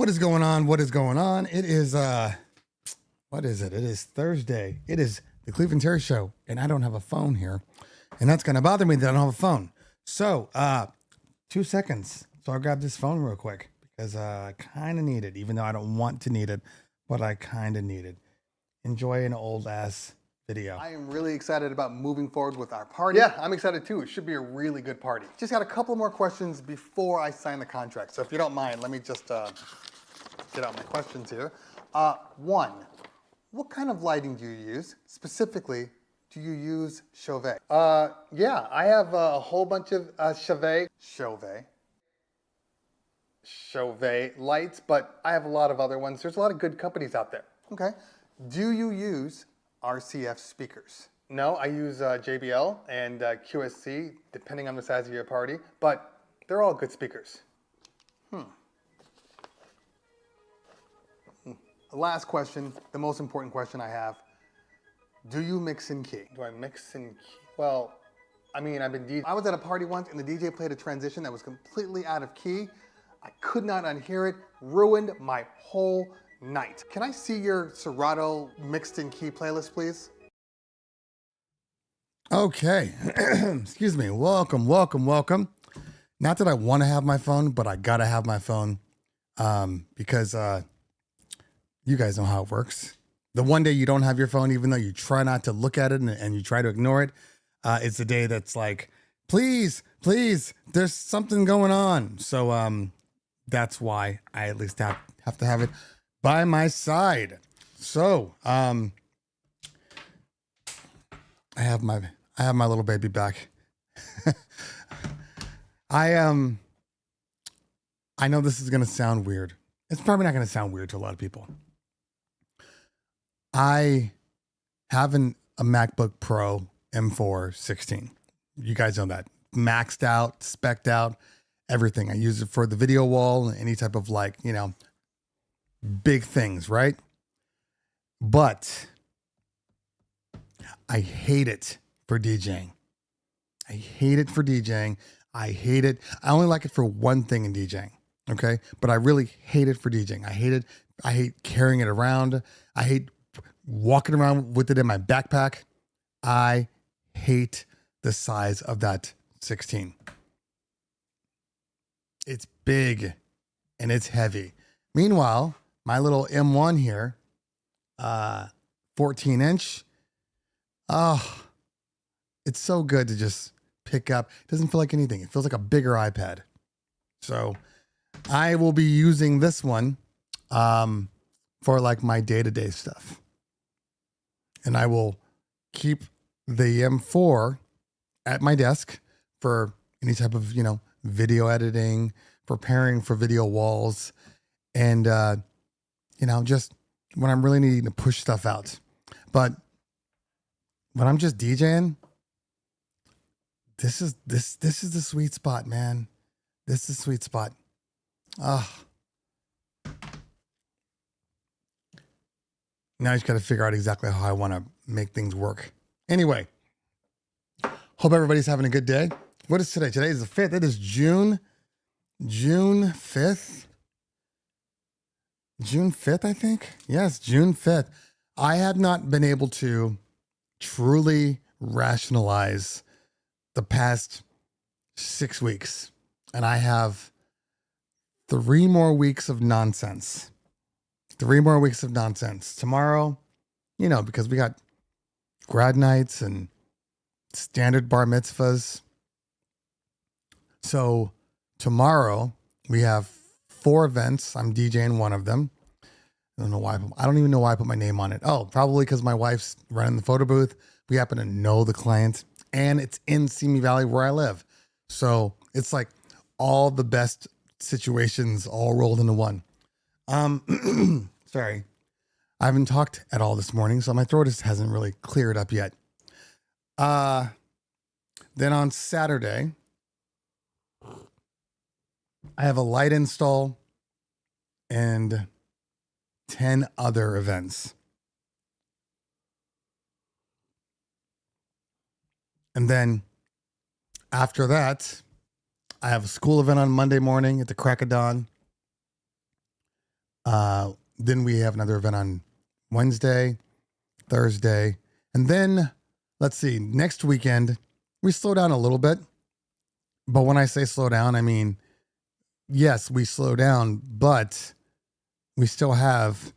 What is going on? What is going on? It is what is it? It is Thursday. It is the Cleveland Terry Show, and I don't have a phone here. And that's gonna bother me that I don't have a phone. So 2 seconds. So I'll grab this phone real quick because I kinda need it, even though I don't want to need it, but I kinda need it. Enjoy an old ass video. I am really excited about moving forward with our party. Yeah, I'm excited too. It should be a really good party. Just got a couple more questions before I sign the contract. So if you don't mind, let me just get out my questions here. One, what kind of lighting do you use? Specifically, do you use Chauvet? Yeah, I have a whole bunch of Chauvet lights, but I have a lot of other ones. There's a lot of good companies out there. Okay. Do you use RCF speakers? No, I use JBL and QSC, depending on the size of your party, but they're all good speakers. Last question, the most important question I have. Do you mix in key? Do I mix in key? Well, I mean, I was at a party once and the DJ played a transition that was completely out of key. I could not unhear it, ruined my whole night. Can I see your Sorado mixed in key playlist, please? Okay. Excuse me. Welcome. Not that I want to have my phone, but I gotta have my phone because you guys know how it works. The one day you don't have your phone, even though you try not to look at it and you try to ignore it, it's the day that's like, please, there's something going on. So that's why I at least have to have it by my side. So I have my little baby back. I know this is gonna sound weird. It's probably not gonna sound weird to a lot of people. I have a MacBook Pro M4 16. You guys know that. Maxed out, spec'd out, everything. I use it for the video wall and any type of big things, right? But I hate it for DJing. I hate it. I only like it for one thing in DJing. Okay. But I really hate it for DJing. I hate carrying it around. I hate walking around with it in my backpack. I hate the size of that 16. It's big and it's heavy. Meanwhile, my little M1 here, 14 inch. Oh, it's so good to just pick up. It doesn't feel like anything. It feels like a bigger iPad. So I will be using this one for my day-to-day stuff. And I will keep the M4 at my desk for any type of, video editing, preparing for video walls, and, just when I'm really needing to push stuff out. But when I'm just DJing, this is the sweet spot, man. This is the sweet spot. Now I just got to figure out exactly how I want to make things work. Anyway, hope everybody's having a good day. What is today? Today is the 5th. It is June 5th. June 5th, I think. Yes, June 5th. I have not been able to truly rationalize the past 6 weeks. And I have 3 more weeks of nonsense. 3 more weeks of nonsense. Tomorrow, because we got grad nights and standard bar mitzvahs. So tomorrow we have 4 events. I'm DJing one of them. I don't even know why I put my name on it. Oh, probably because my wife's running the photo booth. We happen to know the client and it's in Simi Valley where I live. So it's like all the best situations all rolled into one. Sorry. I haven't talked at all this morning, so my throat just hasn't really cleared up yet. Then on Saturday, I have a light install and 10 other events. And then after that, I have a school event on Monday morning at the crack of dawn. Then we have another event on Wednesday, Thursday, and then let's see, next weekend we slow down a little bit. But when I say slow down, I mean, yes, we slow down, but we still have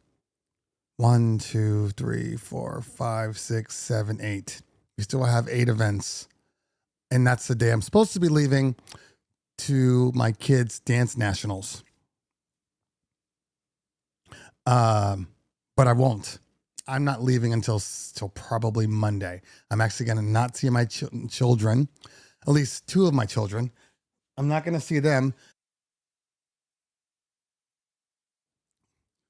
1, 2, 3, 4, 5, 6, 7, 8. We still have 8 events. And that's the day I'm supposed to be leaving to my kids' dance nationals. But I won't. I'm not leaving until probably Monday. I'm actually going to not see my children, at least 2 of my children. I'm not going to see them.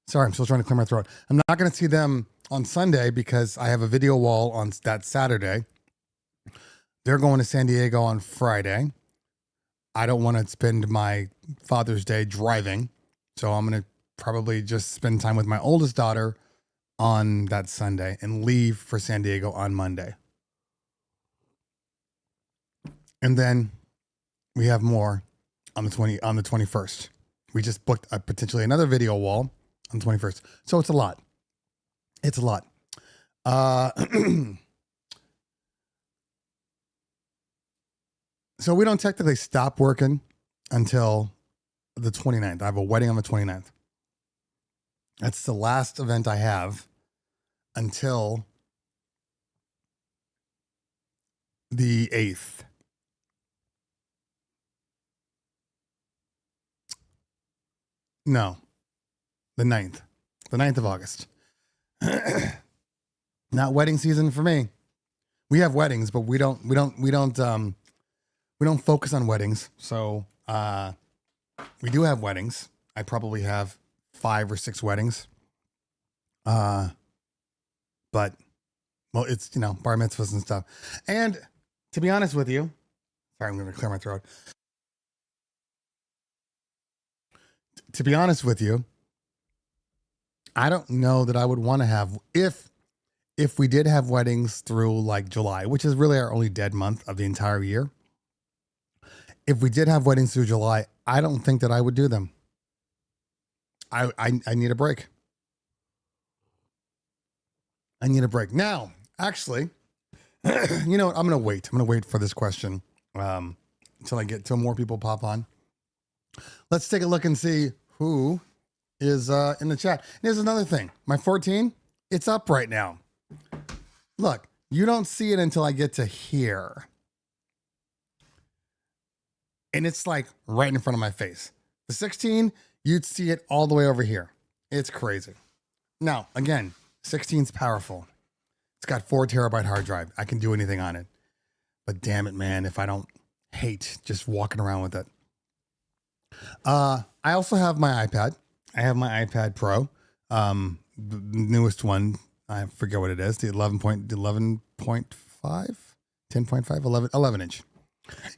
Sorry, I'm still trying to clear my throat. I'm not going to see them on Sunday because I have a video wall on that Saturday. They're going to San Diego on Friday. I don't want to spend my Father's Day driving. So I'm going to probably just spend time with my oldest daughter on that Sunday and leave for San Diego on Monday. And then we have more on the 21st. We just booked potentially another video wall on the 21st. So it's a lot. It's a lot. So we don't technically stop working until the 29th. I have a wedding on the 29th. That's the last event I have until the 8th. No, the 9th. The 9th of August. Not wedding season for me. We have weddings, but we don't focus on weddings. So we do have weddings. I probably have 5 or 6 weddings. But well, it's, bar mitzvahs and stuff. And to be honest with you, sorry, I'm going to clear my throat. To be honest with you, I don't know that I would want to have, if we did have weddings through like July, which is really our only dead month of the entire year. If we did have weddings through July, I don't think that I would do them. I need a break. I need a break. Now, actually, you know what? I'm going to wait. I'm going to wait for this question until more people pop on. Let's take a look and see who is in the chat. Here's another thing. My 14, it's up right now. Look, you don't see it until I get to here. And it's like right in front of my face. The 16, you'd see it all the way over here. It's crazy. Now, again, 16's powerful. It's got 4 terabyte hard drive. I can do anything on it. But damn it, man, if I don't hate just walking around with it. I also have my iPad. I have my iPad Pro. The newest one, I forget what it is. The 11.5, 10.5, 11 inch.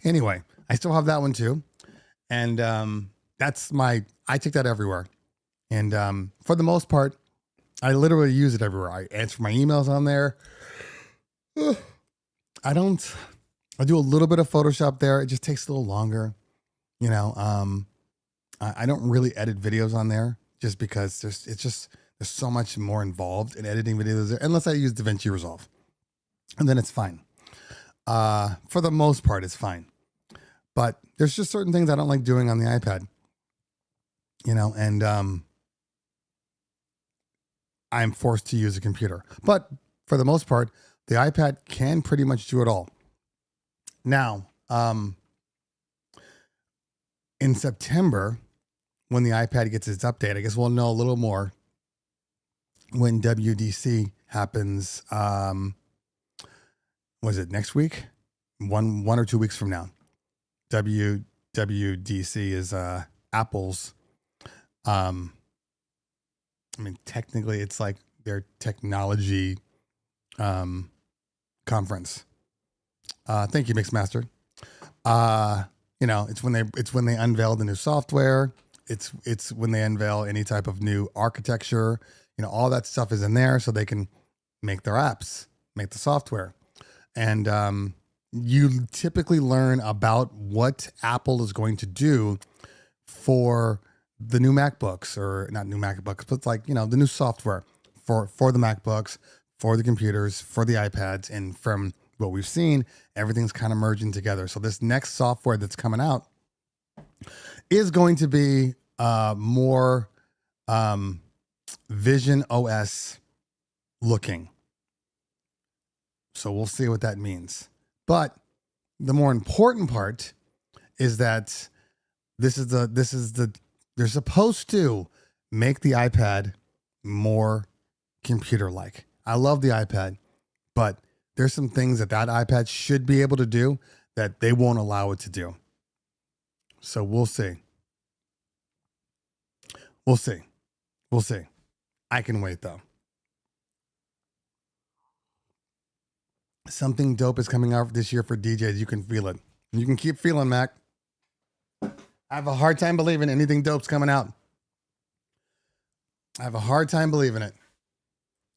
Anyway, I still have that one too. And I take that everywhere. And for the most part, I literally use it everywhere. I answer my emails on there. I do a little bit of Photoshop there. It just takes a little longer. I don't really edit videos on there just because there's so much more involved in editing videos there, unless I use DaVinci Resolve. And then it's fine. For the most part, it's fine. But there's just certain things I don't like doing on the iPad. And I'm forced to use a computer. But for the most part, the iPad can pretty much do it all. Now, in September, when the iPad gets its update, I guess we'll know a little more when WDC happens. Was it next week? One or 2 weeks from now. WWDC is Apple's. Technically, it's like their technology conference. Thank you, Mixmaster. It's when they unveil the new software. It's when they unveil any type of new architecture. All that stuff is in there so they can make their apps, make the software. And you typically learn about what Apple is going to do for the new MacBooks, or not new MacBooks, but like, the new software for the MacBooks, for the computers, for the iPads. And from what we've seen, everything's kind of merging together. So this next software that's coming out is going to be more Vision OS looking. So we'll see what that means. But the more important part is that they're supposed to make the iPad more computer-like. I love the iPad, but there's some things that iPad should be able to do that they won't allow it to do. So we'll see. We'll see. We'll see. I can wait though. Something dope is coming out this year for DJs. You can feel it. You can keep feeling, Mac. I have a hard time believing anything dope's coming out. I have a hard time believing it.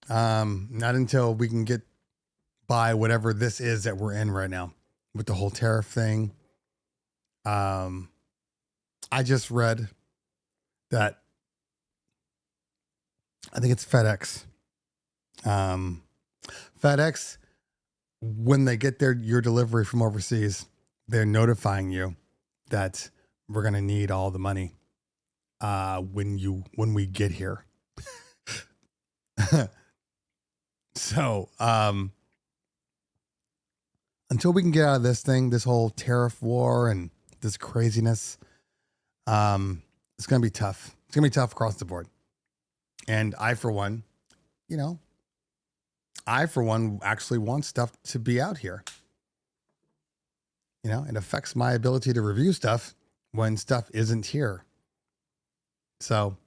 Not until we can get by whatever this is that we're in right now with the whole tariff thing. I just read that I think it's FedEx. FedEx, when they get your delivery from overseas, they're notifying you that we're going to need all the money when we get here. So until we can get out of this thing, this whole tariff war and this craziness, it's going to be tough. It's going to be tough across the board. And I, for one, actually want stuff to be out here. It affects my ability to review stuff when stuff isn't here. So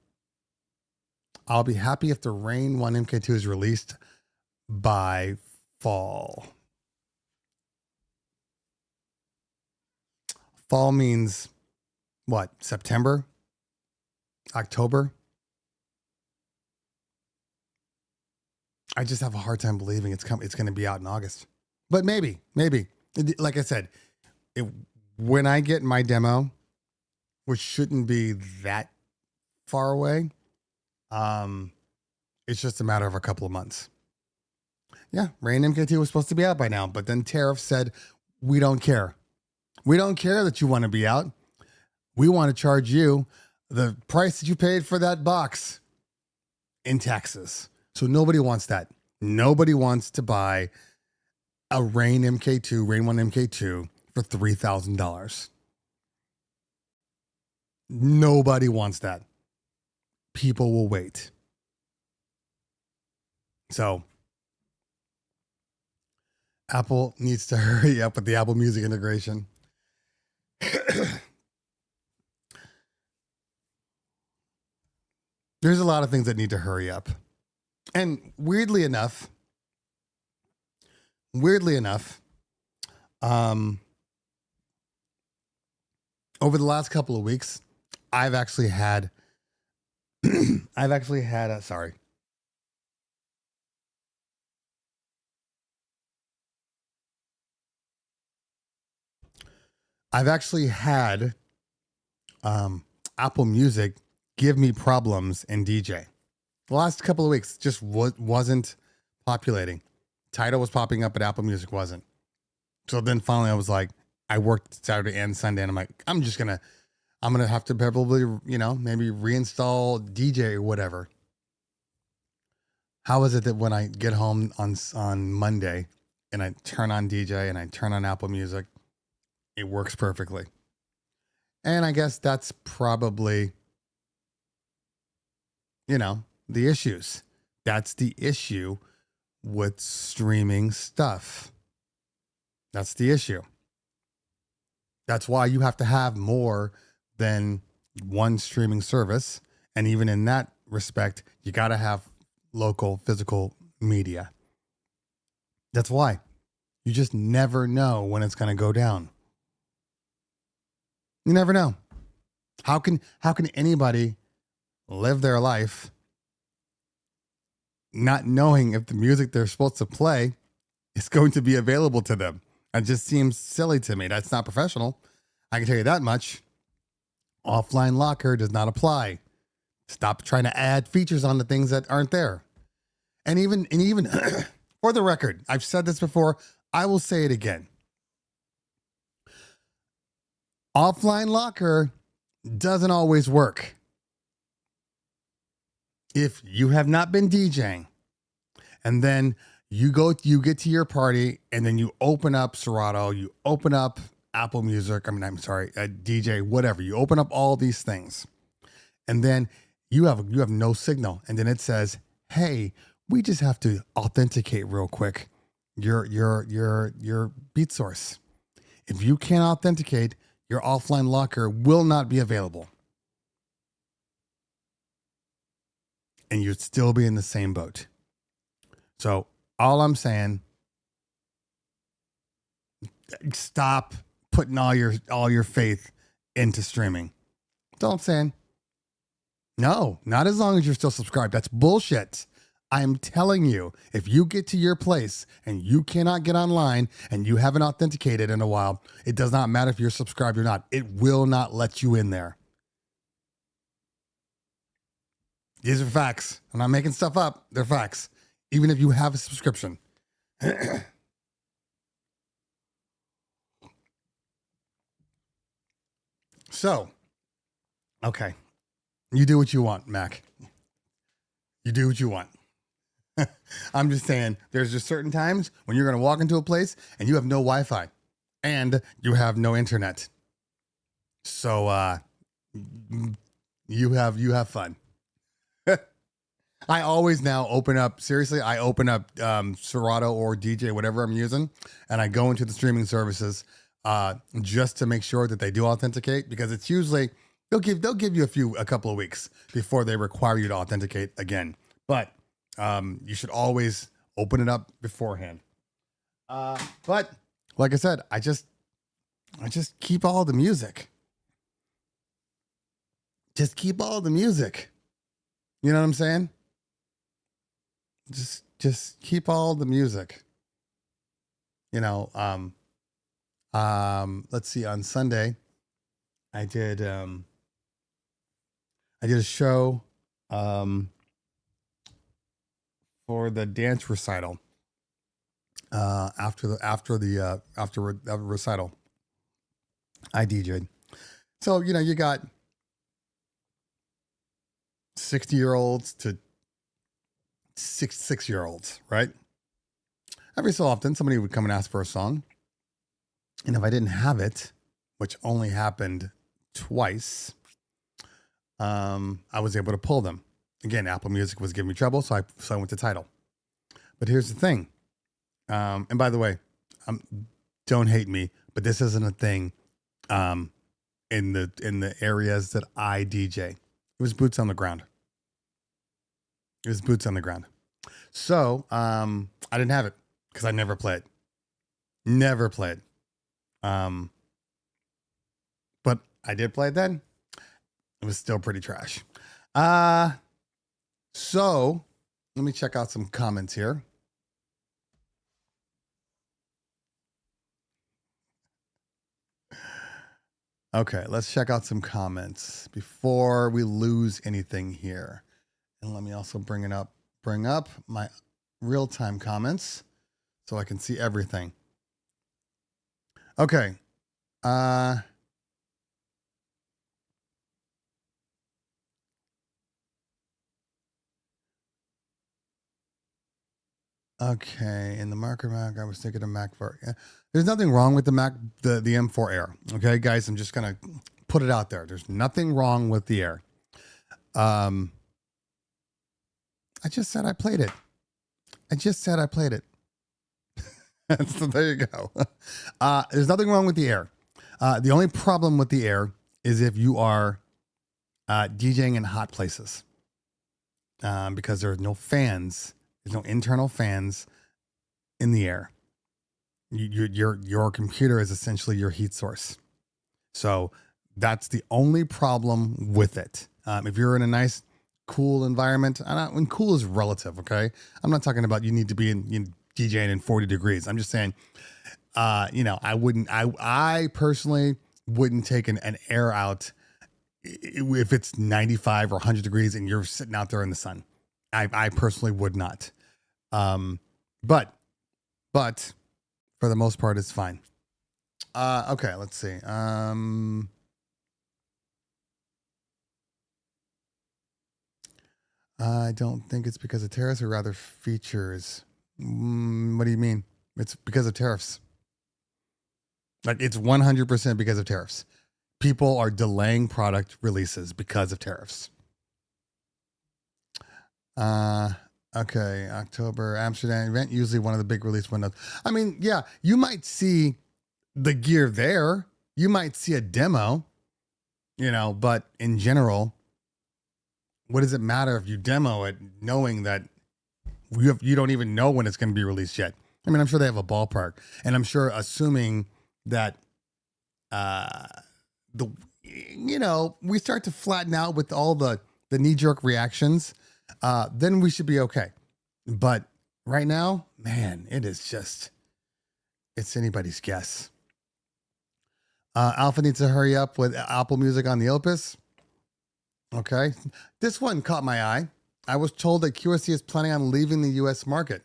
I'll be happy if the Rain 1 MK2 is released by fall. Fall means what? September? October? I just have a hard time believing it's going to be out in August. But maybe. Like I said, when I get my demo, which shouldn't be that far away, it's just a matter of a couple of months. Yeah, Rain MK2 was supposed to be out by now, but then Tariffs said, we don't care. We don't care that you want to be out. We want to charge you the price that you paid for that box in taxes. So nobody wants that. Nobody wants to buy a Rain 1 MK2 for $3,000. Nobody wants that. People will wait. So Apple needs to hurry up with the Apple Music integration. There's a lot of things that need to hurry up. And weirdly enough, over the last couple of weeks, I've actually had Apple Music give me problems in DJ. The last couple of weeks just wasn't populating. Tidal was popping up, but Apple Music wasn't. So then finally I was like, I worked Saturday and Sunday, and I'm like, I'm going to have to probably, maybe reinstall DJ or whatever. How is it that when I get home on Monday and I turn on DJ and I turn on Apple Music, it works perfectly? And I guess that's probably, the issues. That's the issue with streaming stuff. That's the issue. That's why you have to have more than one streaming service. And even in that respect, you got to have local physical media. That's why. You just never know when it's going to go down. You never know. How can anybody live their life not knowing if the music they're supposed to play is going to be available to them? It just seems silly to me. That's not professional. I can tell you that much. Offline locker does not apply. Stop trying to add features on the things that aren't there. And even for the record, I've said this before, I will say it again. Offline locker doesn't always work. If you have not been DJing and then you get to your party and then you open up Sorado, you open up Apple Music, DJ, whatever. You open up all these things and then you have no signal. And then it says, hey, we just have to authenticate real quick your beat source. If you can't authenticate, your offline locker will not be available. And you'd still be in the same boat. So all I'm saying, stop putting all your faith into streaming. That's all I'm saying. No, not as long as you're still subscribed. That's bullshit. I'm telling you, if you get to your place and you cannot get online and you haven't authenticated in a while, it does not matter if you're subscribed or not. It will not let you in there. These are facts. I'm not making stuff up. They're facts. Even if you have a subscription. So, okay. You do what you want, Mac. You do what you want. I'm just saying, there's just certain times when you're going to walk into a place and you have no Wi-Fi and you have no internet. So, you have fun. I always now open up, seriously, I open up Sorado or DJ, whatever I'm using, and I go into the streaming services just to make sure that they do authenticate, because it's usually, they'll give you a couple of weeks before they require you to authenticate again. But you should always open it up beforehand. But like I said, I just keep all the music. Just keep all the music. You know what I'm saying? Just keep all the music. You know, let's see, on Sunday I did a show for the dance recital. After the recital, I DJ'd. So, you know, you got 60-year-olds to 6-year-olds, right? Every so often, somebody would come and ask for a song. And if I didn't have it, which only happened twice, I was able to pull them. Again, Apple Music was giving me trouble, so I went to Tidal. But here's the thing. And by the way, don't hate me, but this isn't a thing in the areas that I DJ. It was boots on the ground. So I didn't have it because I never played. But I did play it then. It was still pretty trash. So let me check out some comments here. Okay, let's check out some comments before we lose anything here. And let me also bring up my real-time comments so I can see everything. Okay. Okay, in the marker Mac, I was thinking of Mac for. Yeah. There's nothing wrong with the Mac, the M4 Air. Okay, guys, I'm just gonna put it out there. There's nothing wrong with the Air. I just said I played it. So there you go. There's nothing wrong with the Air. The only problem with the Air is if you are DJing in hot places, because there are no fans. There's no internal fans in the Air. Your computer is essentially your heat source. So that's the only problem with it. If you're in a nice, cool environment, when cool is relative, okay? I'm not talking about you need to be in DJing in 40 degrees. I'm just saying, I personally wouldn't take an Air out if it's 95 or 100 degrees and you're sitting out there in the sun. I personally would not. But for the most part, it's fine. Okay, let's see. I don't think it's because of tariffs, or rather features. What do you mean? It's because of tariffs. Like, it's 100% because of tariffs. People are delaying product releases because of tariffs. Okay, October, Amsterdam event, usually one of the big release windows. I mean, yeah, you might see the gear there. You might see a demo, but in general, what does it matter if you demo it knowing that you don't even know when it's going to be released yet? I mean, I'm sure they have a ballpark, and I'm sure assuming that, we start to flatten out with all the knee-jerk reactions, then we should be okay. But right now, man, it's anybody's guess. Alpha needs to hurry up with Apple Music on the Opus. Okay. This one caught my eye. I was told that QSC is planning on leaving the US market.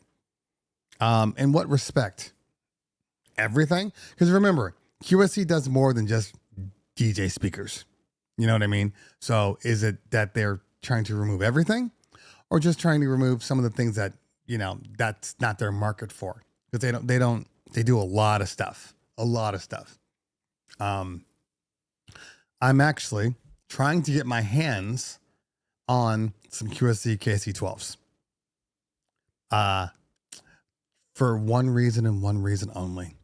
In what respect? Everything? Because remember, QSC does more than just DJ speakers. You know what I mean? So is it that they're trying to remove everything, or just trying to remove some of the things that, that's not their market for? Because they do a lot of stuff. I'm actually trying to get my hands on some QSC KC12s. For one reason and one reason only.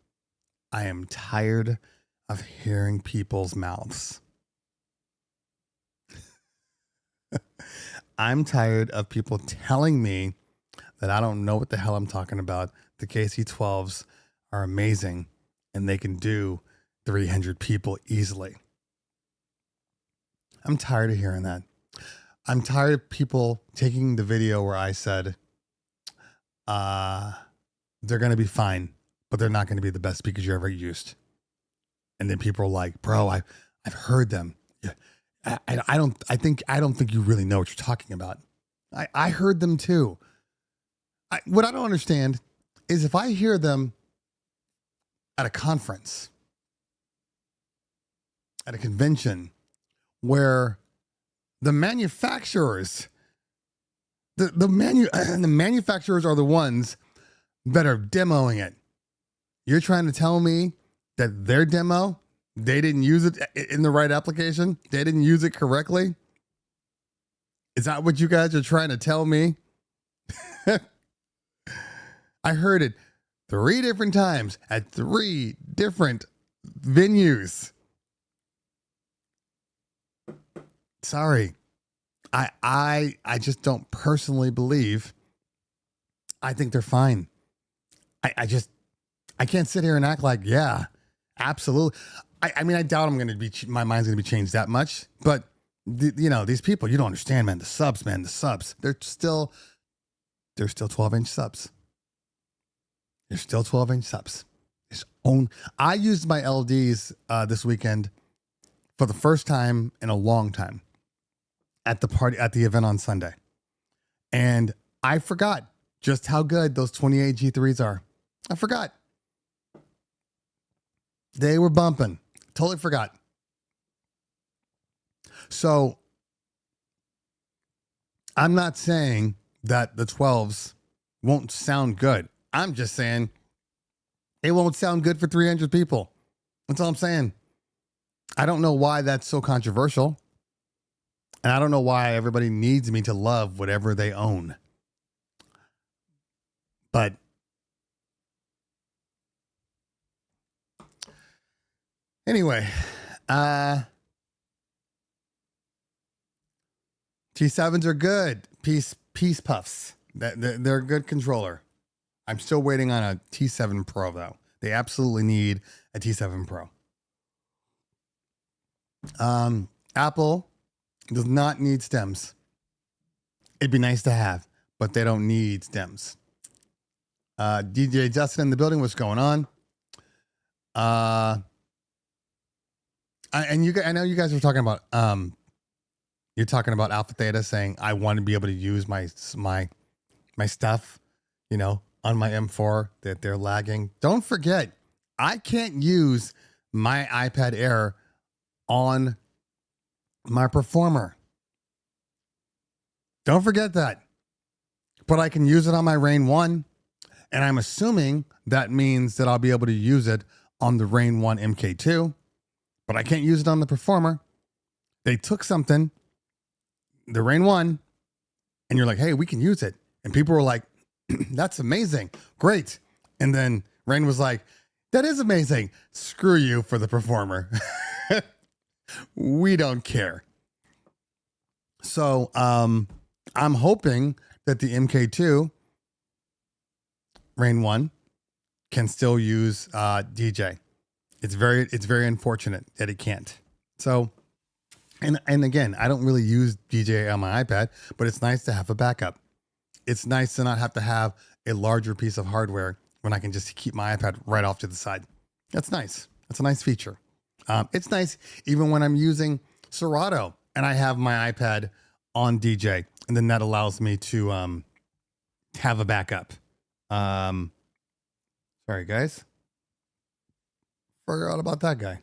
I am tired of hearing people's mouths. I'm tired of people telling me that I don't know what the hell I'm talking about. The KC12s are amazing and they can do 300 people easily. I'm tired of hearing that. I'm tired of people taking the video where I said, they're going to be fine, but they're not going to be the best speakers you ever used. And then people are like, bro, I've heard them. Yeah. I don't think you really know what you're talking about. I heard them too. What I don't understand is if I hear them at a conference, at a convention, where the manufacturers, the manufacturers are the ones that are demoing it. You're trying to tell me that their demo, they didn't use it in the right application? They didn't use it correctly? Is that what you guys are trying to tell me? I heard it 3 different times at 3 different venues. Sorry. I just don't personally believe. I think they're fine. I can't sit here and act like, yeah, absolutely. I mean, I doubt my mind's going to be changed that much, but these people, you don't understand, man, the subs, they're still 12-inch subs. They're still 12-inch subs. I used my LDs this weekend for the first time in a long time at the event on Sunday. And I forgot just how good those 28 G3s are. I forgot. They were bumping. Totally forgot. So I'm not saying that the 12s won't sound good. I'm just saying it won't sound good for 300 people. That's all I'm saying. I don't know why that's so controversial. And I don't know why everybody needs me to love whatever they own. But anyway, T7s are good. Peace puffs. They're a good controller. I'm still waiting on a T7 Pro though. They absolutely need a T7 Pro. Apple does not need stems. It'd be nice to have, but they don't need stems. DJ Justin in the building, what's going on? I know you guys were talking about You're talking about Alpha Theta saying, I want to be able to use my stuff, you know, on my M4 that they're lagging. Don't forget, I can't use my iPad Air on my Performer. Don't forget that. But I can use it on my Rain 1. And I'm assuming that means that I'll be able to use it on the Rain 1 MK2. But I can't use it on the Performer. They took something, the Rain 1, and you're like, hey, we can use it. And people were like, that's amazing. Great. And then Rain was like, that is amazing. Screw you for the Performer. We don't care. So I'm hoping that the MK2 Rain 1 can still use DJ. It's very unfortunate that it can't. So, and again, I don't really use DJ on my iPad, but it's nice to have a backup. It's nice to not have to have a larger piece of hardware when I can just keep my iPad right off to the side. That's nice. That's a nice feature. It's nice even when I'm using Sorado and I have my iPad on DJ, and then that allows me to have a backup. Sorry, guys. Forgot about that guy.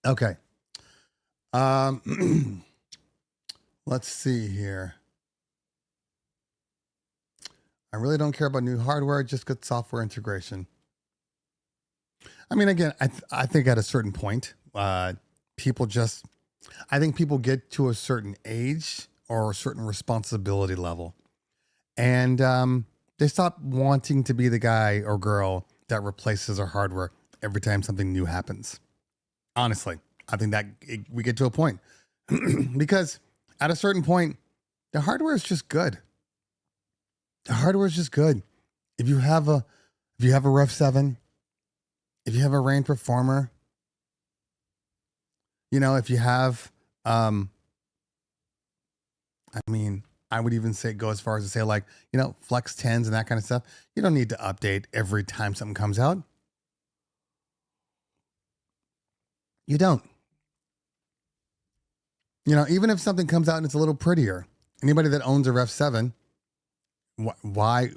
Okay. Let's see here. I really don't care about new hardware, just good software integration. I mean, again, I think at a certain point, people I think people get to a certain age or a certain responsibility level, and they stop wanting to be the guy or girl that replaces our hardware every time something new happens. Honestly, I think that we get to a point because at a certain point, the hardware is just good. The hardware is just good. If you have a Rev 7, if you have a Rain Performer, you know, if you have, I mean, I would even go as far as to say, like, you know, Flex 10s and that kind of stuff. You don't need to update every time something comes out. You don't. You know, even if something comes out and it's a little prettier, anybody that owns a Rev 7, why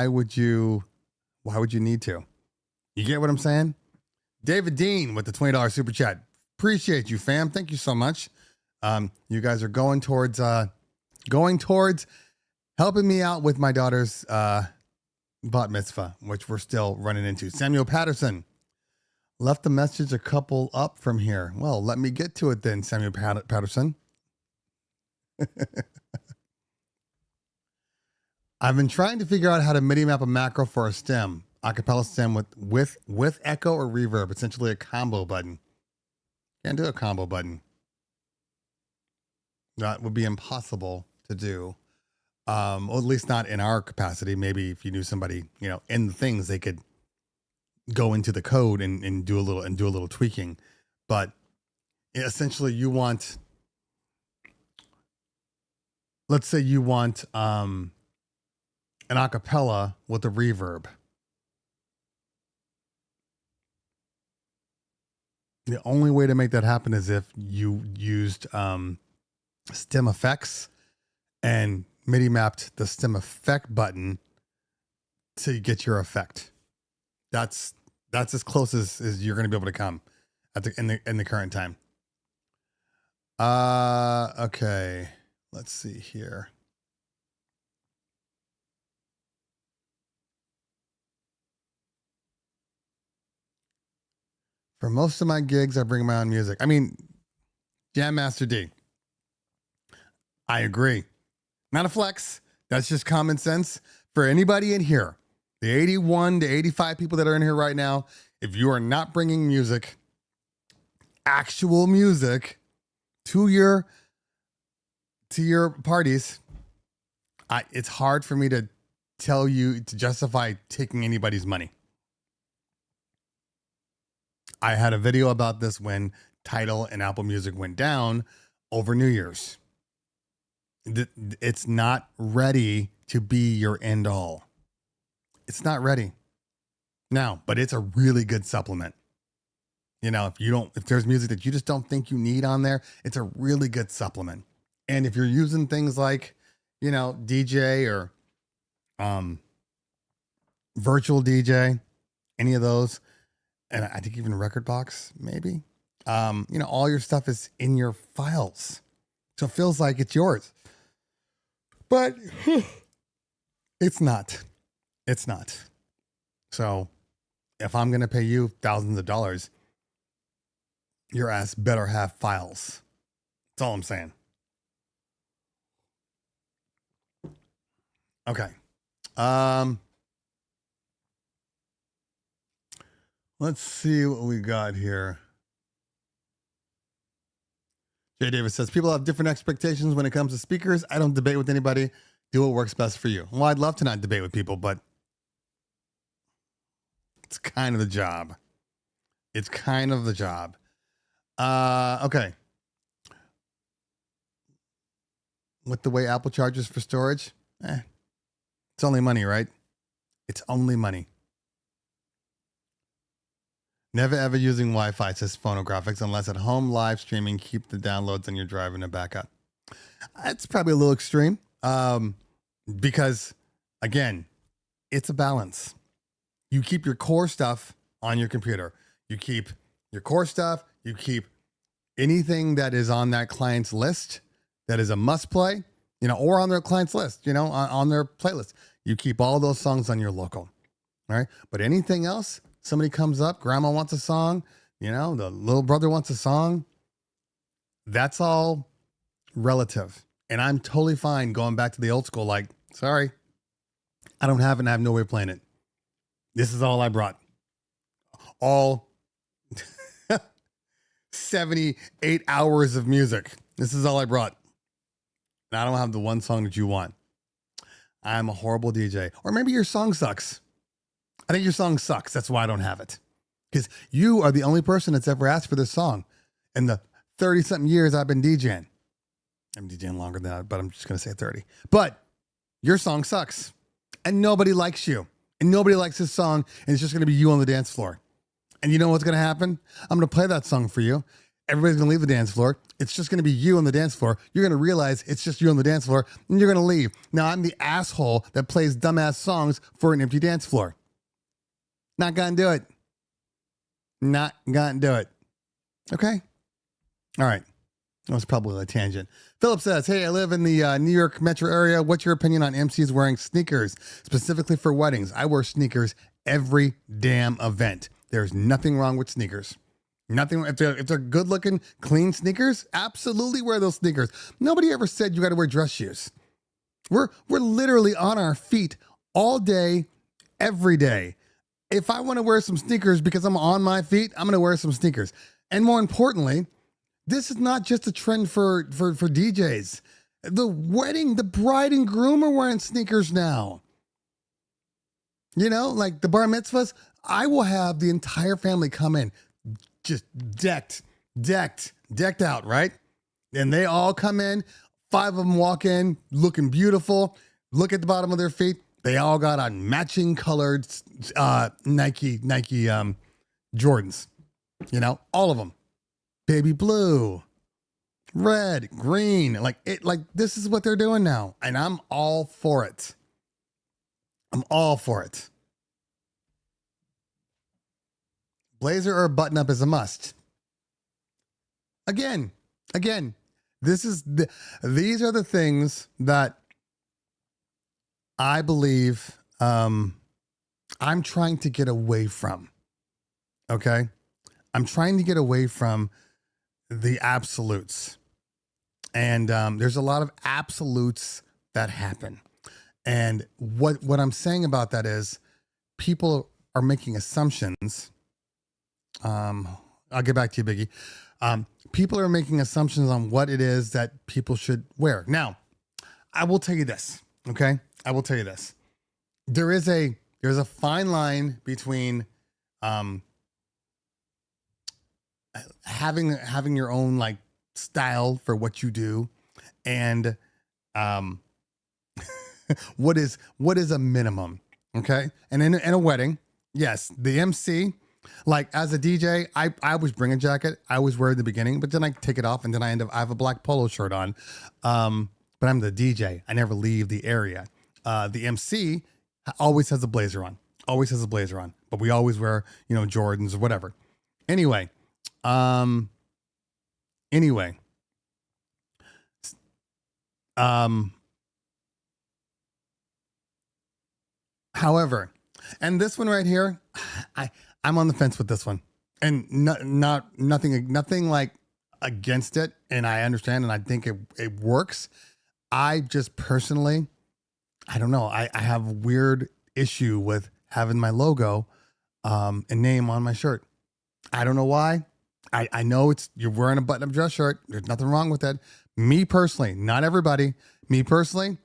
would you need to? You get what I'm saying? David Dean with the $20 super chat. Appreciate you, fam. Thank you so much. You guys are going towards helping me out with my daughter's bat mitzvah, which we're still running into. Samuel Patterson left the message a couple up from here. Well, let me get to it then, Samuel Patterson. I've been trying to figure out how to MIDI map a macro for a stem, acapella stem with echo or reverb, essentially a combo button. Can't do a combo button. That would be impossible to do. Or at least not in our capacity. Maybe if you knew somebody, you know, in the things, they could go into the code and do a little tweaking. But essentially you want, let's say you want an acapella with a reverb. The only way to make that happen is if you used stem effects and MIDI mapped the stem effect button to get your effect. That's as close as you're going to be able to come in the current time. Okay, let's see here. For most of my gigs, I bring my own music. I mean, Jam Master D. I agree. Not a flex. That's just common sense for anybody in here. The 81 to 85 people that are in here right now, if you are not bringing music, actual music to your parties, it's hard for me to tell you to justify taking anybody's money. I had a video about this when Tidal and Apple Music went down over New Year's. It's not ready to be your end all. It's not ready now, but it's a really good supplement. if there's music that you just don't think you need on there, it's a really good supplement. And if you're using things like, DJ or virtual DJ, any of those, and I think even record box, maybe, all your stuff is in your files. So it feels like it's yours, but it's not. It's not. So if I'm going to pay you thousands of dollars, your ass better have files. That's all I'm saying. Okay. Let's see what we got here. Jay Davis says, people have different expectations when it comes to speakers. I don't debate with anybody. Do what works best for you. Well, I'd love to not debate with people, but it's kind of the job. It's kind of the job. Okay. With the way Apple charges for storage, it's only money, right? It's only money. Never ever using Wi-Fi, says Phonographics, unless at home live streaming, keep the downloads on your drive and a backup. That's probably a little extreme, because, again, it's a balance. You keep your core stuff on your computer. You keep your core stuff. You keep anything that is on that client's list that is a must play, or on their client's list, on their playlist. You keep all those songs on your local. All right. But anything else, somebody comes up, grandma wants a song, the little brother wants a song. That's all relative. And I'm totally fine going back to the old school. Like, sorry, I don't have it and I have no way of playing it. This is all I brought. All 78 hours of music. This is all I brought. And I don't have the one song that you want. I'm a horrible DJ. Or maybe your song sucks. I think your song sucks. That's why I don't have it. Because you are the only person that's ever asked for this song in the 30-something years I've been DJing. I'm DJing longer than that, but I'm just going to say 30. But your song sucks. And nobody likes you. And nobody likes this song. And it's just going to be you on the dance floor. And you know what's going to happen? I'm going to play that song for you. Everybody's going to leave the dance floor. It's just going to be you on the dance floor. You're going to realize it's just you on the dance floor. And you're going to leave. Now, I'm the asshole that plays dumbass songs for an empty dance floor. Not going to do it. Not going to do it. Okay? All right. That was probably a tangent. Philip says, hey, I live in the New York metro area. What's your opinion on MCs wearing sneakers, specifically for weddings? I wear sneakers every damn event. There's nothing wrong with sneakers. Nothing. If they're good looking, clean sneakers, absolutely wear those sneakers. Nobody ever said you got to wear dress shoes. We're literally on our feet all day, every day. If I want to wear some sneakers because I'm on my feet, I'm going to wear some sneakers. And more importantly, this is not just a trend for DJs. The bride and groom are wearing sneakers now. Like the bar mitzvahs, I will have the entire family come in just decked out, right? And they all come in, 5 of them walk in looking beautiful, look at the bottom of their feet. They all got on matching colored Nike Jordans, all of them. Baby blue, red, green, like this is what they're doing now. And I'm all for it. I'm all for it. Blazer or button up is a must. Again, these are the things that I believe I'm trying to get away from. Okay? I'm trying to get away from the absolutes. And there's a lot of absolutes that happen. And what I'm saying about that is people are making assumptions. I'll get back to you, Biggie. People are making assumptions on what it is that people should wear. Now, I will tell you this, okay? I will tell you this. There's a fine line between having your own like style for what you do and what is a minimum, okay? And in a wedding, yes, the MC Like as a DJ, I always bring a jacket. I always wear it in the beginning, but then I take it off and then I have a black polo shirt on. But I'm the DJ. I never leave the area. The MC always has a blazer on. Always has a blazer on. But we always wear, Jordans or whatever. Anyway. However, and this one right here, I'm on the fence with this one, and nothing like against it. And I understand, and I think it works. I just personally, I don't know. I have a weird issue with having my logo, and name on my shirt. I don't know why. I know you're wearing a button-up dress shirt. There's nothing wrong with it. Me personally, not everybody. Me personally,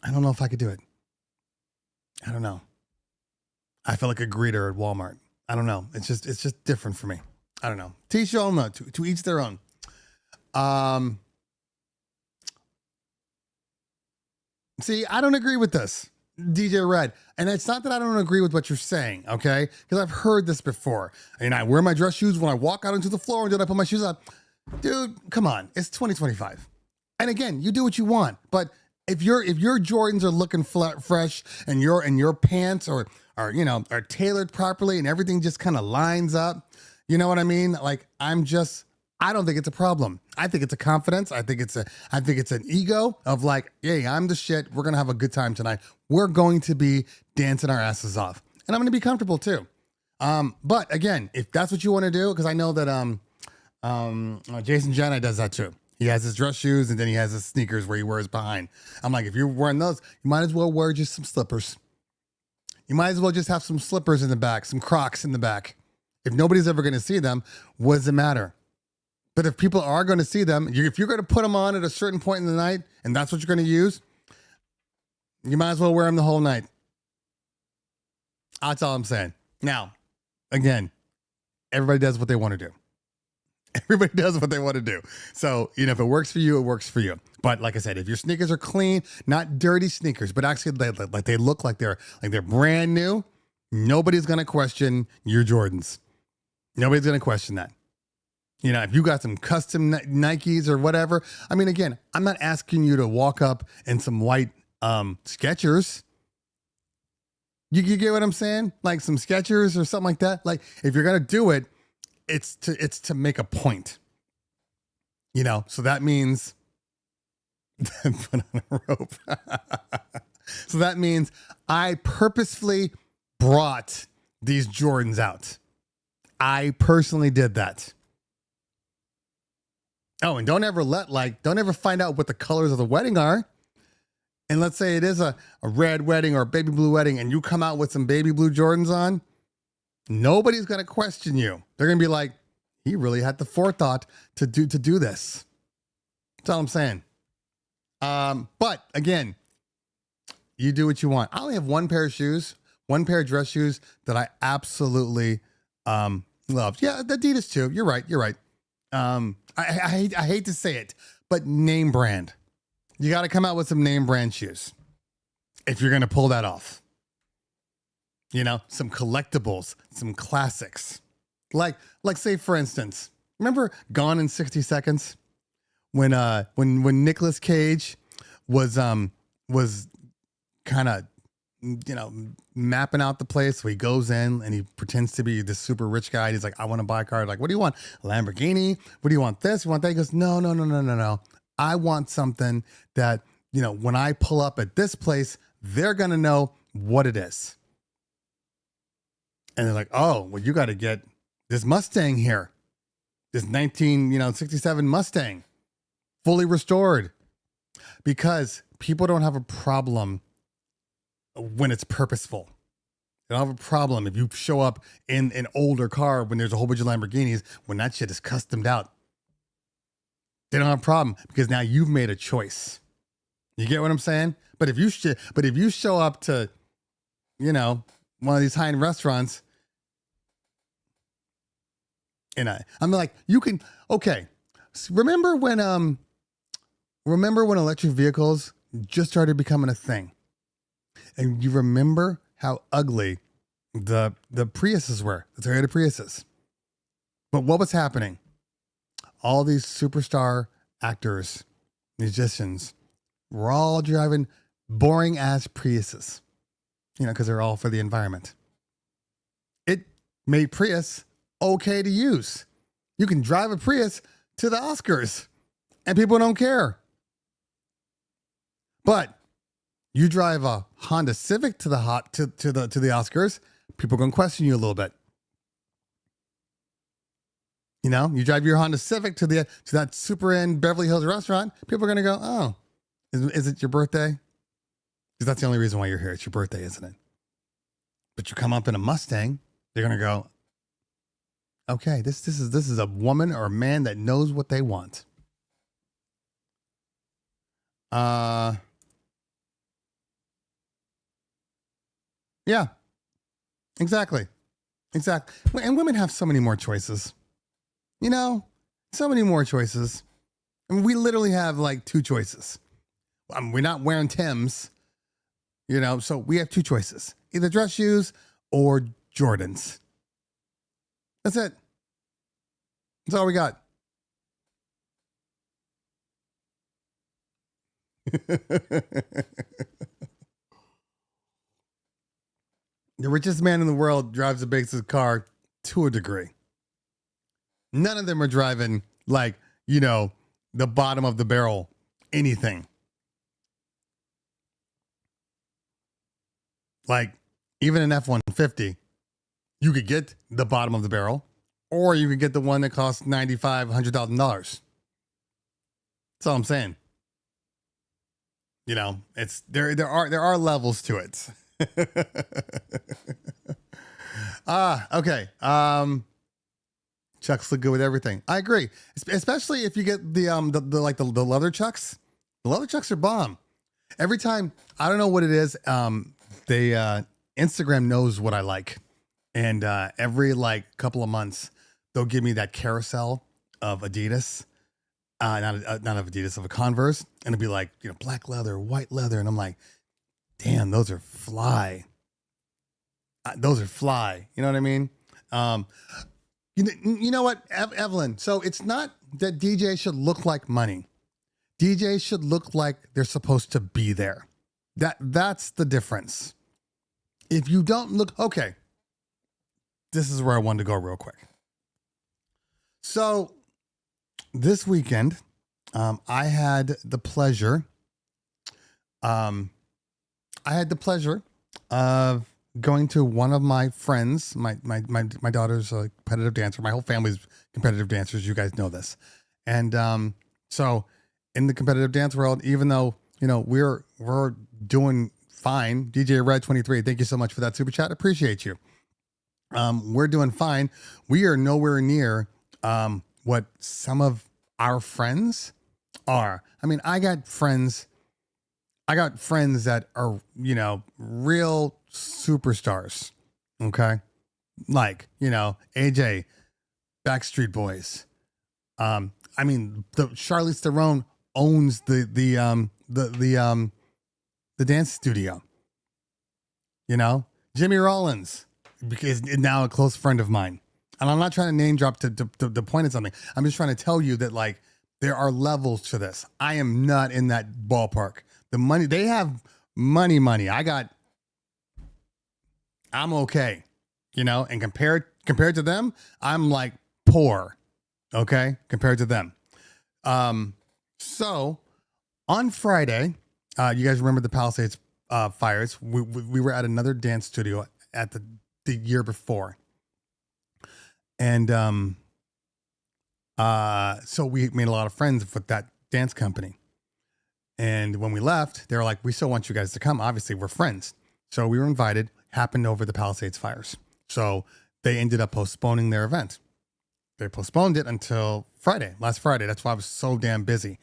I don't know if I could do it. I don't know. I feel like a greeter at Walmart. I don't know. It's just different for me. I don't know. Teach your own, to each their own. See, I don't agree with this, DJ Red. And it's not that I don't agree with what you're saying, okay? Because I've heard this before. And I wear my dress shoes when I walk out onto the floor and then I put my shoes on. Dude, come on. It's 2025. And again, you do what you want. But if your Jordans are looking fresh and your pants are tailored properly and everything just kind of lines up, you know what I mean? Like I don't think it's a problem. I think it's a confidence. I think it's an ego of like, hey, I'm the shit. We're gonna have a good time tonight. We're going to be dancing our asses off, and I'm gonna be comfortable too. But again, if that's what you want to do, because I know that Jason Jenna does that too. He has his dress shoes and then he has his sneakers where he wears behind. I'm like, if you're wearing those, you might as well wear just some slippers. You might as well just have some slippers in the back, some Crocs in the back. If nobody's ever going to see them, what does it matter? But if people are going to see them, if you're going to put them on at a certain point in the night and that's what you're going to use, you might as well wear them the whole night. That's all I'm saying. Now, again, everybody does what they want to do. Everybody does what they want to do. So, if it works for you, it works for you. But like I said, if your sneakers are clean, not dirty sneakers, but actually they look like they're brand new, nobody's going to question your Jordans. Nobody's going to question that. If you got some custom Nikes or whatever, I mean, again, I'm not asking you to walk up in some white Skechers. You get what I'm saying? Like some Skechers or something like that. Like if you're going to do it, it's to make a point, so that means put on a rope. So that means I purposefully brought these Jordans out. I personally did that. Oh, and don't ever find out what the colors of the wedding are. And let's say it is a red wedding or a baby blue wedding and you come out with some baby blue Jordans on. Nobody's going to question you. They're going to be like, he really had the forethought to do this. That's all I'm saying. But again, you do what you want. I only have one pair of dress shoes that I absolutely love. Yeah, the Adidas too. You're right. I hate to say it, but name brand. You got to come out with some name brand shoes if you're going to pull that off. Some collectibles, some classics. Like say for instance, remember Gone in 60 Seconds? When Nicolas Cage was kind of mapping out the place. So he goes in and he pretends to be this super rich guy. He's like, I want to buy a car. Like, what do you want? A Lamborghini? What do you want? This? You want that? He goes, no. I want something that, when I pull up at this place, they're going to know what it is. And they're like, oh, well, you got to get this Mustang here. This 1967 Mustang, fully restored. Because people don't have a problem when it's purposeful. They don't have a problem if you show up in an older car when there's a whole bunch of Lamborghinis, when that shit is customed out. They don't have a problem because now you've made a choice. You get what I'm saying? But if you show up to, one of these high-end restaurants, and I'm like, you can, okay. Remember when electric vehicles just started becoming a thing? And you remember how ugly the Priuses were, the Toyota Priuses. But what was happening? All these superstar actors, musicians, were all driving boring ass Priuses, because they're all for the environment. It made Prius okay to use. You can drive a Prius to the Oscars and people don't care. But you drive a Honda Civic to the Oscars, people are going to question you a little bit. You drive your Honda Civic to that super in Beverly Hills restaurant, people are going to go, "Oh, is it your birthday?" Because that's the only reason why you're here. It's your birthday, isn't it? But you come up in a Mustang, they're going to go, "Okay, this is a woman or a man that knows what they want." Yeah, exactly. And women have so many more choices. So many more choices. I mean, we literally have like 2 choices. We're not wearing Timbs, so we have 2 choices: either dress shoes or Jordans. That's it. That's all we got. The richest man in the world drives a basic car to a degree. None of them are driving like, the bottom of the barrel, anything. Like even an F-150, you could get the bottom of the barrel, or you could get the one that costs $95,000, $100,000. That's all I'm saying. It's there are levels to it. Okay. Chucks look good with everything. I agree, especially if you get the leather chucks. The leather chucks are bomb. Every time, I don't know what it is. Instagram knows what I like, and every couple of months they'll give me that carousel of Adidas, not of Adidas, of a Converse, and it'll be like black leather, white leather, and I'm like, damn, those are fly. Those are fly. You know what I mean? You know what, Evelyn? So it's not that DJs should look like money. DJs should look like they're supposed to be there. That's the difference. If you don't look, okay, this is where I wanted to go real quick. So this weekend, I had the pleasure of going to one of my friends. My daughter's a competitive dancer. My whole family's competitive dancers. You guys know this. And so in the competitive dance world, even though we're doing fine, DJ Red 23, thank you so much for that super chat. Appreciate you. We're doing fine. We are nowhere near what some of our friends are. I mean, I got friends that are, real superstars. Okay. Like, AJ, Backstreet Boys. I mean, the Charlize Theron owns the dance studio. Jimmy Rollins is now a close friend of mine. And I'm not trying to name drop to point at something. I'm just trying to tell you that there are levels to this. I am not in that ballpark. The money, they have money. I'm okay, and compared to them, I'm poor. Okay. Compared to them. So on Friday, you guys remember the Palisades fires? We were at another dance studio at the year before. And so we made a lot of friends with that dance company. And when we left, they were like, "We still want you guys to come. Obviously, we're friends." So we were invited, happened over the Palisades fires. So they ended up postponing their event. They postponed it until last Friday. That's why I was so damn busy.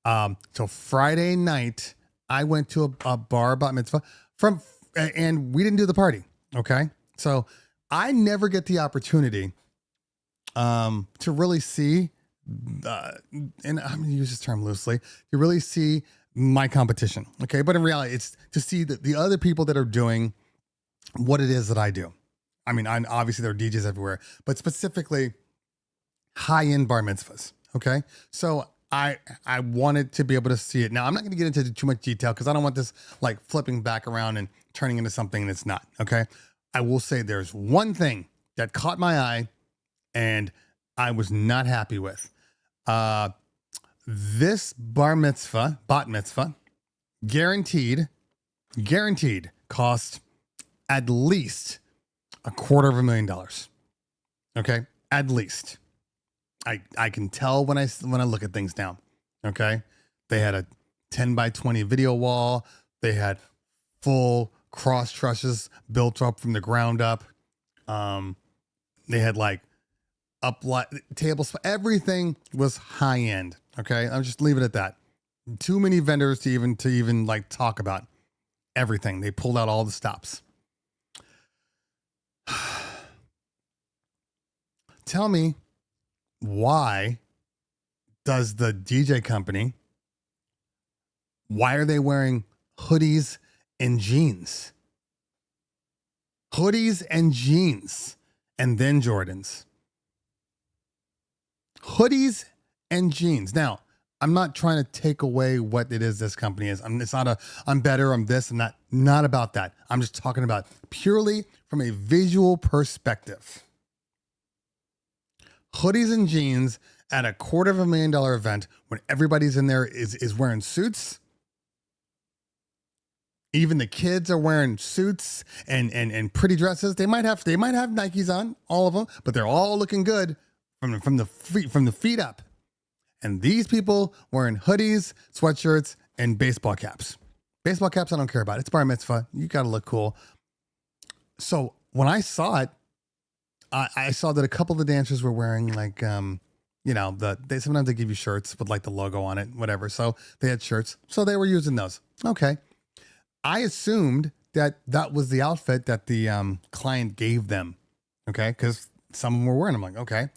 So Friday night, I went to a bar bat mitzvah and we didn't do the party. Okay. So I never get the opportunity to really see, and I'm going to use this term loosely, to really see my competition. Okay. But in reality, it's to see the other people that are doing what it is that I do. I mean, obviously there are DJs everywhere, but specifically high-end bar mitzvahs. Okay. So I wanted to be able to see it. Now, I'm not going to get into too much detail because I don't want this like flipping back around and turning into something that's not. Okay. I will say there's one thing that caught my eye and I was not happy with. This bat mitzvah, guaranteed cost at least $250,000. Okay. At least. I can tell when I look at things now. Okay. They had a 10 by 20 video wall. They had full cross trusses built up from the ground up. They had like tables. Everything was high end. Okay. I'll just leave it at that. Too many vendors to even like talk about everything. They pulled out all the stops. Tell me, why does the DJ company, why are they wearing hoodies and jeans? Hoodies and jeans, and then Jordans. Hoodies and jeans. Now, I'm not trying to take away what it is this company is. It's not I'm better, I'm this, and that. Not about that. I'm just talking about purely from a visual perspective. Hoodies and jeans at a $250,000 event when everybody's in there is wearing suits. Even the kids are wearing suits and pretty dresses. They might have Nikes on, all of them, but they're all looking good from the feet up. And these people wearing hoodies, sweatshirts, and baseball caps. Baseball caps I don't care about. It's bar mitzvah. You gotta look cool. So when I saw it, I saw that a couple of the dancers were wearing like, they sometimes they give you shirts with like the logo on it, whatever. So they had shirts. So they were using those. Okay. I assumed that was the outfit that the client gave them. Okay. Because some of them were wearing them. I'm like, okay. And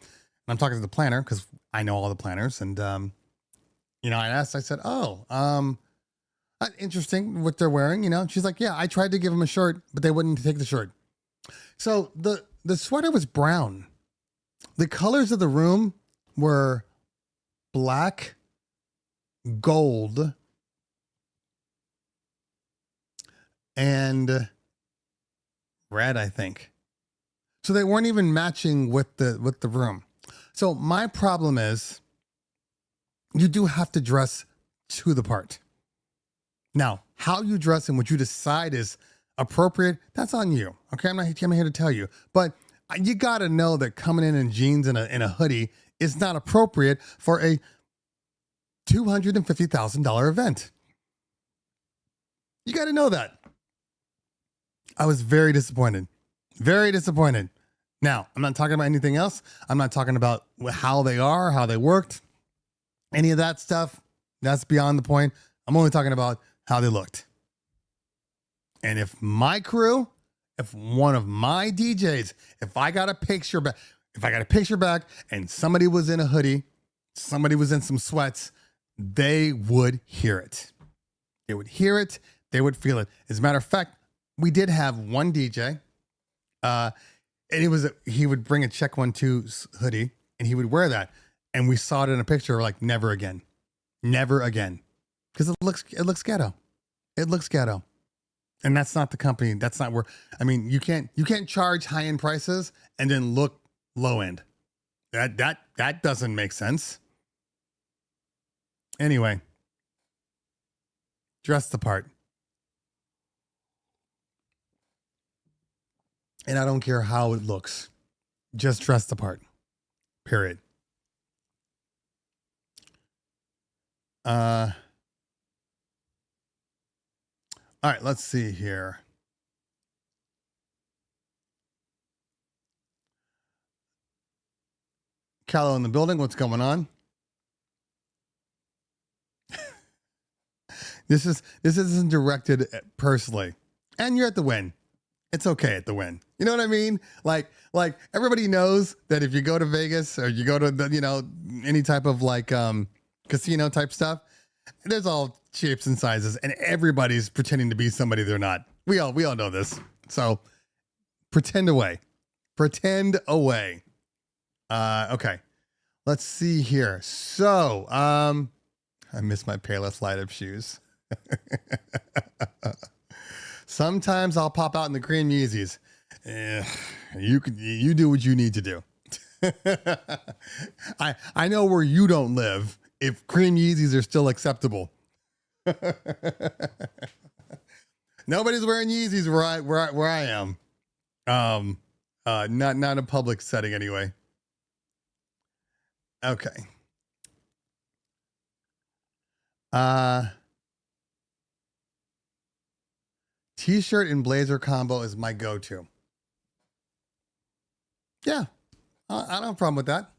I'm talking to the planner because I know all the planners. And, I said, interesting what they're wearing, She's like, yeah, I tried to give them a shirt, but they wouldn't take the shirt. So the sweater was brown. The colors of the room were black, gold, and red, I think. So they weren't even matching with the room. So my problem is you do have to dress to the part. Now, how you dress and what you decide is appropriate, that's on you. Okay, I'm here to tell you. But you got to know that coming in jeans and a hoodie is not appropriate for a $250,000 event. You got to know that. I was very disappointed. Very disappointed. Now, I'm not talking about anything else. I'm not talking about how they are, how they worked, any of that stuff. That's beyond the point. I'm only talking about how they looked. And if my crew, if one of my DJs, if I got a picture back and somebody was in a hoodie, somebody was in some sweats, they would hear it. They would hear it. They would feel it. As a matter of fact, we did have one DJ, and he would bring a Check 1-2 hoodie and he would wear that. And we saw it in a picture, like never again. Never again. Because it looks ghetto. It looks ghetto. And that's not the company. That's not where, you can't charge high-end prices and then look low end. That doesn't make sense. Anyway, dress the part. And I don't care how it looks. Just dress the part. Period. All right, let's see here. Callow in the building, what's going on? This isn't directed personally. And you're at the win. It's okay at the win. You know what I mean? Like everybody knows that if you go to Vegas or you go to the, any type of casino type stuff, there's all shapes and sizes and everybody's pretending to be somebody they're not. We all know this. So pretend away. Pretend away. Okay. Let's see here. So, I miss my Payless light up shoes. Sometimes I'll pop out in the cream Yeezys. You do what you need to do. I know where you don't live. If cream Yeezys are still acceptable. Nobody's wearing Yeezys where I am. Not a public setting anyway. Okay. T-shirt and blazer combo is my go-to. Yeah, I don't have a problem with that.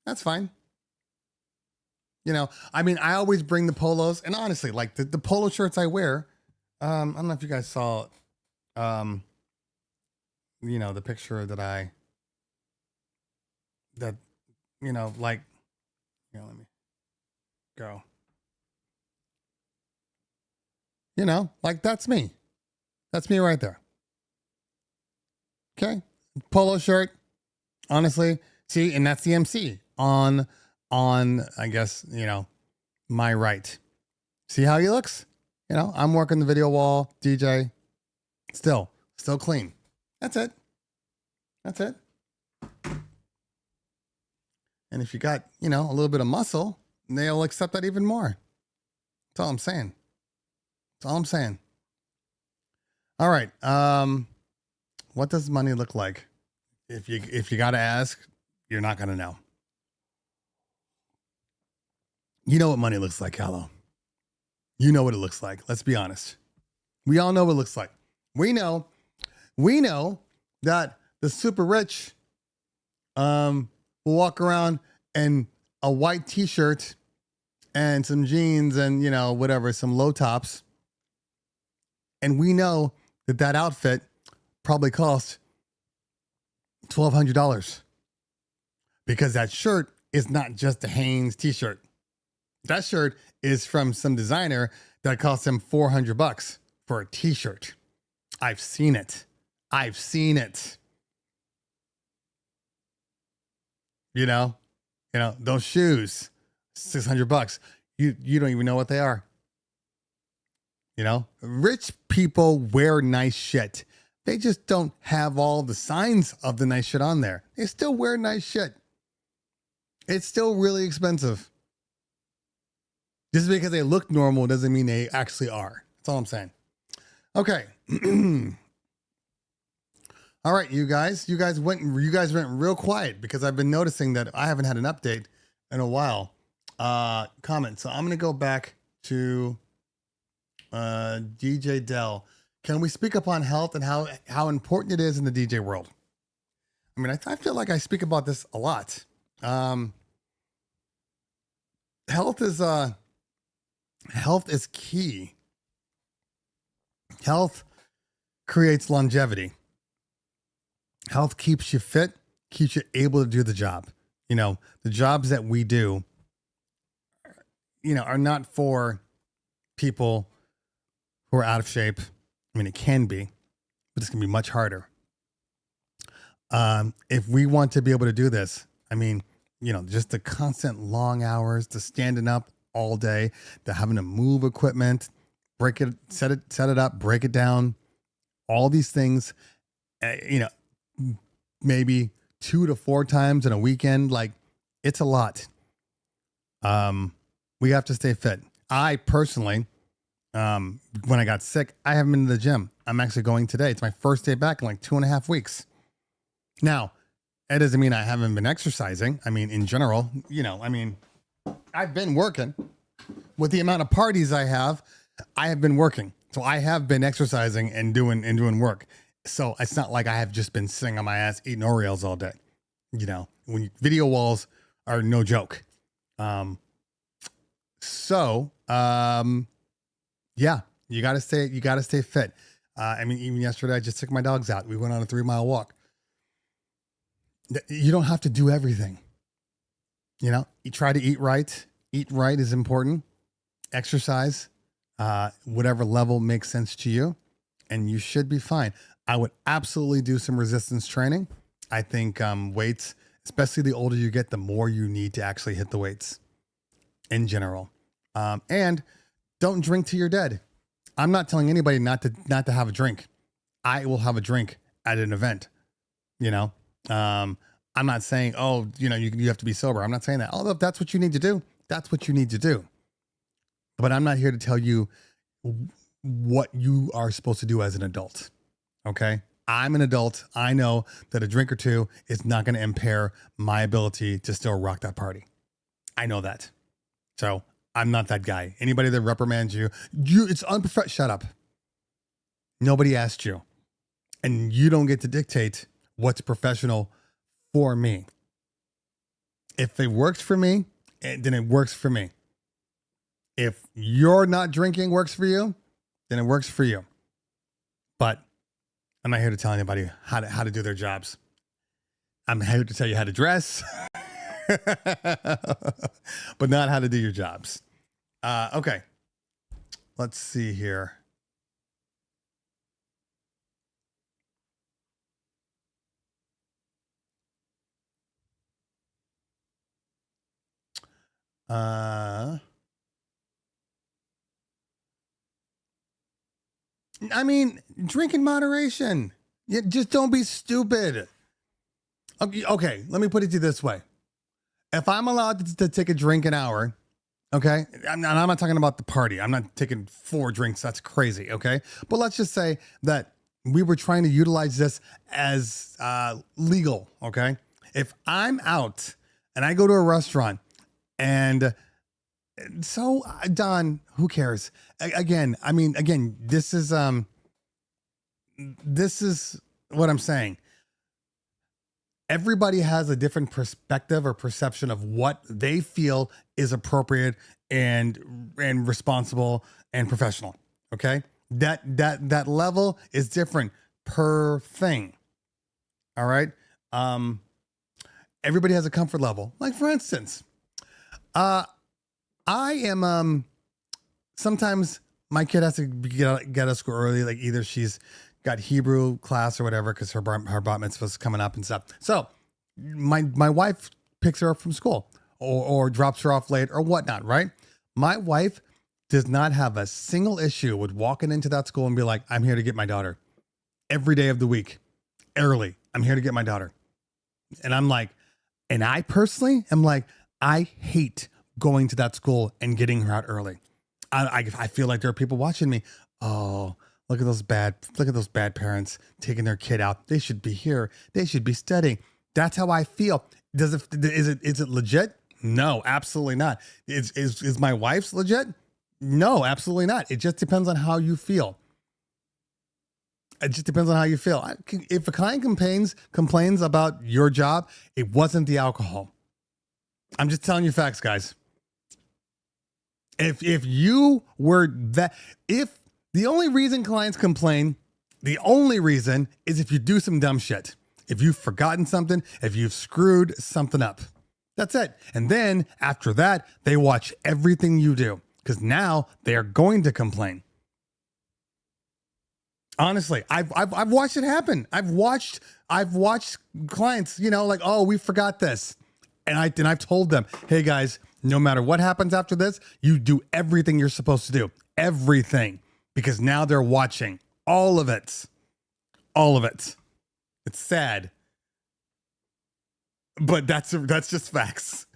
That's fine. You know, I mean, I always bring the polos, and honestly, like the polo shirts I wear, I don't know if you guys saw, you know, the picture that you know, like, you know, let me go. You know, like that's me. That's me right there. Okay. Polo shirt. Honestly, see, and that's the MC on, I guess, you know, my right. See how he looks? You know, I'm working the video wall, DJ. Still clean. That's it. That's it. And if you got, you know, a little bit of muscle, they'll accept that even more. That's all I'm saying. That's all I'm saying. All right. What does money look like? If you got to ask, you're not going to know. You know what money looks like, Hallow. You know what it looks like. Let's be honest. We all know what it looks like. We know that the super rich will walk around in a white t-shirt and some jeans and, you know, whatever, some low tops. And we know that outfit probably cost $1,200 because that shirt is not just a Hanes t-shirt. That shirt is from some designer that cost him $400 for a t-shirt. I've seen it. You know, those shoes, $600. You don't even know what they are. You know, rich people wear nice shit. They just don't have all the signs of the nice shit on there. They still wear nice shit. It's still really expensive. Just because they look normal doesn't mean they actually are. That's all I'm saying. Okay. All right, you guys went real quiet because I've been noticing that I haven't had an update in a while. Comment. So I'm going to go back to DJ Dell. Can we speak upon health and how important it is in the DJ world? I mean, I feel like I speak about this a lot. Health is key. Health creates longevity. Health keeps you fit, keeps you able to do the job. You know, the jobs that we do, you know, are not for people who are out of shape. I mean, it can be, but it's going to be much harder. If we want to be able to do this, I mean, you know, just the constant long hours, the standing up all day, the having to move equipment, break it, set it up, break it down, all these things, you know, maybe 2 to 4 times in a weekend. Like, it's a lot. We have to stay fit. I personally, when I got sick, I haven't been to the gym. I'm actually going today. It's my first day back in like 2.5 weeks. Now, that doesn't mean I haven't been exercising. I mean, in general, you know, I mean, I've been working. With the amount of parties I have been working. So I have been exercising and doing work. So it's not like I have just been sitting on my ass eating Oreos all day. You know, video walls are no joke. Yeah, you gotta stay fit. I mean, even yesterday I just took my dogs out. We went on a 3-mile walk. You don't have to do everything. You know, you try to eat right. Eat right is important. Exercise, whatever level makes sense to you, and you should be fine. I would absolutely do some resistance training. I think weights, especially the older you get, the more you need to actually hit the weights in general. And don't drink till you're dead. I'm not telling anybody not to have a drink. I will have a drink at an event. You know, I'm not saying, oh, you know, you have to be sober. I'm not saying that. Although if that's what you need to do, that's what you need to do. But I'm not here to tell you what you are supposed to do as an adult. Okay. I'm an adult. I know that a drink or two is not going to impair my ability to still rock that party. I know that. So I'm not that guy. Anybody that reprimands it's unprofessional. Shut up. Nobody asked you. And you don't get to dictate what's professional for me. If it works for me, then it works for me. If you're not drinking works for you, then it works for you. But I'm not here to tell anybody how to do their jobs. I'm here to tell you how to dress, but not how to do your jobs. Okay. Let's see here. I mean, drink in moderation. Just don't be stupid. Okay, let me put it to you this way. If I'm allowed to take a drink an hour, okay, I'm not talking about the party. I'm not taking 4 drinks. That's crazy, okay? But let's just say that we were trying to utilize this as legal, okay? If I'm out and I go to a restaurant and so Don, who cares? Again, this is what I'm saying. Everybody has a different perspective or perception of what they feel is appropriate and responsible and professional. Okay, that level is different per thing. All right. Everybody has a comfort level. Like for instance, I am, sometimes my kid has to get out of school early. Like either she's got Hebrew class or whatever, cause her bat mitzvah is coming up and stuff. So my wife picks her up from school or drops her off late or whatnot. Right. My wife does not have a single issue with walking into that school and be like, I'm here to get my daughter every day of the week early. I'm here to get my daughter. And I'm like, and I personally am like, I hate going to that school and getting her out early. I feel like there are people watching me. Oh, look at those bad parents taking their kid out. They should be here. They should be studying. That's how I feel. Is it legit? No, absolutely not. Is my wife's legit? No, absolutely not. It just depends on how you feel. It just depends on how you feel. If a client complains about your job, it wasn't the alcohol. I'm just telling you facts, guys. If you were if the only reason clients complain, the only reason is if you do some dumb shit. If you've forgotten something, if you've screwed something up. That's it. And then after that, they watch everything you do because now they are going to complain. Honestly, I've watched it happen. I've watched clients, like, oh, we forgot this. And I've told them, hey guys, no matter what happens after this, you do everything you're supposed to do. Everything. Because now they're watching all of it. All of it. It's sad. But that's just facts.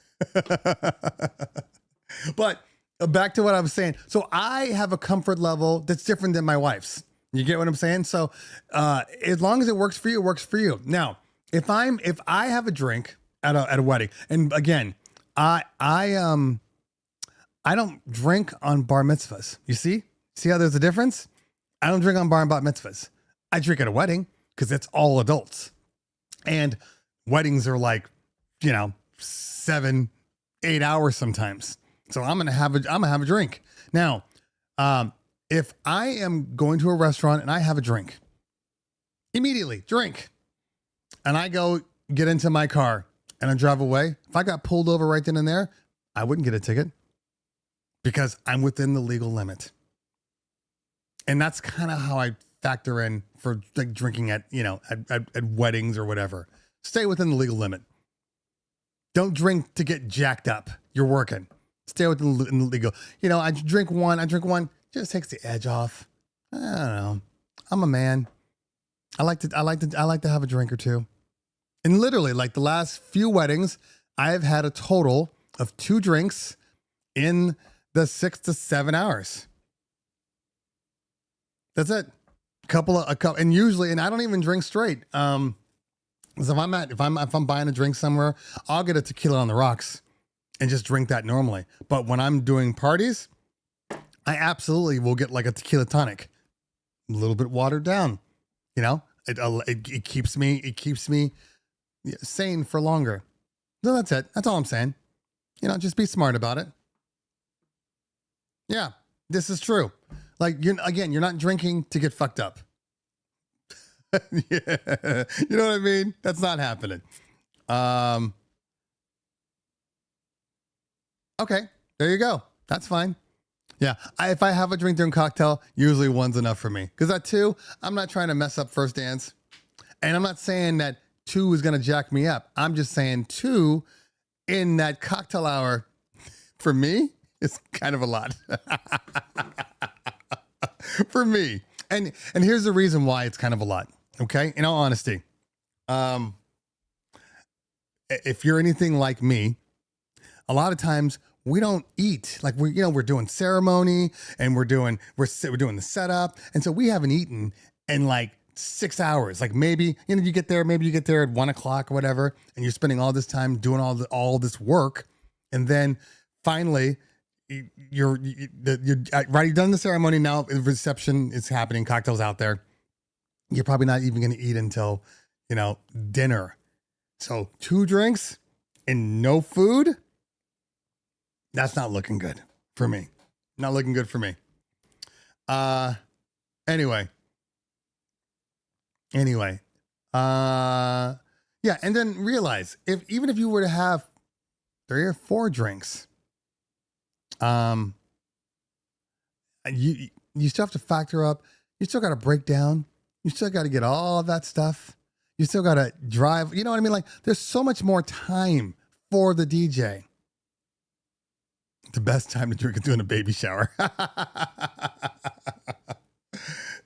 But back to what I was saying. So I have a comfort level that's different than my wife's. You get what I'm saying? So as long as it works for you, it works for you. Now, if I have a drink at a wedding, and again, I don't drink on bar mitzvahs. You see how there's a difference? I don't drink on bar and bat mitzvahs. I drink at a wedding because it's all adults, and weddings are like, 7-8 hours sometimes. So I'm gonna have a drink. Now, if I am going to a restaurant and I have a drink, immediately drink, and I go get into my car and I drive away, if I got pulled over right then and there, I wouldn't get a ticket because I'm within the legal limit. And that's kind of how I factor in for like drinking at, at weddings or whatever. Stay within the legal limit. Don't drink to get jacked up. You're working. Stay within the legal. You know, I drink one, just takes the edge off. I don't know. I'm a man. I like to have a drink or two. And literally, like the last few weddings, I've had a total of 2 drinks in the 6 to 7 hours. That's it. A couple, and usually, and I don't even drink straight. So if I'm buying a drink somewhere, I'll get a tequila on the rocks and just drink that normally. But when I'm doing parties, I absolutely will get like a tequila tonic, a little bit watered down. You know, it keeps me sane for longer. So that's it. That's all I'm saying. You know, just be smart about it. Yeah, this is true. Like, you're not drinking to get fucked up. Yeah, you know what I mean? That's not happening. Okay, there you go. That's fine. Yeah, if I have a drink during cocktail, usually one's enough for me. Because at 2, I'm not trying to mess up first dance. And I'm not saying that 2 is going to jack me up. I'm just saying 2 in that cocktail hour, for me, is kind of a lot. For me. And here's the reason why it's kind of a lot. Okay? In all honesty. If you're anything like me, a lot of times we don't eat. Like we're doing ceremony and we're doing the setup. And so we haven't eaten in like 6 hours. Like maybe you get there at 1 o'clock or whatever, and you're spending all this time doing all this work. And then finally you're done the ceremony. Now the reception is happening. Cocktails out there. You're probably not even going to eat until, dinner. So 2 drinks and no food. That's not looking good for me. Not looking good for me. Anyway. Yeah. And then realize even if you were to have 3 or 4 drinks, you still have to factor up. You still got to break down. You still got to get all of that stuff. You still got to drive. You know what I mean? Like there's so much more time for the DJ. The best time to drink is doing a baby shower.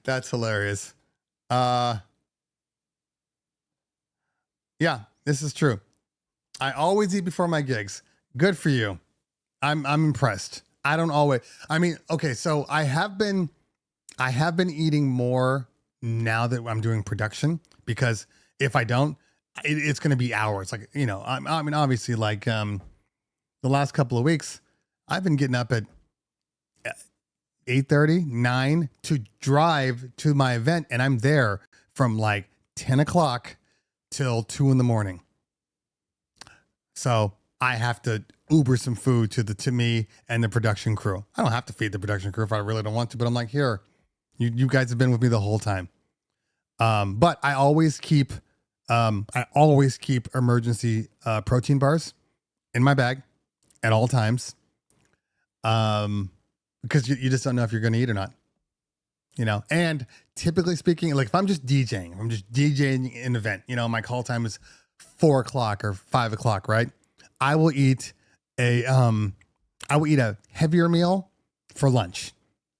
That's hilarious. Yeah, this is true. I always eat before my gigs. Good for you. I'm impressed. I don't always. I mean, okay, so I have been eating more now that I'm doing production, because if I don't, it's going to be hours. Like, I mean, obviously, like the last couple of weeks, I've been getting up at 8:30, 9 to drive to my event, and I'm there from like 10 o'clock till 2 a.m. So I have to Uber some food to me and the production crew. I don't have to feed the production crew if I really don't want to, but I'm like, here, you guys have been with me the whole time. But I always keep emergency protein bars in my bag at all times. Because you just don't know if you're going to eat or not, and typically speaking, like if I'm just DJing an event, my call time is 4 o'clock or 5 o'clock, right? I will eat a heavier meal for lunch,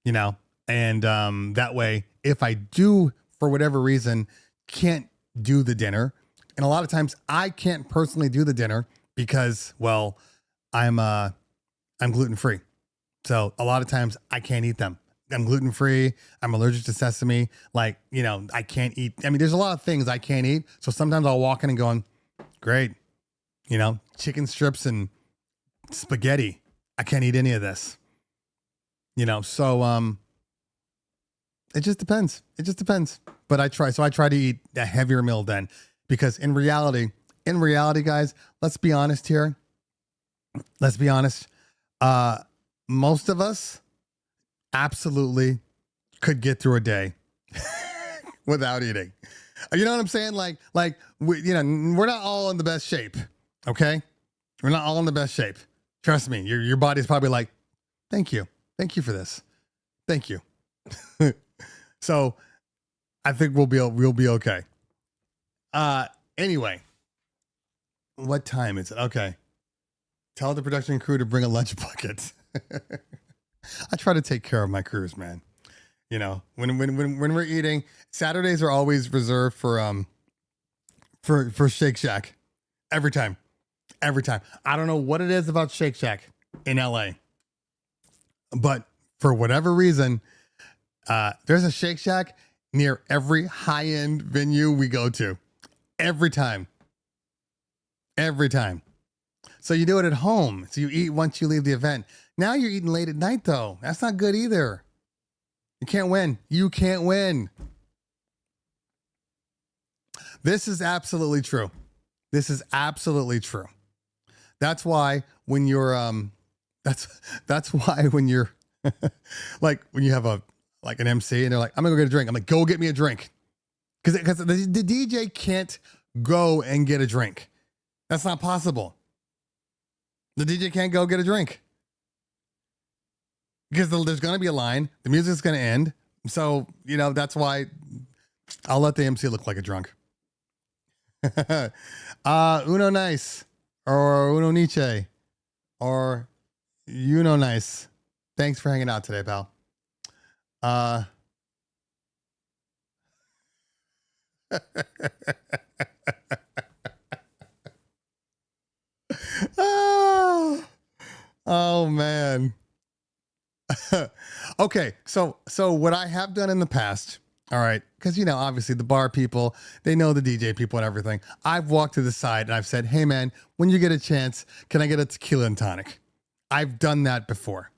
and that way, if I do, for whatever reason, can't do the dinner, and a lot of times I can't personally do the dinner because, well, I'm gluten-free. So a lot of times I can't eat them. I'm gluten-free. I'm allergic to sesame. Like, I can't eat. I mean, there's a lot of things I can't eat. So sometimes I'll walk in and going, great, chicken strips and spaghetti. I can't eat any of this. So it just depends. But I try to eat a heavier meal then, because in reality, guys, let's be honest here. Most of us absolutely could get through a day without eating. You know what I'm saying? Like we're not all in the best shape. Okay. We're not all in the best shape. Trust me. Your body's probably like, thank you for this. Thank you. So I think we'll be okay. Anyway, What time is it? Okay. Tell the production crew to bring a lunch bucket. I try to take care of my crews, man. You know, when we're eating, Saturdays are always reserved for Shake Shack. Every time. Every time. I don't know what it is about Shake Shack in LA. But for whatever reason, there's a Shake Shack near every high-end venue we go to. Every time. Every time. So you do it at home. So you eat once you leave the event. Now you're eating late at night, though. That's not good either. You can't win. You can't win. This is absolutely true. This is absolutely true. That's why when you're that's why when you're like when you have an MC and they're like, I'm gonna go get a drink. I'm like, go get me a drink. Because the DJ can't go and get a drink. That's not possible. The DJ can't go get a drink. Because there's going to be a line. The music's going to end. So, you know, that's why I'll let the MC look like a drunk. Uno nice. Or uno niche. Or you know nice. Thanks for hanging out today, pal. Oh man. Okay, so what I have done in the past, all right, because you know, obviously the bar people, they know the DJ people and everything. I've walked to the side and I've said, hey man, when you get a chance, can I get a tequila and tonic? I've done that before.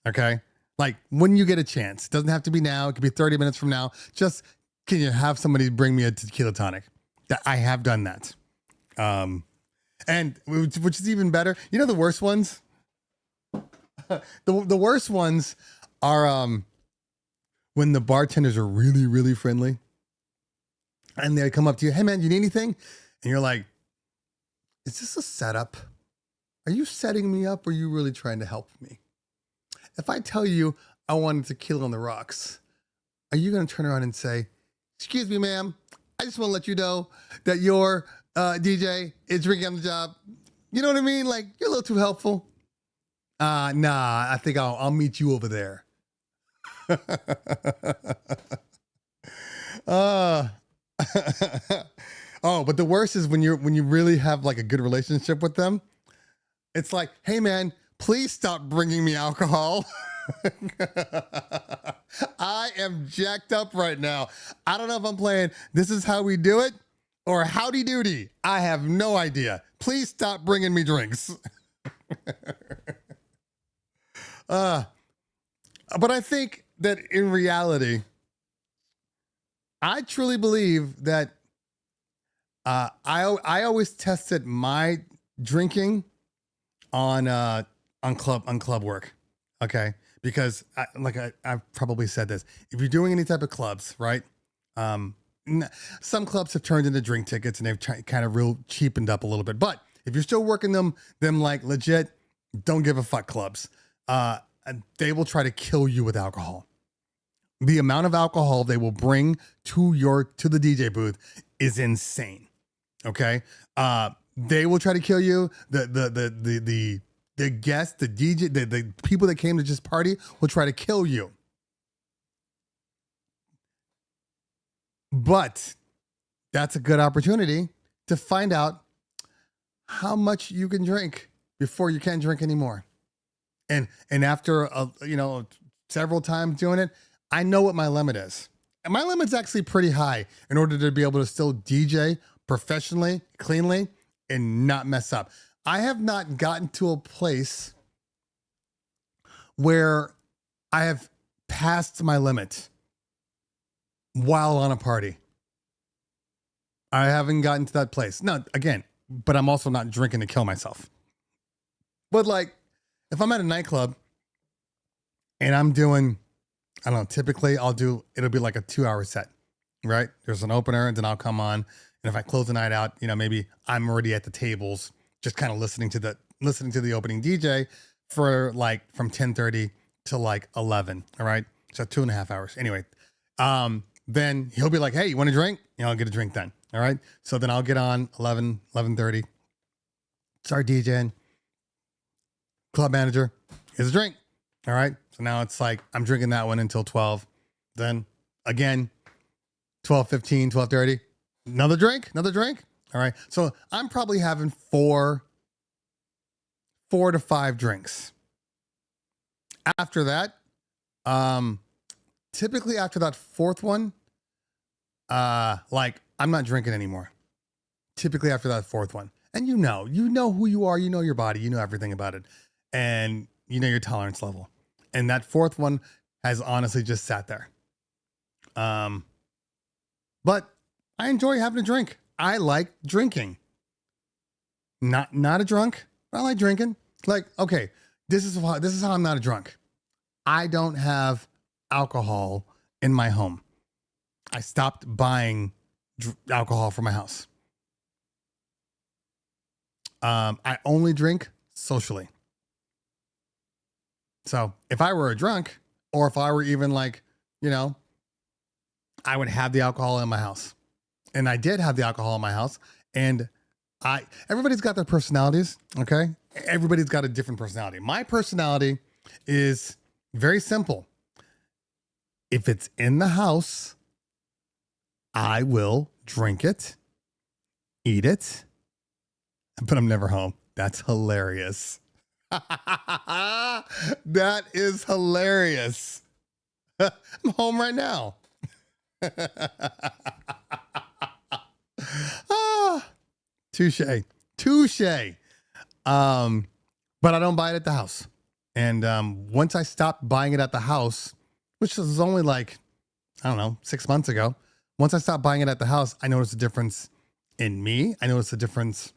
Okay. Like when you get a chance, it doesn't have to be now. It could be 30 minutes from now. Just, can you have somebody bring me a tequila tonic? That I have done that. And which is even better. You know, the worst ones, the worst ones are, when the bartenders are really, really friendly and they come up to you, hey man, you need anything? And you're like, is this a setup? Are you setting me up or are you really trying to help me? If I tell you I want a tequila on the rocks, are you going to turn around and say, excuse me, ma'am, I just want to let you know that your DJ is drinking on the job. You know what I mean? Like, you're a little too helpful. Nah, I think I'll meet you over there. Oh, but the worst is when you really have like a good relationship with them. It's like, hey man, please stop bringing me alcohol. I am jacked up right now. I don't know if I'm playing This Is How We Do It or Howdy Doody. I have no idea. Please stop bringing me drinks. But I think that in reality, I truly believe that I always tested my drinking on club work. Okay. Because I've probably said this, if you're doing any type of clubs, right? Some clubs have turned into drink tickets and they've kind of real cheapened up a little bit, but if you're still working them like legit, don't give a fuck clubs. They will try to kill you with alcohol. The amount of alcohol they will bring to the DJ booth is insane. Okay. They will try to kill you. The guests, the DJ, the people that came to just party will try to kill you. But that's a good opportunity to find out how much you can drink before you can't drink anymore. And after several times doing it, I know what my limit is. And my limit's actually pretty high in order to be able to still DJ professionally, cleanly, and not mess up. I have not gotten to a place where I have passed my limit while on a party. I haven't gotten to that place. No, again, but I'm also not drinking to kill myself. But like, if I'm at a nightclub and I'm doing, I don't know, typically it'll be like a 2-hour set, right? There's an opener and then I'll come on. And if I close the night out, maybe I'm already at the tables, just kind of listening to the opening DJ for like from 10:30 to like 11. All right. So 2.5 hours. Anyway, then he'll be like, hey, you want a drink? I'll get a drink then. All right. So then I'll get on 11:30. start DJing. Club manager, here's a drink. All right. So now it's like I'm drinking that one until 12. Then again, 12:15, 12:30. Another drink. All right. So I'm probably having four to five drinks. After that, typically after that fourth one, like I'm not drinking anymore. Typically after that fourth one. And you know who you are, you know your body, you know everything about it. And you know your tolerance level. And that fourth one has honestly just sat there. But I enjoy having a drink. I like drinking. Not a drunk, but I like drinking. Like, okay, this is how I'm not a drunk. I don't have alcohol in my home. I stopped buying alcohol for my house. I only drink socially. So if I were a drunk, or if I were even like, I would have the alcohol in my house. And I did have the alcohol in my house. And everybody's got their personalities, okay? Everybody's got a different personality. My personality is very simple. If it's in the house, I will drink it, eat it, but I'm never home. That's hilarious. That is hilarious. I'm home right now. Touche. But I don't buy it at the house. And once I stopped buying it at the house, which was only like, I don't know, 6 months ago. Once I stopped buying it at the house, I noticed a difference in me. I noticed a difference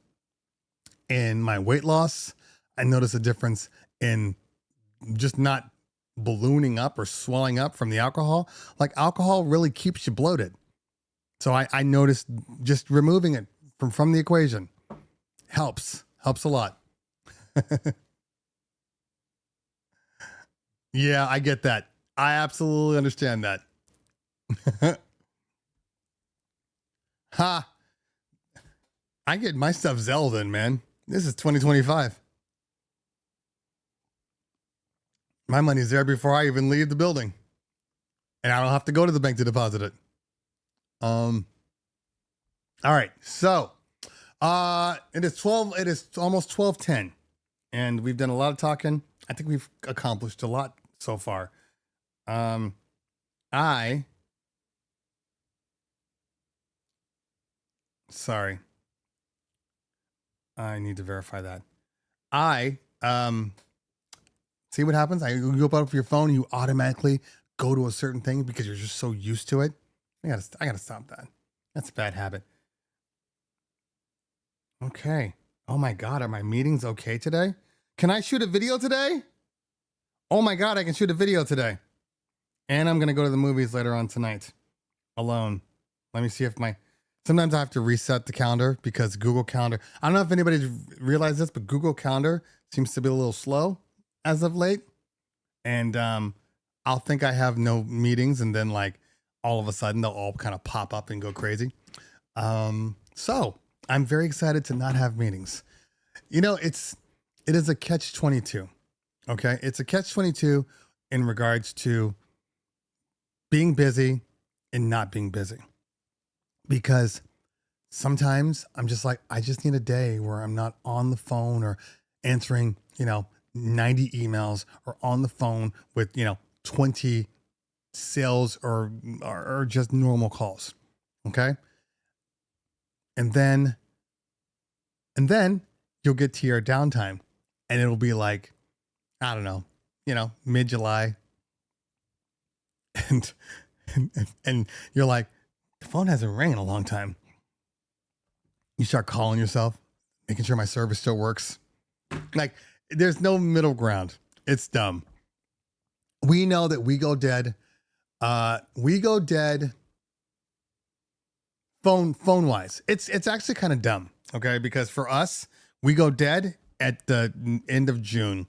in my weight loss. I noticed a difference in just not ballooning up or swelling up from the alcohol. Like alcohol really keeps you bloated. So I noticed just removing it from the equation helps a lot. Yeah, I get that. I absolutely understand that. Ha. I get my stuff Zelda, man. This is 2025. My money's there before I even leave the building. And I don't have to go to the bank to deposit it. All right. So, it is almost 12:10 and we've done a lot of talking. I think we've accomplished a lot so far. Sorry. I need to verify that. See what happens? You go up your phone, you automatically go to a certain thing because you're just so used to it. I gotta stop that. That's a bad habit. Okay. Oh my God, are my meetings okay today? Can I shoot a video today? Oh my God, I can shoot a video today. And I'm gonna go to the movies later on tonight. Alone. Let me see if sometimes I have to reset the calendar because Google Calendar. I don't know if anybody's realized this, but Google Calendar seems to be a little slow as of late. And I'll think I have no meetings and then like all of a sudden they'll all kind of pop up and go crazy. So I'm very excited to not have meetings. It is a catch-22. Okay. It's a catch-22 in regards to being busy and not being busy. Because sometimes I'm just like, I just need a day where I'm not on the phone or answering, 90 emails or on the phone with, 20 sales or just normal calls. Okay. And then you'll get to your downtime and it'll be like, I don't know, mid-July. And you're like, the phone hasn't rang in a long time. You start calling yourself, making sure my service still works. Like, there's no middle ground. It's dumb. We know that we go dead. We go dead phone wise. It's actually kind of dumb. Okay. Because for us, we go dead at the end of June.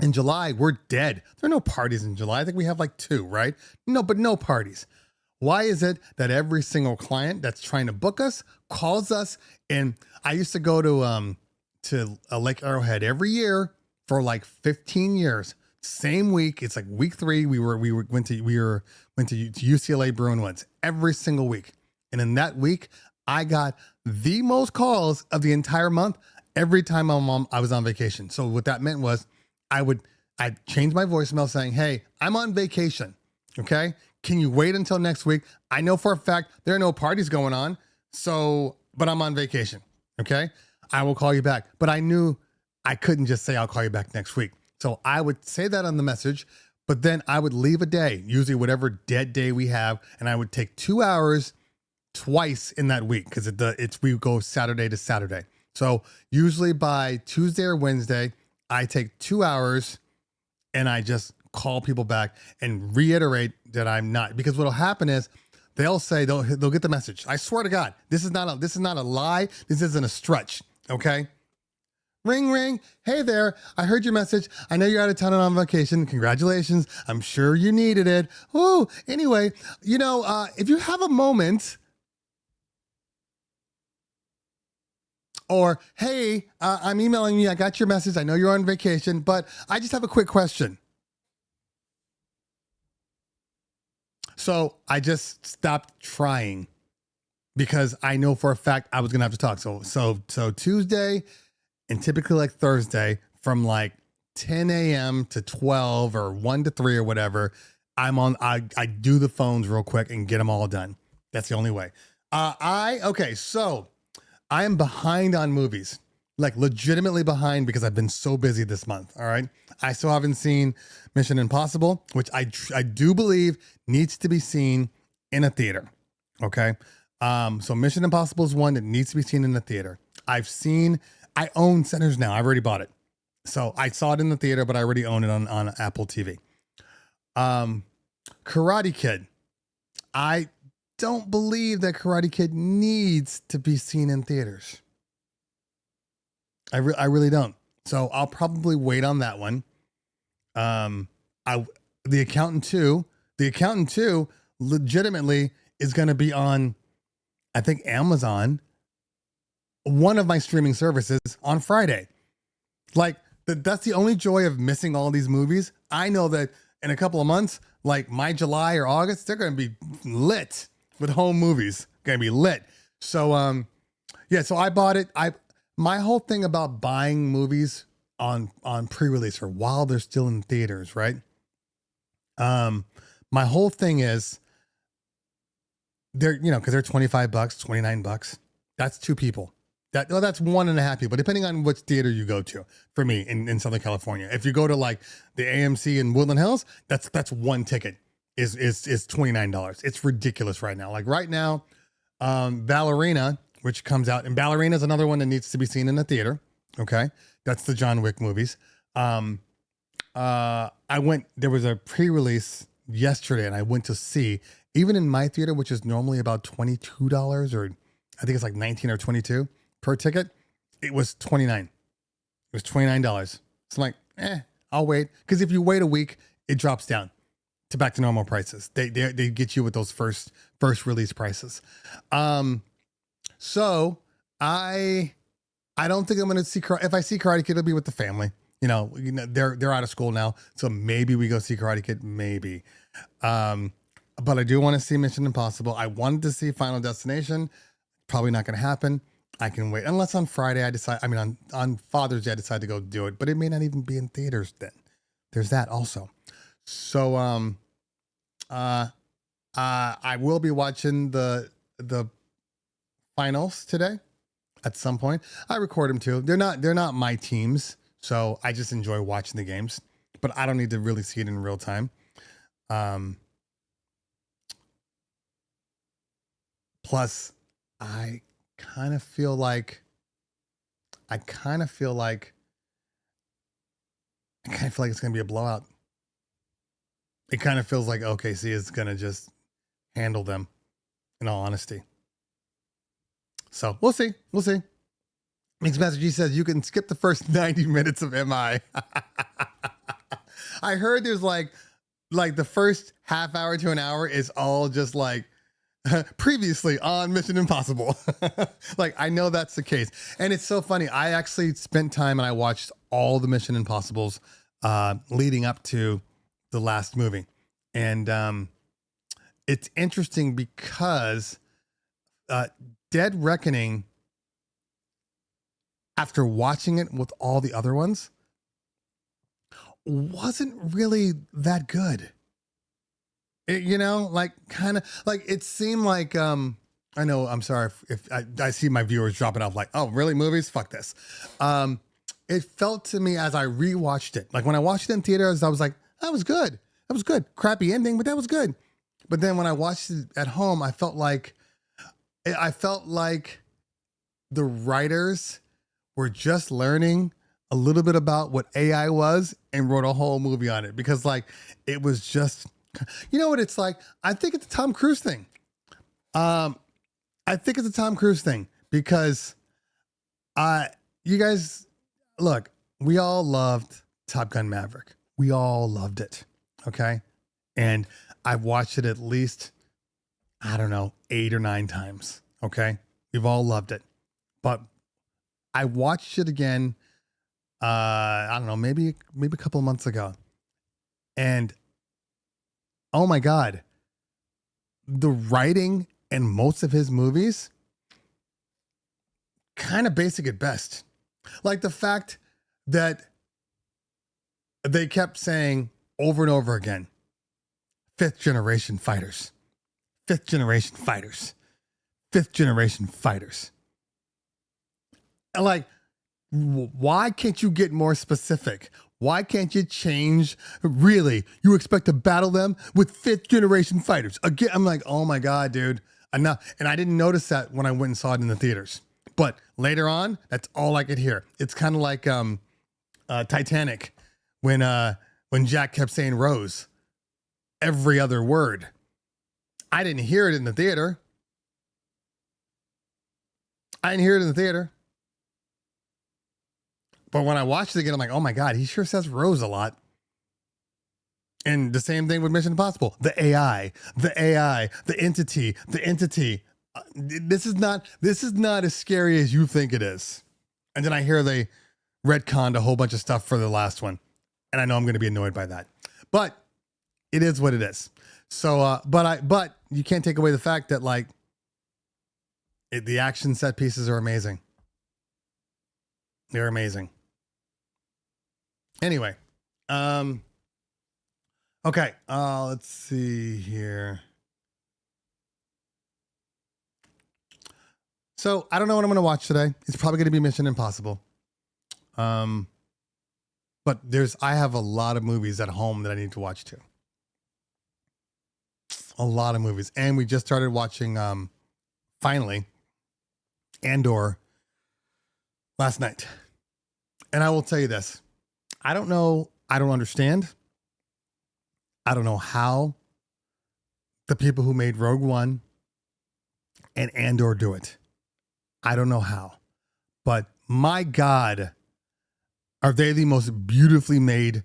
In July, we're dead. There are no parties in July. I think we have like 2, right? No parties. Why is it that every single client that's trying to book us calls us? And I used to go to to Lake Arrowhead every year for like 15 years. Same week. It's like week 3. We went to UCLA Bruin Woods every single week. And in that week, I got the most calls of the entire month every time I was on vacation. So what that meant was I'd change my voicemail saying, hey, I'm on vacation. Okay. Can you wait until next week? I know for a fact there are no parties going on. But I'm on vacation. Okay. I will call you back. But I knew I couldn't just say, I'll call you back next week. So I would say that on the message, but then I would leave a day, usually whatever dead day we have. And I would take 2 hours twice in that week. Cause we go Saturday to Saturday. So usually by Tuesday or Wednesday, I take 2 hours and I just call people back and reiterate that I'm not, because what'll happen is they'll say, they'll get the message. I swear to God, this is not a lie. This isn't a stretch. Okay. Ring, ring. Hey there. I heard your message. I know you're out of town and on vacation. Congratulations. I'm sure you needed it. Oh, anyway, if you have a moment, or, hey, I'm emailing you. I got your message. I know you're on vacation, but I just have a quick question. So I just stopped trying because I know for a fact I was going to have to talk. So Tuesday and typically like Thursday from like 10 a.m. to 12 or 1 to 3 or whatever, I do the phones real quick and get them all done. That's the only way. So I am behind on movies, like legitimately behind because I've been so busy this month. All right. I still haven't seen Mission Impossible, which I do believe needs to be seen in a theater. Okay. So Mission Impossible is one that needs to be seen in the theater. I own Sinners now. I've already bought it. So I saw it in the theater, but I already own it on Apple TV. Karate Kid. I don't believe that Karate Kid needs to be seen in theaters. I really don't. So I'll probably wait on that one. The Accountant 2 legitimately is going to be on, I think, Amazon, one of my streaming services, on Friday. Like that's the only joy of missing all these movies. I know that in a couple of months, like my July or August, they're going to be lit with home movies. Going to be lit. So, so I bought it. My whole thing about buying movies on pre-release or while they're still in theaters, right? My whole thing is because they're $25, $29. That's 2 people. That's 1.5 people, depending on which theater you go to. For me in Southern California, if you go to like the AMC in Woodland Hills, that's one ticket is $29. It's ridiculous right now. Like right now, Ballerina, which comes out, and Ballerina is another one that needs to be seen in the theater. Okay, that's the John Wick movies. There was a pre-release yesterday, and I went to see, even in my theater, which is normally about $22, or I think it's like 19 or 22 per ticket. It was $29. It was $29. So I'm like, I'll wait. Because if you wait a week, it drops down to back to normal prices. They get you with those first release prices. So I don't think I'm going to see, if I see Karate Kid, it'll be with the family. They're out of school now. So maybe we go see Karate Kid, maybe. But I do want to see Mission Impossible. I wanted to see Final Destination. Probably not going to happen. I can wait unless on Friday on Father's Day I decide to go do it, but it may not even be in theaters then. There's that also. So I will be watching the finals today at some point. I record them too. They're not my teams, so I just enjoy watching the games, but I don't need to really see it in real time. Plus I kind of feel like it's going to be a blowout. It kind of feels like OKC is going to just handle them, in all honesty. So we'll see. Mixed Master G says you can skip the first 90 minutes of MI. I heard there's like the first half hour to an hour is all just like previously on Mission Impossible. Like, I know that's the case. And it's so funny. I actually spent time and I watched all the Mission Impossibles leading up to the last movie. And it's interesting because Dead Reckoning, after watching it with all the other ones, wasn't really that good. It, you know, like kind of like it seemed like I know, I'm sorry if I see my viewers dropping off like, oh really, movies, fuck this. It felt to me as I rewatched it, like when I watched it in theaters, I was like, that was good, crappy ending, but that was good. But then when I watched it at home, I felt like the writers were just learning a little bit about what AI was and wrote a whole movie on it, because like it was just, you know what it's like? I think it's a Tom Cruise thing. Because you guys, look, we all loved Top Gun Maverick. We all loved it. Okay. And I've watched it at least, I don't know, 8 or 9 times. Okay. We've all loved it. But I watched it again, I don't know, maybe a couple of months ago. And oh my God, the writing in most of his movies, kind of basic at best. Like the fact that they kept saying over and over again, 5th generation fighters, 5th generation fighters, 5th generation fighters. And like, why can't you get more specific? Why can't you change? Really, you expect to battle them with 5th generation fighters again? I'm like, oh my God, dude, enough. And I didn't notice that when I went and saw it in the theaters. But later on, that's all I could hear. It's kind of like Titanic, when Jack kept saying Rose every other word. I didn't hear it in the theater. But when I watched it again, I'm like, oh my God, he sure says Rose a lot. And the same thing with Mission Impossible. The AI, the entity. This is not as scary as you think it is. And then I hear they retconned a whole bunch of stuff for the last one. And I know I'm going to be annoyed by that. But it is what it is. So, but you can't take away the fact that like the action set pieces are amazing. They're amazing. Anyway, okay, let's see here. So I don't know what I'm going to watch today. It's probably going to be Mission Impossible. But I have a lot of movies at home that I need to watch too. A lot of movies. And we just started watching, finally, Andor last night. And I will tell you this. I don't know. I don't understand. I don't know how the people who made Rogue One and Andor do it. I don't know how. But my God, are they the most beautifully made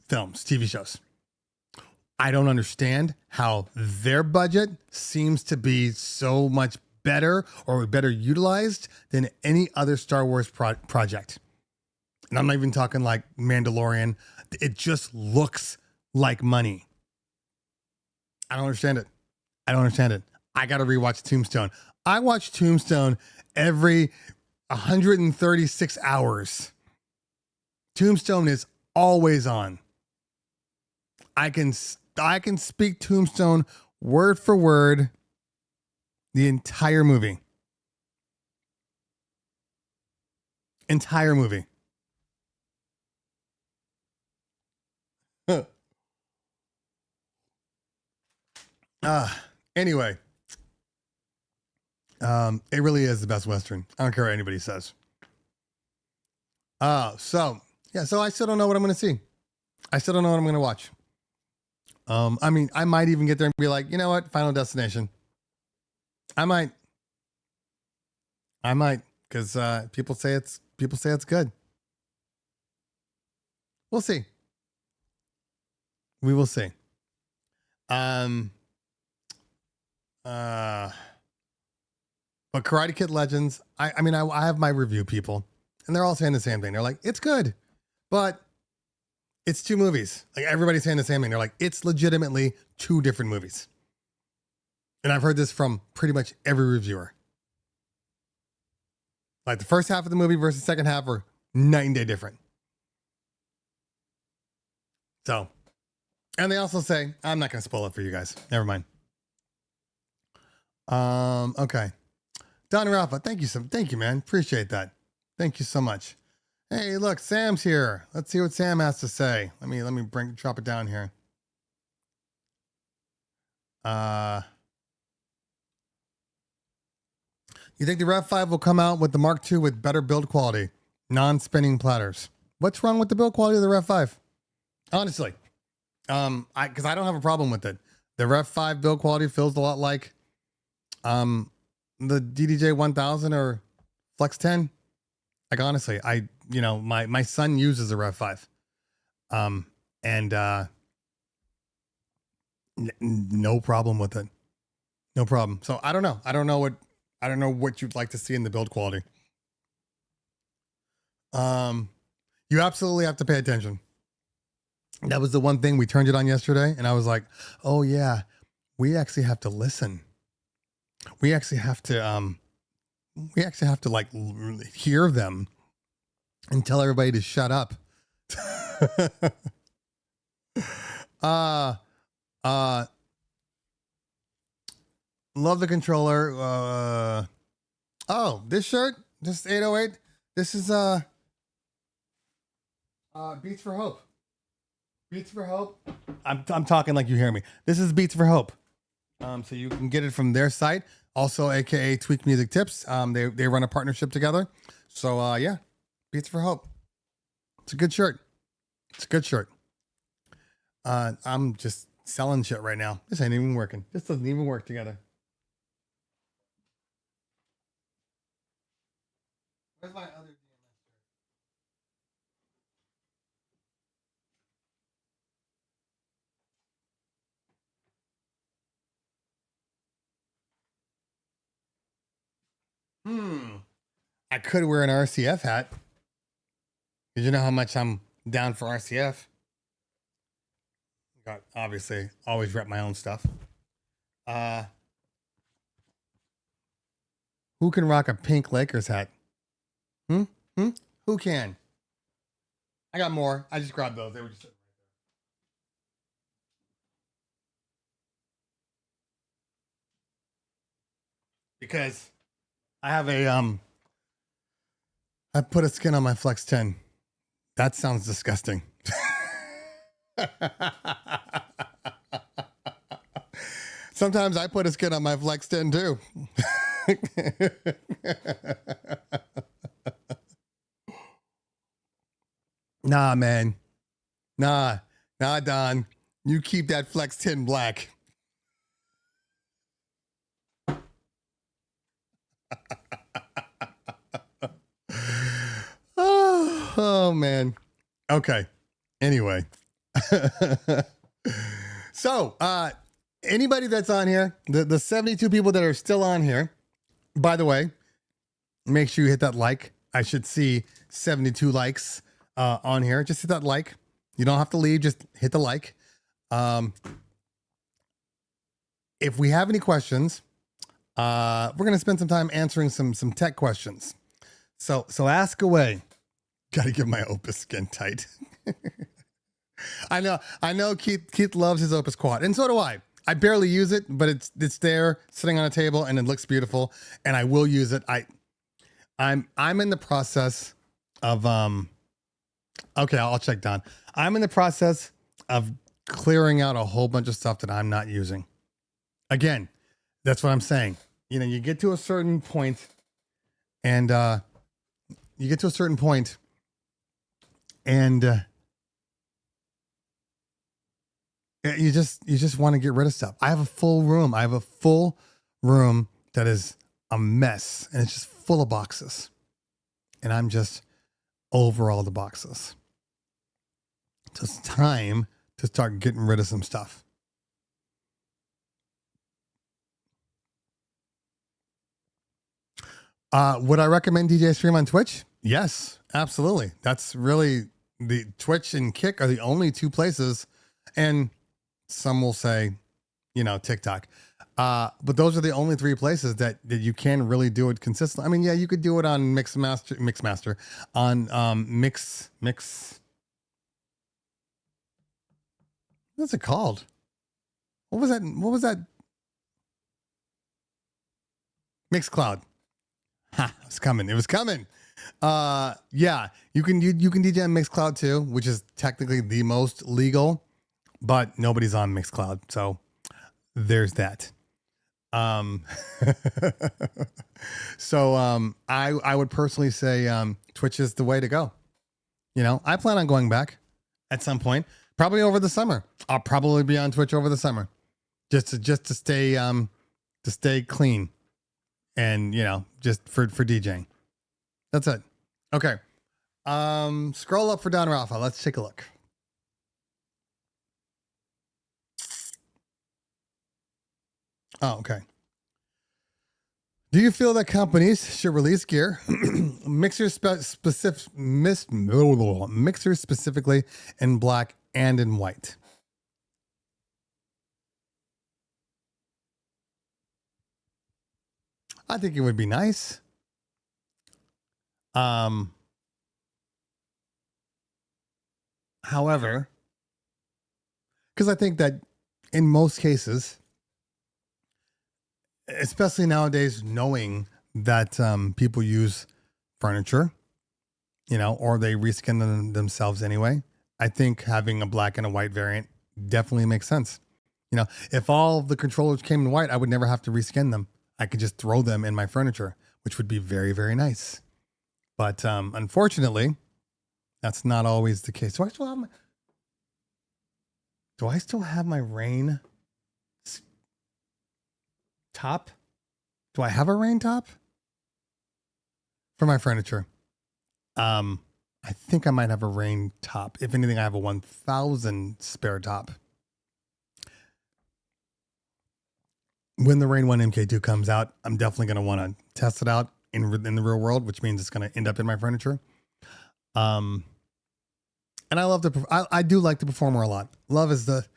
films, TV shows? I don't understand how their budget seems to be so much better or better utilized than any other Star Wars project. And I'm not even talking like Mandalorian. It just looks like money. I don't understand it. I got to rewatch Tombstone. I watch Tombstone every 136 hours. Tombstone is always on. I can speak Tombstone word for word the entire movie. Anyway, it really is the best Western. I don't care what anybody says. So I still don't know what I'm going to see. I still don't know what I'm going to watch. I mean, I might even get there and be like, you know what? Final Destination. I might, because people say it's good. We'll see. We will see. But Karate Kid Legends, I mean, I have my review people, and they're all saying the same thing. They're like, it's good, but it's two movies. Like, everybody's saying the same thing. They're like, it's legitimately two different movies. And I've heard this from pretty much every reviewer. Like, the first half of the movie versus the second half are night and day different. So, and they also say, I'm not going to spoil it for you guys. Never mind. Okay. Don Rafa, thank you, man. Appreciate that. Thank you so much. Hey, look, Sam's here. Let's see what Sam has to say. Let me drop it down here. You think the Rev 5 will come out with the Mark II with better build quality, non-spinning platters? What's wrong with the build quality of the Rev 5? Honestly, because I don't have a problem with it. The Rev 5 build quality feels a lot like the DDJ 1000 or Flex 10. Like, honestly, my son uses a Rev 5. No problem with it. No problem. So I don't know. I don't know what you'd like to see in the build quality. You absolutely have to pay attention. That was the one thing we turned it on yesterday, and I was like, oh yeah, we actually have to listen. We actually have to like hear them and tell everybody to shut up. Love the controller. Oh, this shirt, this 808. This is Beats for Hope. Beats for Hope. I'm talking like you hear me. This is Beats for Hope. So you can get it from their site, also AKA Tweak Music Tips. They run a partnership together. So yeah, Beats for Hope. It's a good shirt. It's a good shirt. I'm just selling shit right now. This ain't even working. This doesn't even work together. Where's my other I could wear an RCF hat. Did you know how much I'm down for RCF? Got obviously always rep my own stuff. Who can rock a pink Lakers hat? Who can? I got more. I just grabbed those. They were just sitting right there. Because I have I put a skin on my Flex 10. That sounds disgusting. Sometimes I put a skin on my Flex 10 too. Nah, man. Nah, Don. You keep that Flex 10 black. Oh, man. Okay. Anyway. So, anybody that's on here, the 72 people that are still on here, by the way, make sure you hit that like. I should see 72 likes on here. Just hit that like. You don't have to leave. Just hit the like. If we have any questions, we're going to spend some time answering some tech questions. So ask away. Got to give my Opus skin tight. I know Keith loves his Opus Quad, and so do I. I barely use it, but it's there sitting on a table and it looks beautiful, and I will use it. I'm in the process of okay, I'll check Don. I'm in the process of clearing out a whole bunch of stuff that I'm not using. Again, that's what I'm saying. You know, you get to a certain point and you just want to get rid of stuff. I have a full room. That is a mess, and it's just full of boxes. And I'm just over all the boxes. So it's time to start getting rid of some stuff. Would I recommend DJ stream on Twitch? Yes, absolutely. That's really the Twitch and Kick are the only two places, and some will say, TikTok. But those are the only three places that you can really do it consistently. I mean, yeah, you could do it on Mixmaster on Mix. What's it called? What was that? Mixcloud. Ha, it was coming. It was coming. Yeah, you can DJ on Mixcloud too, which is technically the most legal, but nobody's on Mixcloud, so there's that. So I would personally say Twitch is the way to go. I plan on going back at some point, probably over the summer. I'll probably be on Twitch over the summer, just to stay clean, and just for DJing. That's it. Okay. Scroll up for Don Rafa. Let's take a look. Oh, okay. Do you feel that companies should release gear, mixers specifically in black and in white? I think it would be nice. However, because I think that in most cases, especially nowadays, knowing that people use furniture, or they reskin them themselves anyway, I think having a black and a white variant definitely makes sense. If all the controllers came in white, I would never have to reskin them. I could just throw them in my furniture, which would be very, very nice. But unfortunately, that's not always the case. Do I still have my rain top? Do I have a rain top for my furniture? I think I might have a rain top. If anything, I have a 1000 spare top. When the Rain 1 MK2 comes out, I'm definitely going to want to test it out in the real world, which means it's going to end up in my furniture. And I do like the Performer a lot. Love is a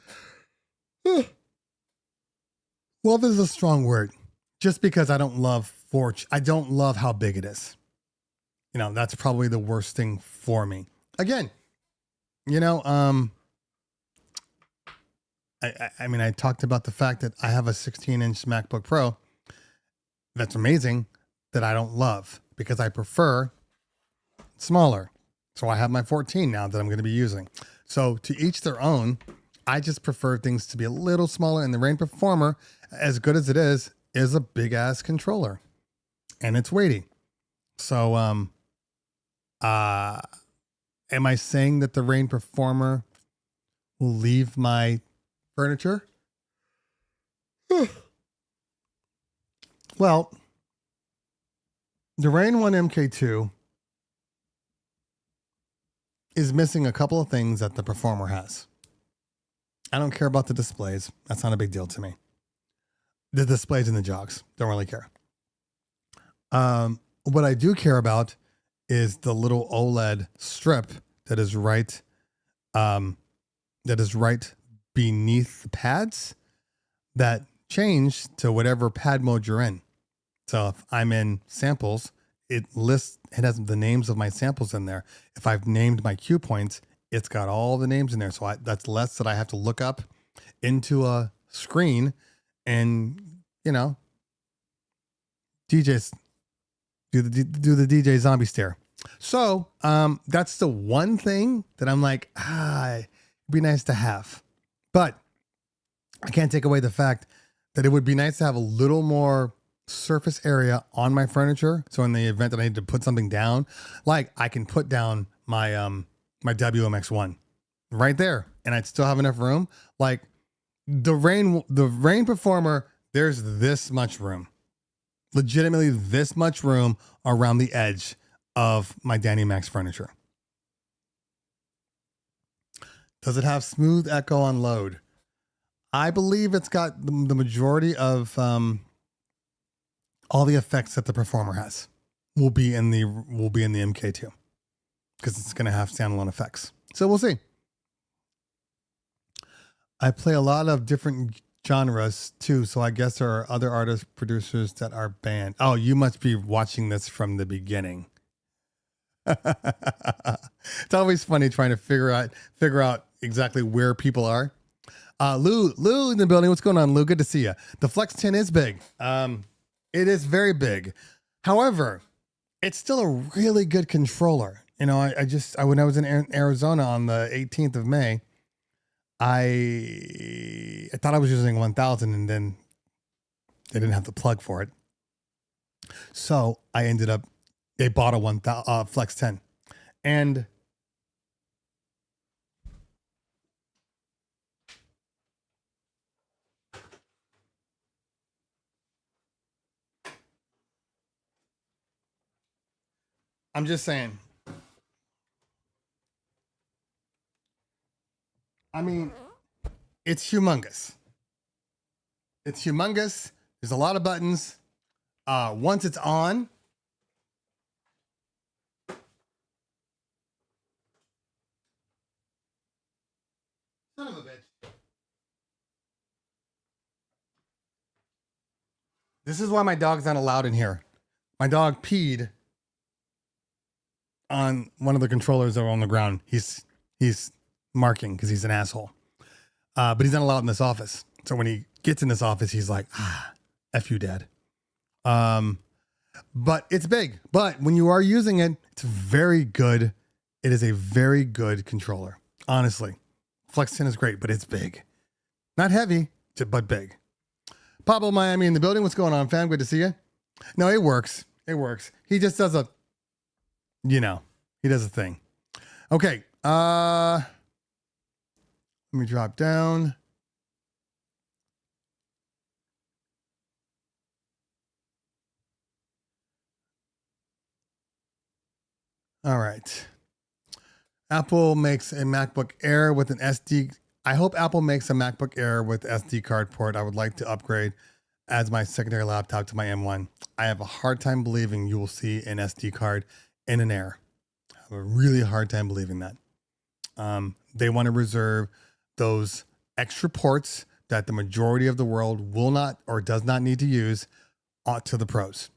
strong word, just because I don't love how big it is. That's probably the worst thing for me. Again, I mean, I talked about the fact that I have a 16-inch MacBook Pro. That's amazing, that I don't love, because I prefer smaller. So I have my 14 now that I'm going to be using. So to each their own. I just prefer things to be a little smaller, and the Rain Performer, as good as it is a big ass controller, and it's weighty. So, am I saying that the Rain Performer will leave my furniture? Well, the Rain 1 MK2 is missing a couple of things that the Performer has. I don't care about the displays. That's not a big deal to me. The displays and the jogs, don't really care. What I do care about is the little OLED strip that is right beneath the pads that change to whatever pad mode you're in. So if I'm in samples, it has the names of my samples in there. If I've named my cue points, it's got all the names in there. So that's less that I have to look up into a screen and, DJs do the DJ zombie stare. So that's the one thing that I'm like, it'd be nice to have. But I can't take away the fact that it would be nice to have a little more surface area on my furniture. So in the event that I need to put something down, like I can put down my my WMX1 right there, and I'd still have enough room. Like the Rain Performer, there's this much room, legitimately this much room around the edge of my Danny Max furniture. Does it have smooth echo on load? I believe it's got the majority of all the effects that the Performer has. will be in the MK2 because it's going to have standalone effects. So we'll see. I play a lot of different genres too, so I guess there are other artists, producers that are banned. Oh, you must be watching this from the beginning. It's always funny trying to figure out exactly where people are. Lou in the building. What's going on, Lou? Good to see you. The Flex 10 is big. It is very big. However, it's still a really good controller. You know, I when I was in Arizona on the 18th of May, I thought I was using 1000 and then they didn't have the plug for it. So they bought a Flex 10 and I'm just saying. I mean, it's humongous. It's humongous. There's a lot of buttons. Once it's on, son of a bitch. This is why my dog's not allowed in here. My dog peed on one of the controllers that were on the ground. He's marking because he's an asshole. But he's not allowed in this office. So when he gets in this office, he's like, F you, Dad. But it's big. But when you are using it, it's very good. It is a very good controller. Honestly. Flex 10 is great, but it's big. Not heavy, but big. Pablo Miami in the building. What's going on, fam? Good to see you. No, it works. It works. He just does he does a thing. Okay. Let me drop down. All right. Apple makes a MacBook Air with an SD. I hope Apple makes a MacBook Air with SD card port. I would like to upgrade as my secondary laptop to my M1. I have a hard time believing you will see an SD card in an Air. I have a really hard time believing that. They want to reserve those extra ports that the majority of the world will not or does not need to use to the pros.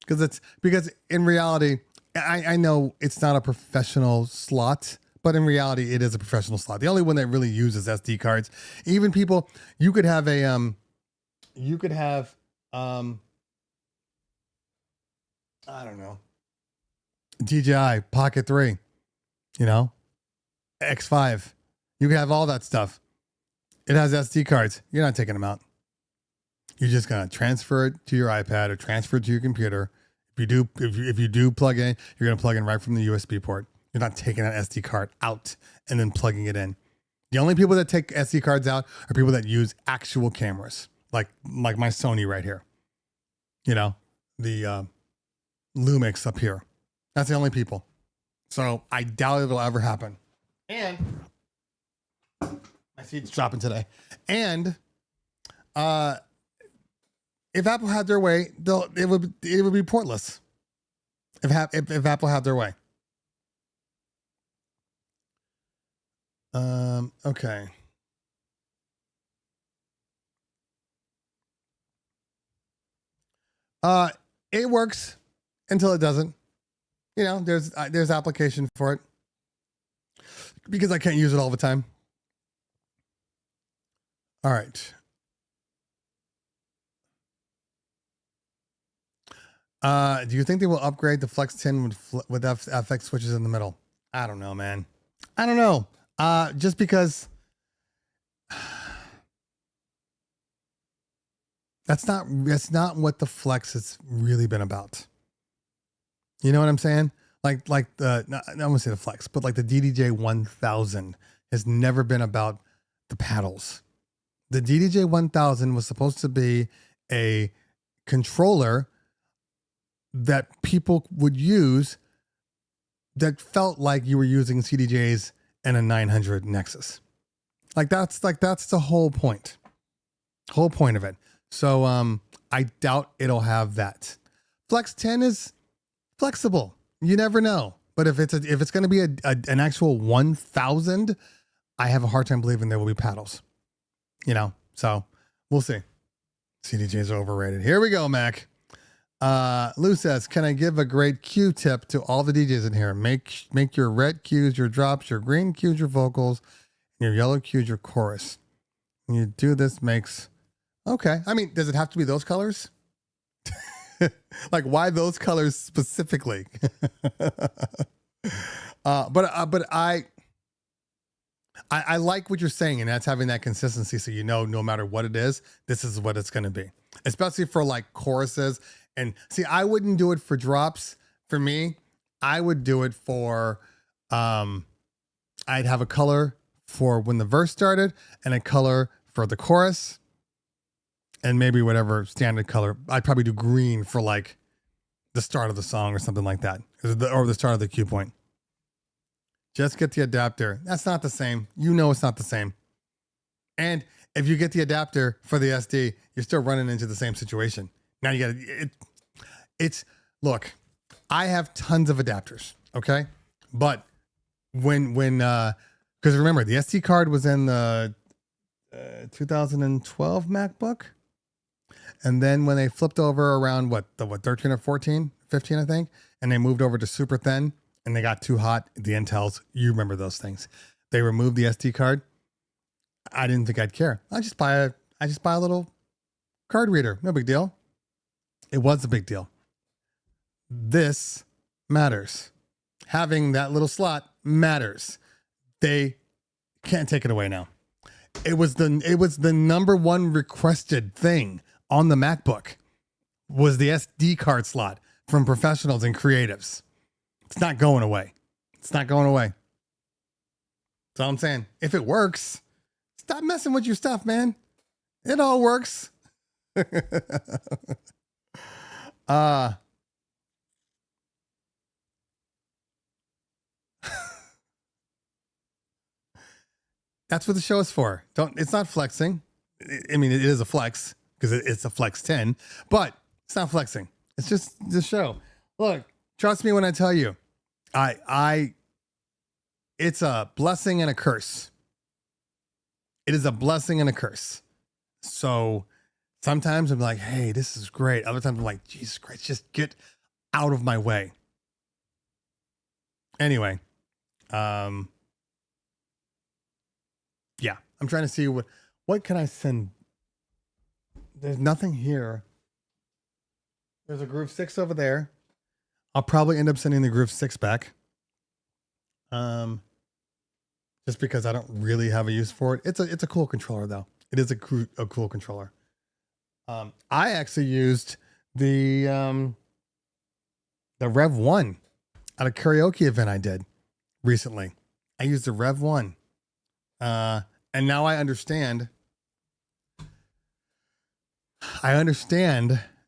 Because in reality, I know it's not a professional slot, but in reality, it is a professional slot. The only one that really uses SD cards, even people, you could have I don't know, DJI Pocket 3, X5. You can have all that stuff. It has SD cards. You're not taking them out. You're just going to transfer it to your iPad or transfer it to your computer. If you do plug in, you're going to plug in right from the USB port. You're not taking that SD card out and then plugging it in. The only people that take SD cards out are people that use actual cameras, like my Sony right here. The Lumix up here. That's the only people. So I doubt it'll ever happen. And my seat's dropping today. And if Apple had their way, it would be portless. If Apple had their way. Okay. It works until it doesn't. There's application for it because I can't use it all the time. All right. Do you think they will upgrade the Flex 10 with FX switches in the middle? I don't know, man. I don't know. Just because that's not what the Flex has really been about. You know what I'm saying? I won't say the Flex, but like the DDJ 1000 has never been about the paddles. The DDJ 1000 was supposed to be a controller that people would use that felt like you were using CDJs and a 900 Nexus. That's the whole point of it. So I doubt it'll have that. Flex 10 is flexible. You never know. But if it's going to be an actual 1000, I have a hard time believing there will be paddles. So we'll see. CDJs are overrated. Here we go, Mac. Lou says, can I give a great cue tip to all the DJs in here? Make your red cues your drops, your green cues your vocals, and your yellow cues your chorus. When you do this okay. I mean, does it have to be those colors? Like, why those colors specifically? But I like what you're saying, and that's having that consistency, so no matter what it is, this is what it's going to be. Especially for like choruses. And see, I wouldn't do it for drops. For me, I would do it for I'd have a color for when the verse started and a color for the chorus. And maybe whatever standard color. I'd probably do green for like the start of the song or something like that. Or the start of the cue point. Just get the adapter. That's not the same. It's not the same. And if you get the adapter for the SD, you're still running into the same situation. Now you got look, I have tons of adapters. Okay. But because remember, the SD card was in the 2012 MacBook. And then when they flipped over around 13 or 14, 15, I think, and they moved over to super thin and they got too hot, the Intels, you remember those things. They removed the SD card. I didn't think I'd care. I just buy a little card reader. No big deal. It was a big deal. This matters. Having that little slot matters. They can't take it away now. It was the number one requested thing on the MacBook was the SD card slot from professionals and creatives. It's not going away. It's not going away. That's all I'm saying. If it works, stop messing with your stuff, man. It all works. That's what the show is for. It's not flexing. I mean, it is a flex because it's a Flex 10, but it's not flexing. It's just the show. Look, trust me when I tell you, it's a blessing and a curse. It is a blessing and a curse. So sometimes I'm like, hey, this is great. Other times I'm like, Jesus Christ, just get out of my way. Anyway, yeah, I'm trying to see what can I send. There's nothing here. There's a Groove 6 over there. I'll probably end up sending the Groove 6 back. Just because I don't really have a use for it. It's a cool controller though. It is a cool controller. I actually used the Rev 1 at a karaoke event I did recently. I used the Rev 1. And now I understand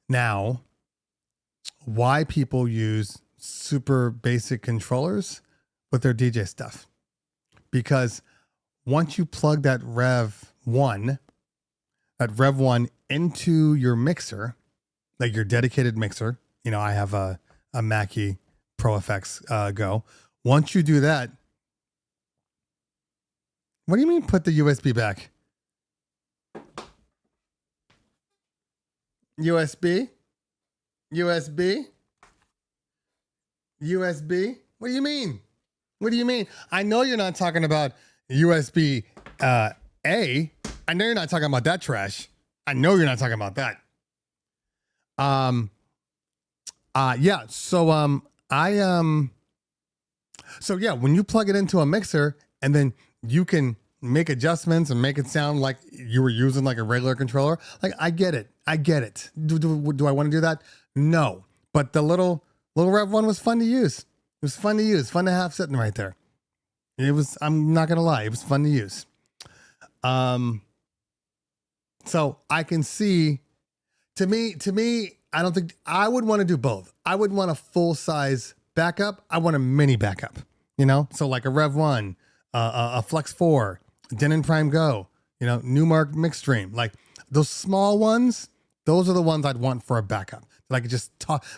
now why people use super basic controllers with their DJ stuff. Because once you plug that Rev 1 into your mixer, like your dedicated mixer, I have a Mackie Pro FX Go. Once you do that, what do you mean put the USB back? USB? What do you mean? What do you mean? I know you're not talking about USB A. I know you're not talking about that trash. I know you're not talking about that. Yeah. So yeah, when you plug it into a mixer and then you can make adjustments and make it sound like you were using like a regular controller. Like, I get it. Do I want to do that? No. But the little Rev 1 was fun to use. It was fun to use, fun to have sitting right there. It was, I'm not going to lie, it was fun to use. So I can see, to me, I don't think, I would want to do both. I would want a full size backup. I want a mini backup, So like a Rev 1, a Flex 4, Denon Prime Go, Newmark Mix Stream. Like those small ones, those are the ones I'd want for a backup. that I could just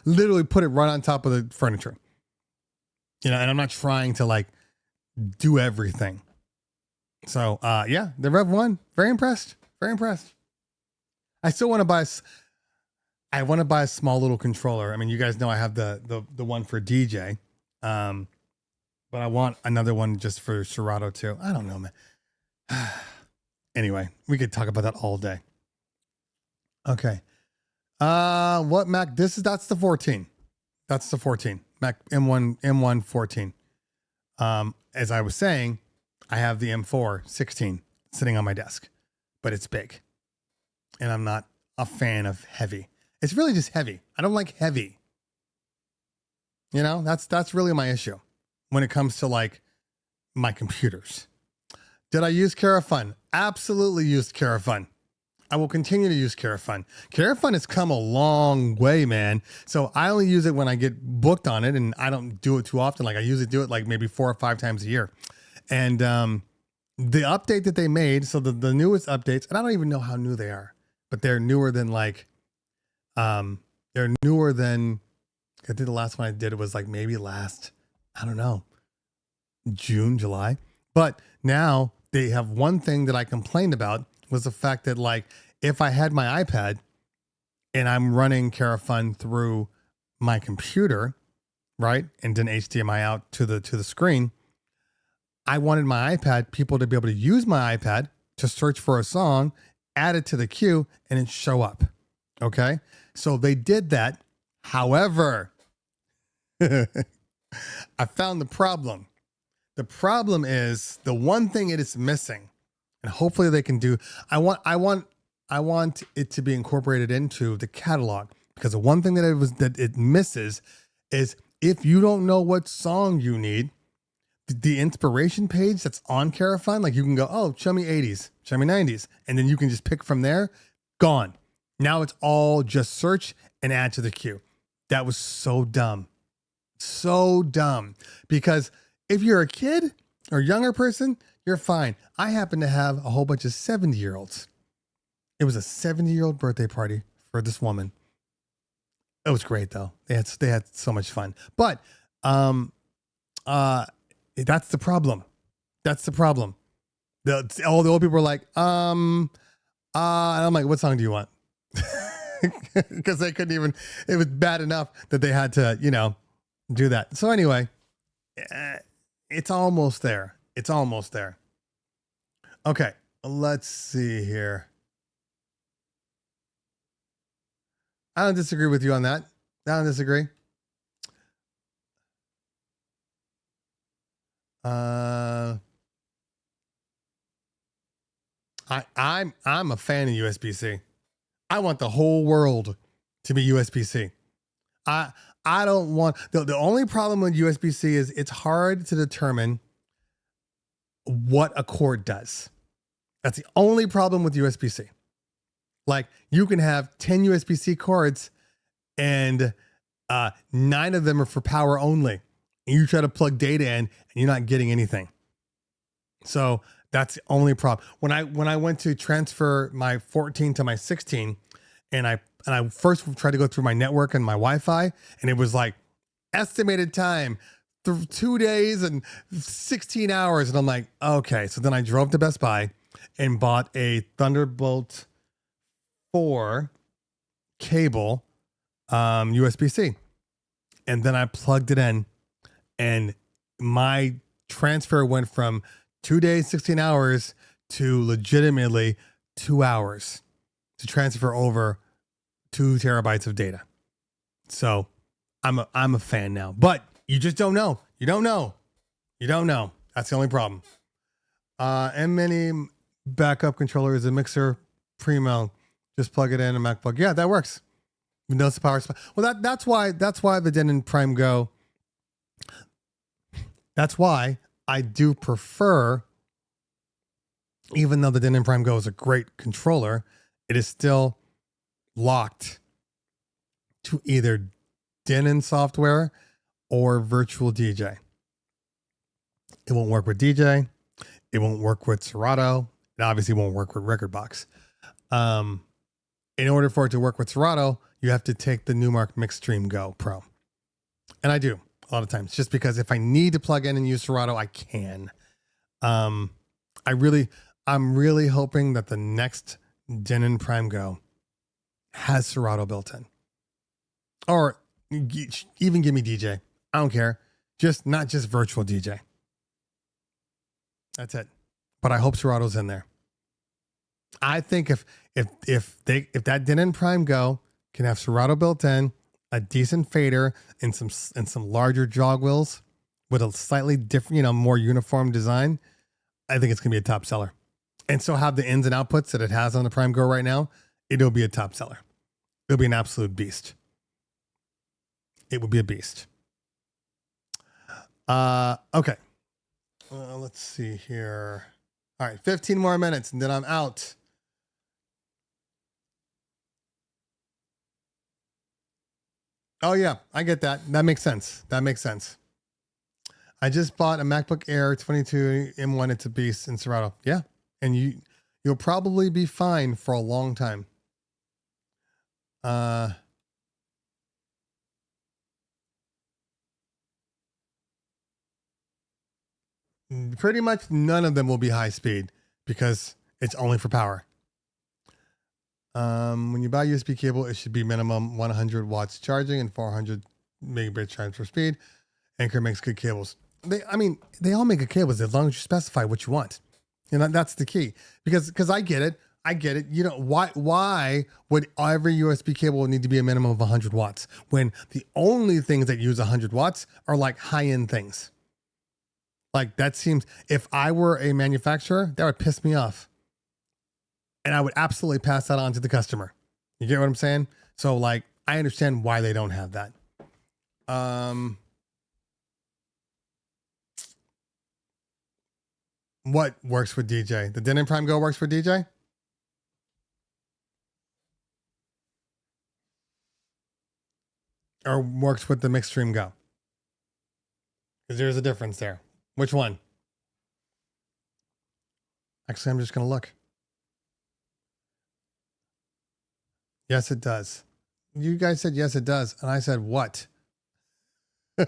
literally put it right on top of the furniture. And I'm not trying to like do everything. So yeah, the Rev 1, very impressed. Very impressed. I still want to buy a small little controller. I mean, you guys know I have the one for DJ. But I want another one just for Sorado too. I don't know, man. Anyway, we could talk about that all day. Okay. What Mac? That's the 14. That's the 14. Mac M1 14. As I was saying, I have the M4 16 sitting on my desk, but it's big. And I'm not a fan of heavy. It's really just heavy. I don't like heavy. You know, that's really my issue when it comes to like my computers. Did I use Karafun? Absolutely used Karafun. I will continue to use Karafun. Karafun has come a long way, man. So I only use it when I get booked on it, and I don't do it too often. Like I usually do it like maybe 4 or 5 times a year. And the update that they made, so the newest updates, and I don't even know how new they are, but they're newer than like, I think the last one I did was like maybe last, I don't know, June, July. But now they have one thing that I complained about was the fact that like if I had my iPad and I'm running Karafun through my computer, right, and then HDMI out to the screen, I wanted my iPad people to be able to use my iPad to search for a song, add it to the queue, and it show up. Okay, so they did that. However, I found the problem. The problem is the one thing it is missing, and hopefully they can do. I want it to be incorporated into the catalog, because the one thing that it misses is if you don't know what song you need, the inspiration page that's on Karafun, like you can go, oh, show me 80s, show me 90s, and then you can just pick from there. Gone. Now it's all just search and add to the queue. That was so dumb. So dumb. Because if you're a kid or younger person, you're fine. I happen to have a whole bunch of 70-year-olds. It was a 70-year-old birthday party for this woman. It was great though. They had so much fun. But that's the problem. That's the problem. All the old people were like, and I'm like, what song do you want? Because they couldn't even, it was bad enough that they had to, do that. So anyway, it's almost there. It's almost there. Okay, let's see here. I don't disagree with you on that. I don't disagree. I'm a fan of USB-C. I want the whole world to be USB-C. I don't want the only problem with USB-C is it's hard to determine what a cord does. That's the only problem with USB-C. Like you can have 10 USB-C cords and 9 of them are for power only. And you try to plug data in and you're not getting anything. So that's the only problem. When I went to transfer my 14 to my 16, and I first tried to go through my network and my Wi-Fi, and it was like estimated time 2 days and 16 hours, and I'm like, okay. So then I drove to Best Buy and bought a Thunderbolt 4 cable, USB-C, and then I plugged it in, and my transfer went from 2 days, 16 hours to legitimately 2 hours to transfer over 2 terabytes of data. So I'm a fan now, but you just don't know. You don't know. That's the only problem. M-Mini backup controller is a mixer Primo. Just plug it in a MacBook. Yeah, that works. Windows power supply. Well, that's why the Denon Prime Go. That's why I do prefer, even though the Denon Prime Go is a great controller, it is still locked to either Denon software or virtual DJ. It won't work with DJ. It won't work with Sorado. It obviously won't work with Rekordbox. In order for it to work with Sorado, you have to take the Newmark Mixstream Go Pro. And I do a lot of times, just because if I need to plug in and use Sorado, I can. I'm really hoping that the next Denon Prime Go has Sorado built in. Or even give me DJ. I don't care. Not just virtual DJ. That's it. But I hope Sorado's in there. I think if that Denon Prime Go can have Sorado built in, a decent fader, and some larger jog wheels with a slightly different, more uniform design, I think it's gonna be a top seller. And so have the ins and outputs that it has on the Prime Go right now, it'll be a top seller. It'll be an absolute beast. It will be a beast. Okay. Let's see here. All right, 15 more minutes and then I'm out. Oh yeah, I get that. That makes sense. I just bought a MacBook Air 22 M1. It's a beast in Sorado. Yeah, and you'll probably be fine for a long time. Pretty much none of them will be high speed because it's only for power. When you buy USB cable, it should be minimum 100 watts charging and 400 megabit transfer speed. Anker makes good cables. They all make good cables as long as you specify what you want. That's the key. Because I get it. Why would every USB cable need to be a minimum of 100 watts when the only things that use 100 watts are like high-end things? Like that seems, if I were a manufacturer, that would piss me off. And I would absolutely pass that on to the customer. You get what I'm saying? So like, I understand why they don't have that. What works with DJ? The Denon Prime Go works for DJ? Or works with the Mixstream Go? Because there's a difference there. Which one? Actually, I'm just going to look. Yes, it does. You guys said, yes, it does. And I said, what? All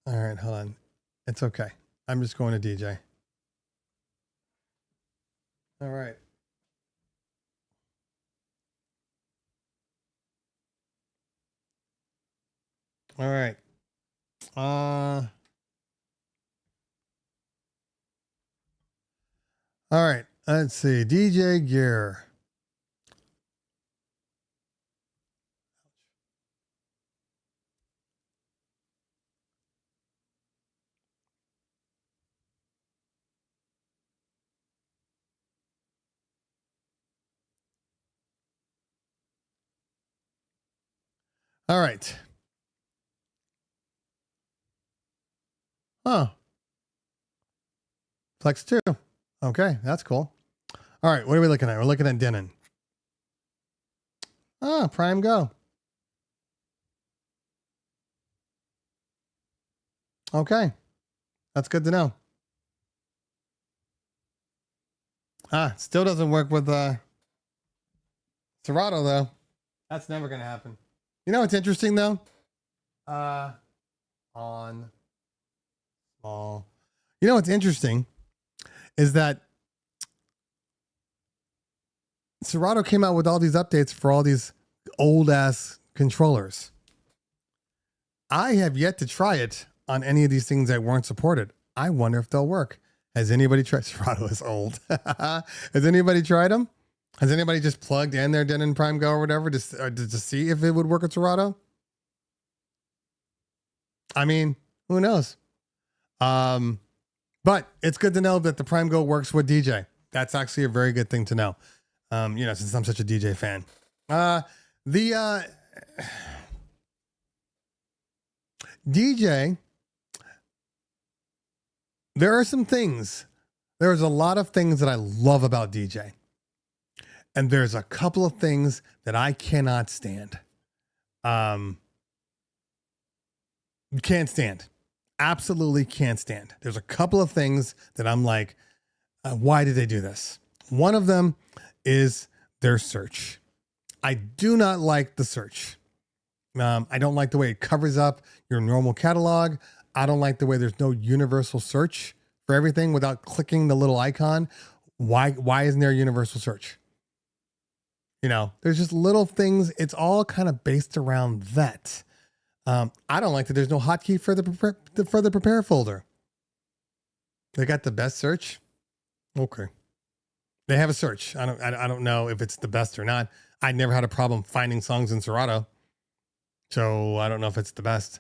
right, hold on. It's okay. I'm just going to DJ. All right. All right. All right. Let's see. DJ gear. All right. Oh. Flex 2. Okay, that's cool. All right, what are we looking at? We're looking at Denon. Ah, Prime Go. Okay. That's good to know. Still doesn't work with Sorado though. That's never gonna happen. You know what's interesting though? On small. You know what's interesting is that Sorado came out with all these updates for all these old ass controllers. I have yet to try it on any of these things that weren't supported. I wonder if they'll work. Has anybody tried? Sorado is old. Has anybody tried them? Has anybody just plugged in their Denon Prime Go or whatever to see if it would work with Sorado? I mean, who knows? But it's good to know that the Prime Go works with DJ. That's actually a very good thing to know. Since I'm such a DJ fan. DJ, there are some things. There's a lot of things that I love about DJ. And there's a couple of things that I cannot stand. Can't stand. Absolutely can't stand. There's a couple of things that I'm like, why did they do this? One of them is their search. I do not like the search. I don't like the way it covers up your normal catalog. I don't like the way there's no universal search for everything without clicking the little icon. Why isn't there a universal search? You know, there's just little things. It's all kind of based around that. I don't like that there's no hotkey for the prepare folder. They got the best search. Okay. They have a search. I don't know if it's the best or not. I never had a problem finding songs in Sorado. So I don't know if it's the best.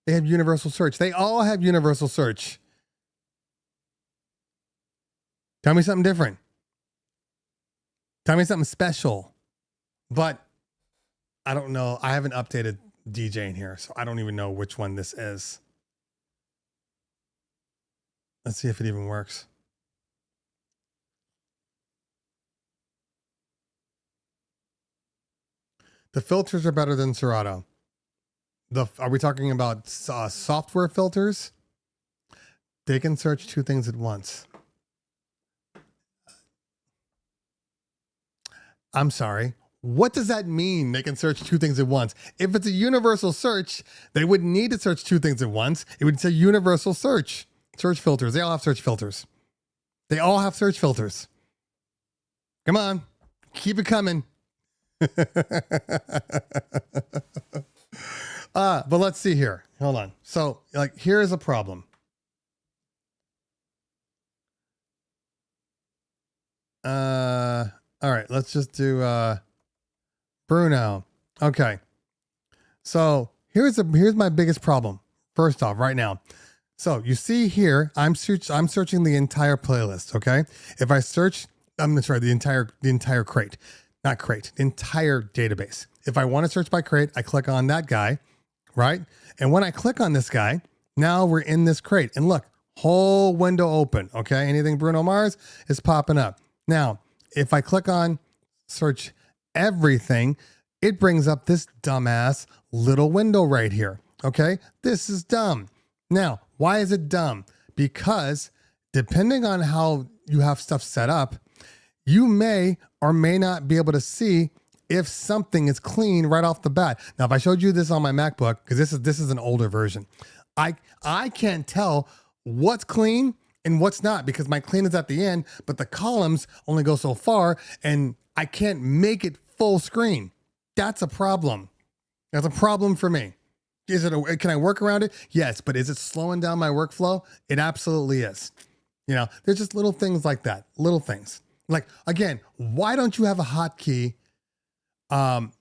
They have universal search. They all have universal search. Tell me something different. Tell me something special. But I don't know. I haven't updated DJing here, so I don't even know which one this is. Let's see if it even works. The filters are better than Sorado. Are we talking about software filters? They can search two things at once. I'm sorry. What does that mean? They can search two things at once. If it's a universal search, they wouldn't need to search two things at once. It would say universal search. Search filters. They all have search filters. They all have search filters. Come on. Keep it coming. But let's see here. Hold on. So, like, here's a problem. All right, let's just do Bruno. Okay. So here's my biggest problem. First off, right now. So you see here, I'm searching the entire playlist. Okay. If I search, I'm sorry, the entire crate, not crate, entire database. If I want to search by crate, I click on that guy, right? And when I click on this guy, now we're in this crate. And look, whole window open. Okay. Anything Bruno Mars is popping up. Now, if I click on search everything, it brings up this dumbass little window right here. Okay. This is dumb. Now, why is it dumb? Because depending on how you have stuff set up, you may or may not be able to see if something is clean right off the bat. Now, if I showed you this on my MacBook, because this is an older version, I can't tell what's clean and what's not, because my clean is at the end, but the columns only go so far and I can't make it full screen. That's a problem. That's a problem for me. Can I work around it? Yes, but is it slowing down my workflow? It absolutely is. You know, there's just little things like that. Little things. Like, again, why don't you have a hotkey? No.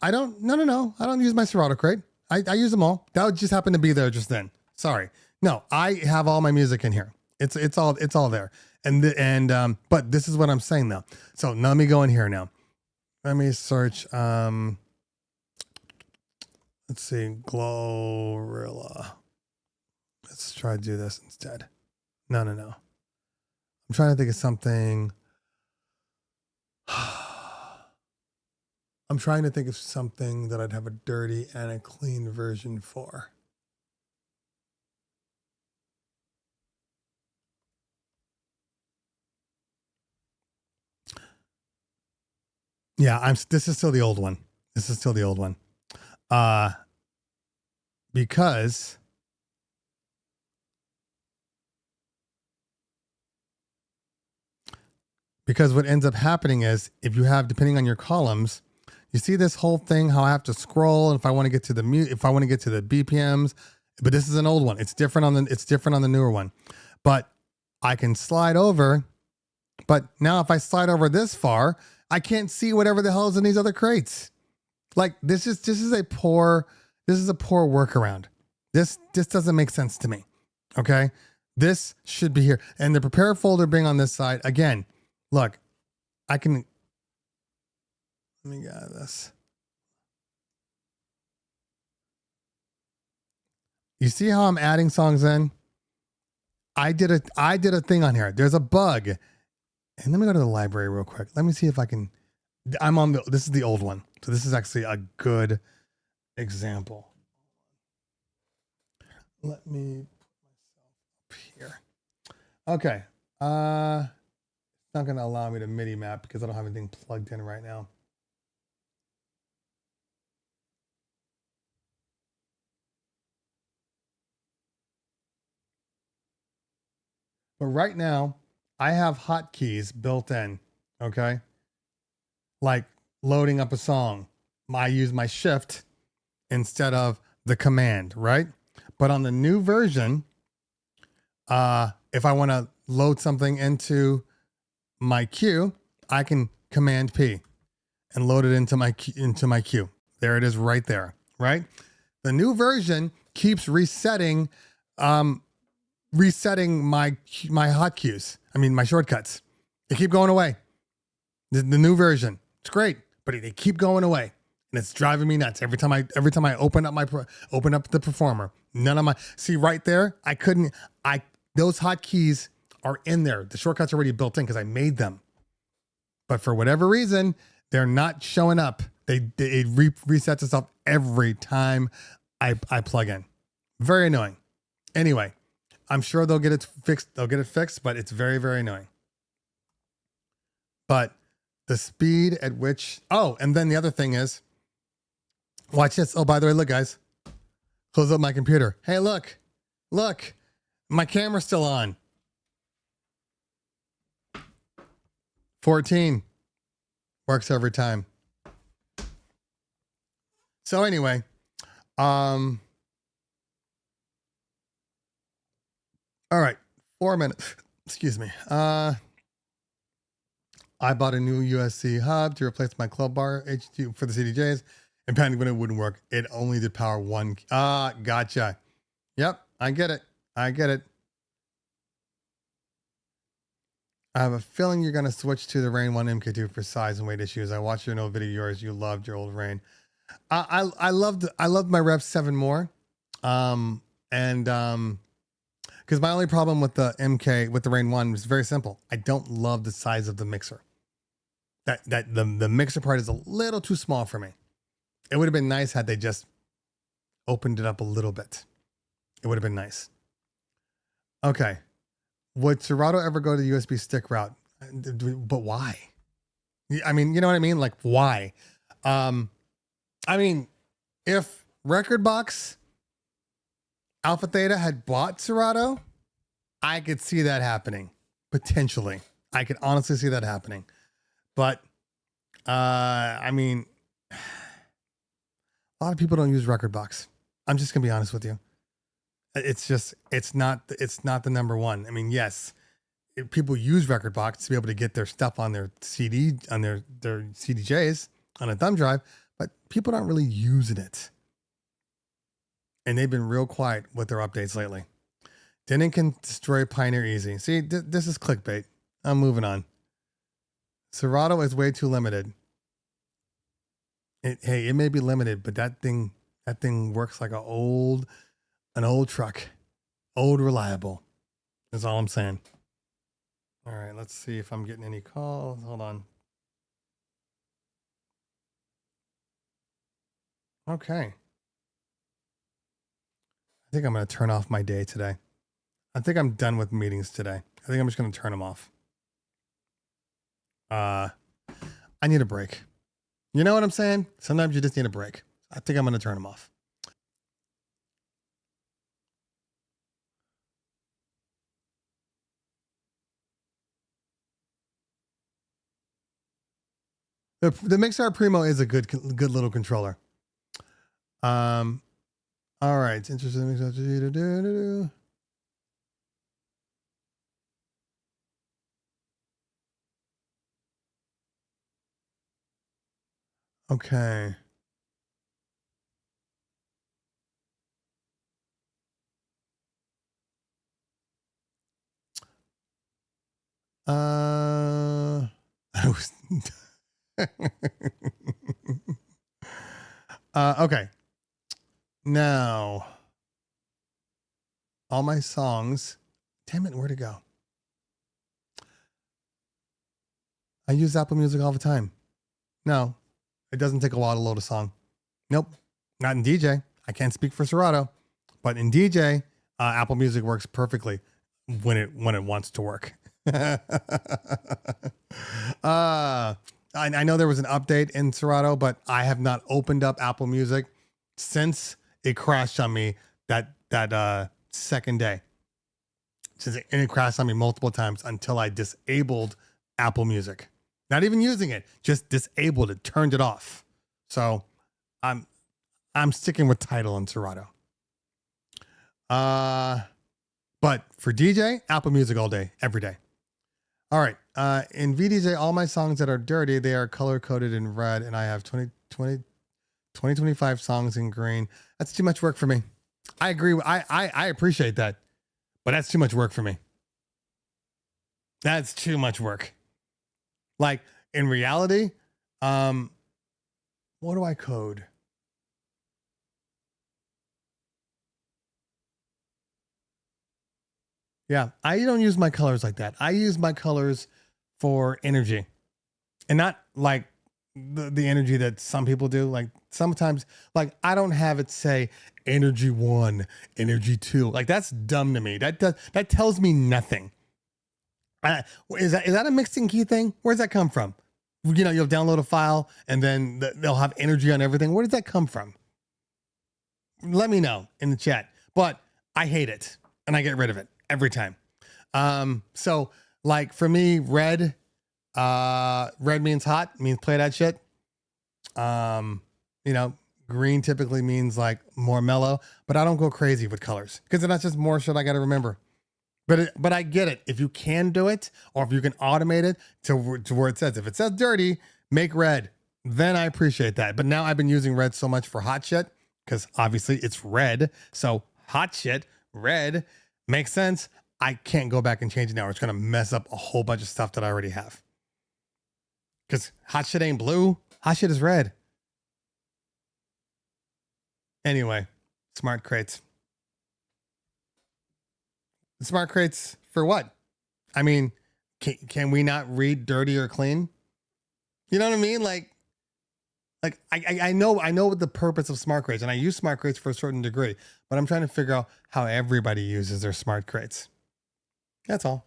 I don't use my Sorado crate. I use them all. That would just happen to be there just then. Sorry. No, I have all my music in here. It's all there. But this is what I'm saying now. So now let me go in here now. Let me search. Let's see, Glorilla. Let's try to do this instead. No. I'm trying to think of something. I'm trying to think of something that I'd have a dirty and a clean version for. Yeah, this is still the old one. Because what ends up happening is if you have, depending on your columns, you see this whole thing, how I have to scroll. And if I want to get to the BPMs, but this is an old one. It's different on the newer one, but I can slide over. But now if I slide over this far, I can't see whatever the hell is in these other crates. Like this is a poor workaround. This doesn't make sense to me. Okay. This should be here. And the prepare folder being on this side, again, look, let me get this. You see how I'm adding songs in? I did a thing on here. There's a bug. And let me go to the library real quick. Let me see if I can. This is the old one. So this is actually a good example. Let me put myself up here. Okay. It's not going to allow me to MIDI map because I don't have anything plugged in right now. But right now, I have hotkeys built in. Okay. Like loading up a song. I use my shift instead of the command, right? But on the new version, if I want to load something into my queue, I can command P and load it into my queue. There it is right there, right? The new version keeps resetting my hotkeys. I mean, my shortcuts. They keep going away. The new version. It's great, but they keep going away. And it's driving me nuts every time I open up the performer. See right there, those hotkeys are in there. The shortcuts are already built in because I made them. But for whatever reason, they're not showing up. It resets itself every time I plug in. Very annoying. Anyway, I'm sure they'll get it fixed. But it's very, very annoying. But the speed at which, and then the other thing is, watch this. Oh, by the way, look, guys, close up my computer. Hey, look, my camera's still on. 14 works every time. So anyway, all right, 4 minutes. Excuse me. I bought a new USB hub to replace my club bar HT for the CDJs, and panicked when it wouldn't work. It only did power one. Gotcha. Yep, I get it. I have a feeling you're gonna switch to the Rain 1 MK2 for size and weight issues. I watched your old video of yours. You loved your old Rain. I loved my Rev 7 more. Because my only problem with the Rain 1 was very simple. I don't love the size of the mixer. The mixer part is a little too small for me. It would have been nice had they just opened it up a little bit. It would have been nice. Okay. Would Sorado ever go to the USB stick route? But why? I mean, you know what I mean? Like, why? I mean, if Rekordbox Alpha Theta had bought Sorado, I could see that happening. Potentially. I could honestly see that happening. But, I mean, a lot of people don't use Rekordbox. I'm just going to be honest with you. It's not the number one. I mean, yes, people use Rekordbox to be able to get their stuff on their CD, on their CDJs on a thumb drive, but people aren't really using it. And they've been real quiet with their updates lately. Denon can destroy Pioneer easy. See, this is clickbait. I'm moving on. Sorado is way too limited. It may be limited, but that thing works like an old truck. Old reliable. That's all I'm saying. All right, let's see if I'm getting any calls. Hold on. Okay. I think I'm going to turn off my day today. I think I'm done with meetings today. I think I'm just going to turn them off. I need a break. You know what I'm saying? Sometimes you just need a break. I think I'm going to turn them off. The Mixar Primo is a good little controller. All right. It's interesting. Okay. I was okay. Now, all my songs. Damn it, where'd it go? I use Apple Music all the time. No, it doesn't take a while to load a song. Nope, not in DJ. I can't speak for Sorado, but in DJ, Apple Music works perfectly when it wants to work. I know there was an update in Sorado, but I have not opened up Apple Music since it crashed on me that second day. And it crashed on me multiple times until I disabled Apple Music. Not even using it, just disabled it, turned it off. So I'm sticking with Tidal and Sorado. But for DJ, Apple Music all day, every day. All right. In VDJ, all my songs that are dirty, they are color coded in red, and I have 25 songs in green. That's too much work for me. I agree. I appreciate that, but that's too much work for me. That's too much work. Like in reality, what do I code? Yeah, I don't use my colors like that. I use my colors for energy, and not like the energy that some people do. Like sometimes, like I don't have it say energy 1, energy 2. Like that's dumb to me. That tells me nothing. Is that a mixing key thing? Where's that come from? You know, you'll download a file and then they'll have energy on everything. Where does that come from? Let me know in the chat. But I hate it and I get rid of it every time. So like for me, red means hot, means play that shit. You know, green typically means like more mellow, but I don't go crazy with colors because then that's just more shit I got to remember. But I get it. If you can do it, or if you can automate it to where it says, if it says dirty, make red, then I appreciate that. But now I've been using red so much for hot shit because obviously it's red. So hot shit, red makes sense. I can't go back and change it now. It's going to mess up a whole bunch of stuff that I already have. Because hot shit ain't blue. Hot shit is red. Anyway, smart crates. Smart crates for what? I mean, can we not read dirty or clean? You know what I mean? Like I know what the purpose of smart crates, and I use smart crates for a certain degree, but I'm trying to figure out how everybody uses their smart crates. That's all.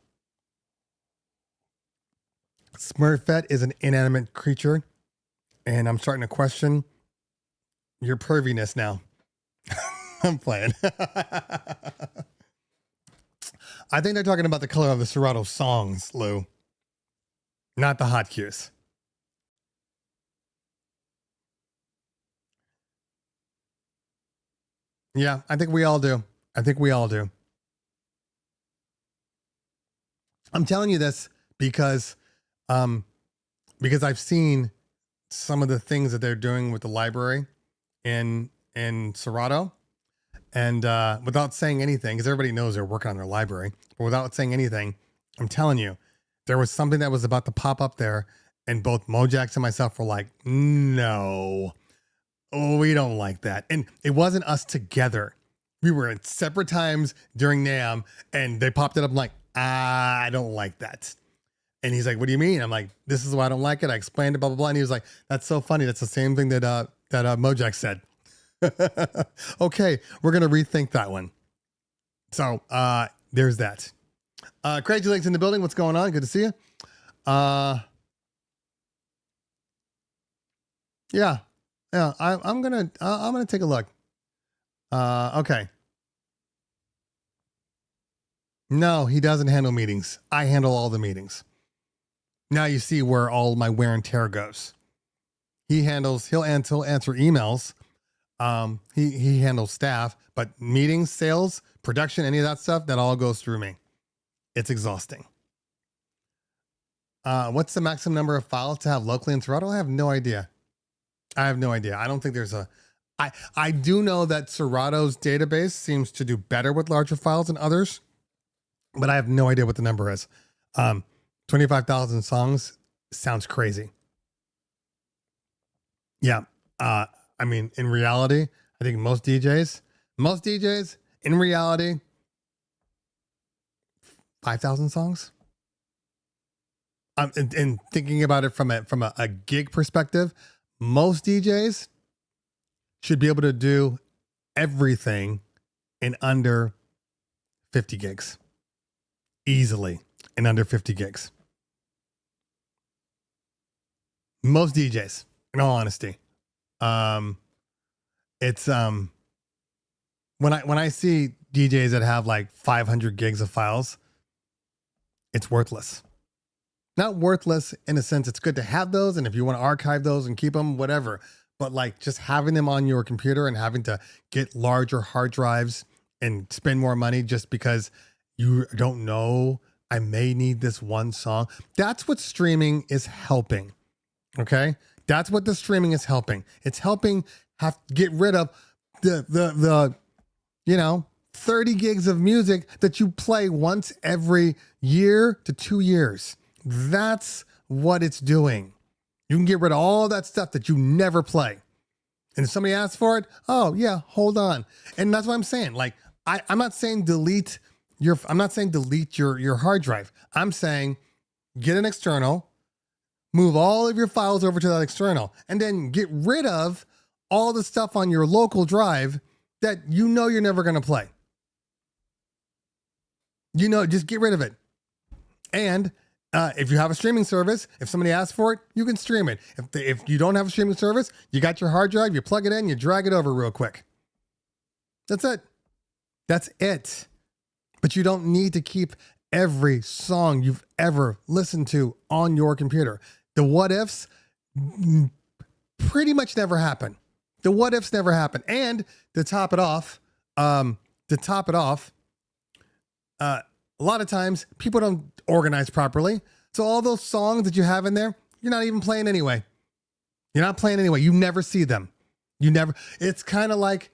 Smurfette is an inanimate creature, and I'm starting to question your perviness now. I'm playing. I think they're talking about the color of the Sorado songs, Lou, not the hotkeys. Yeah, I think we all do. I'm telling you this because I've seen some of the things that they're doing with the library in Sorado. And without saying anything, because everybody knows they're working on their library, but without saying anything, I'm telling you, there was something that was about to pop up there, and both Mojax and myself were like, no, we don't like that. And it wasn't us together. We were at separate times during NAMM, and they popped it up. I'm like, I don't like that. And he's like, what do you mean? I'm like, this is why I don't like it. I explained it, blah, blah, blah. And he was like, that's so funny. That's the same thing that Mojax said. Okay, we're gonna rethink that one. So there's that. Crazy Legs in the building. What's going on? Good to see you. Yeah. I'm gonna take a look. Okay. No, he doesn't handle meetings. I handle all the meetings. Now you see where all my wear and tear goes. He'll answer emails. He handles staff, but meetings, sales, production, any of that stuff, that all goes through me. It's exhausting. What's the maximum number of files to have locally in Sorado? I have no idea. I don't think there's I do know that Sorado's database seems to do better with larger files than others, but I have no idea what the number is. 25,000 songs sounds crazy. Yeah. I mean, in reality, I think most DJs in reality, 5,000 songs. And thinking about it from a gig perspective, most DJs should be able to do everything in under 50 gigs. Easily in under 50 gigs. Most DJs, in all honesty. It's when I see DJs that have like 500 gigs of files, it's worthless. Not worthless in a sense. It's good to have those. And if you want to archive those and keep them, whatever. But like just having them on your computer and having to get larger hard drives and spend more money just because you don't know, I may need this one song. That's what streaming is helping. Okay. That's what the streaming is helping. It's helping get rid of the 30 gigs of music that you play once every year to 2 years. That's what it's doing. You can get rid of all that stuff that you never play. And if somebody asks for it, oh yeah, hold on. And that's what I'm saying. Like, I'm not saying delete your hard drive. I'm saying get an external, move all of your files over to that external, and then get rid of all the stuff on your local drive that you know you're never going to play. Just get rid of it. And if you have a streaming service, if somebody asks for it, you can stream it. If you don't have a streaming service, you got your hard drive, you plug it in, you drag it over real quick. That's it. That's it. But you don't need to keep every song you've ever listened to on your computer. The what ifs pretty much never happen. The what ifs never happen. And to top it off, a lot of times people don't organize properly. So all those songs that you have in there, you're not even playing anyway. You're not playing anyway. You never see them. It's kind of like,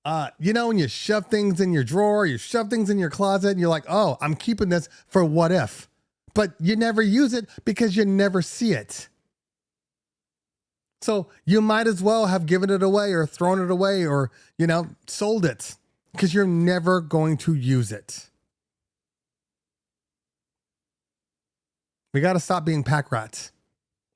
when you shove things in your drawer, you shove things in your closet and you're like, oh, I'm keeping this for what if, but you never use it because you never see it. So you might as well have given it away or thrown it away or, sold it because you're never going to use it. We got to stop being pack rats.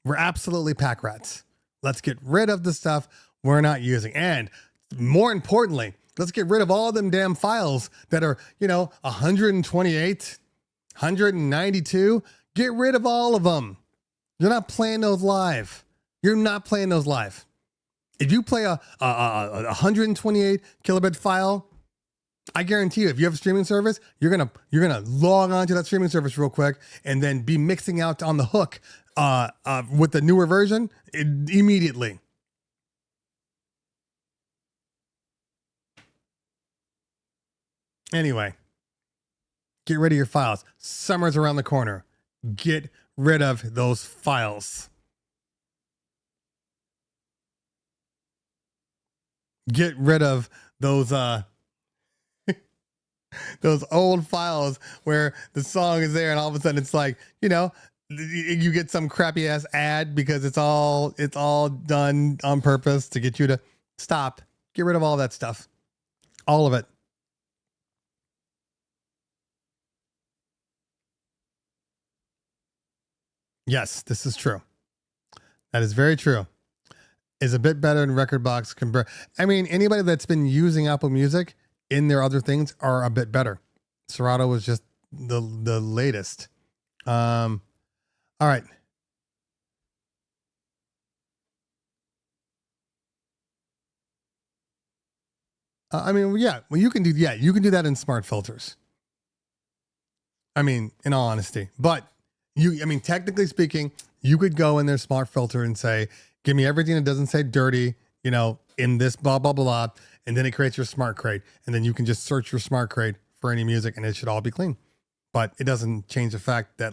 We're absolutely pack rats. Let's get rid of the stuff we're not using. And more importantly, let's get rid of all them damn files that are, 128, 192. Get rid of all of them. You're not playing those live. You're not playing those live. If you play a 128 kilobit file, I guarantee you, if you have a streaming service, you're gonna log on to that streaming service real quick and then be mixing out on the hook with the newer version immediately. Anyway, get rid of your files. Summer's around the corner. Get rid of those files. Get rid of those those old files where the song is there and all of a sudden it's like, you get some crappy ass ad because it's all done on purpose to get you to stop. Get rid of all that stuff. All of it. Yes, this is true. That is very true. Is a bit better in Rekordbox. Anybody that's been using Apple Music in their other things are a bit better. Sorado was just the latest. All right. You can do that in smart filters. In all honesty, but technically speaking, you could go in their smart filter and say, give me everything that doesn't say dirty, in this blah, blah, blah. And then it creates your smart crate. And then you can just search your smart crate for any music and it should all be clean. But it doesn't change the fact that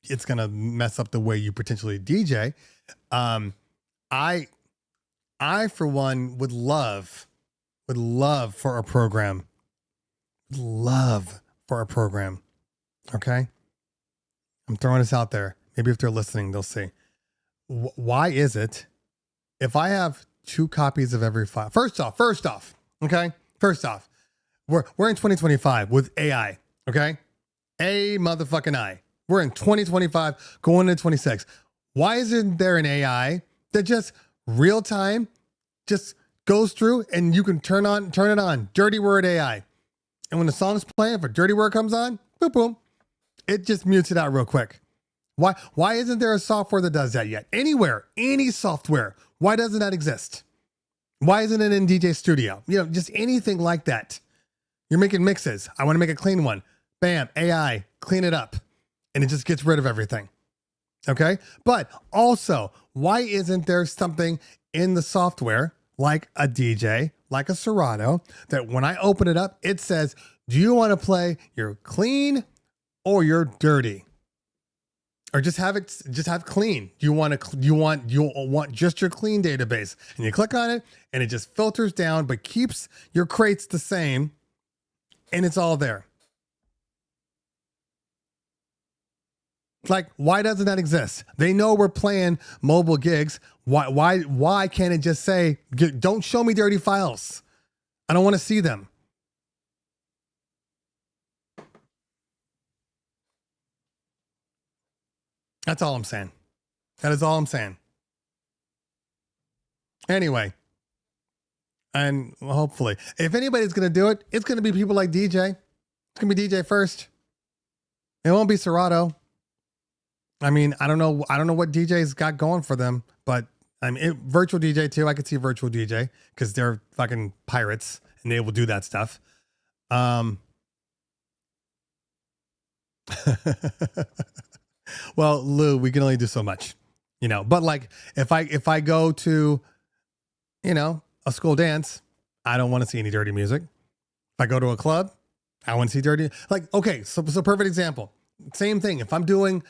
it's going to mess up the way you potentially DJ. I for one would love for a program. Okay. I'm throwing this out there. Maybe if they're listening, they'll see. Why is it if I have 2 copies of every file? First off, okay. First off, we're in 2025 with AI. Okay. A motherfucking I. We're in 2025 going into 26. Why isn't there an AI that just real time just goes through and you can turn it on? Dirty word AI. And when the song's playing, if a dirty word comes on, boom, boom, it just mutes it out real quick. Why isn't there a software that does that yet? Anywhere, any software. Why doesn't that exist? Why isn't it in DJ Studio? Just anything like that. You're making mixes. I want to make a clean one. Bam, AI, clean it up. And it just gets rid of everything. Okay. But also, why isn't there something in the software like a DJ, like a Sorado, that when I open it up, it says, do you want to play your clean or your dirty? Or just have clean. You want just your clean database. And you click on it and it just filters down, but keeps your crates the same. And it's all there. Like, why doesn't that exist? They know we're playing mobile gigs. Why can't it just say, don't show me dirty files? I don't want to see them. That's all I'm saying. That is all I'm saying. Anyway, and hopefully, if anybody's going to do it, it's going to be people like DJ. It's going to be DJ first. It won't be Sorado. I mean, I don't know what DJ's got going for them, but I mean, virtual DJ too. I could see virtual DJ because they're fucking pirates and they will do that stuff. Well, Lou, we can only do so much, but like if I go to, a school dance, I don't want to see any dirty music. If I go to a club, I want to see dirty, like, okay. So perfect example. Same thing. If I'm doing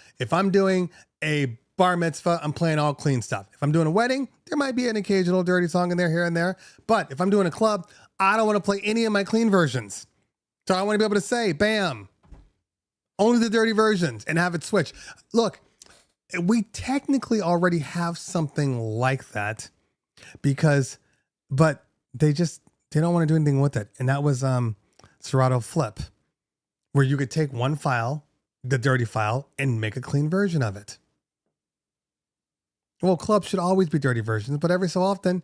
a bar mitzvah, I'm playing all clean stuff. If I'm doing a wedding, there might be an occasional dirty song in there, here and there. But if I'm doing a club, I don't want to play any of my clean versions. So I want to be able to say, bam, only the dirty versions and have it switch. Look, we technically already have something like that but they don't want to do anything with it. And that was Sorado Flip, where you could take one file, the dirty file, and make a clean version of it. Well, clubs should always be dirty versions, but every so often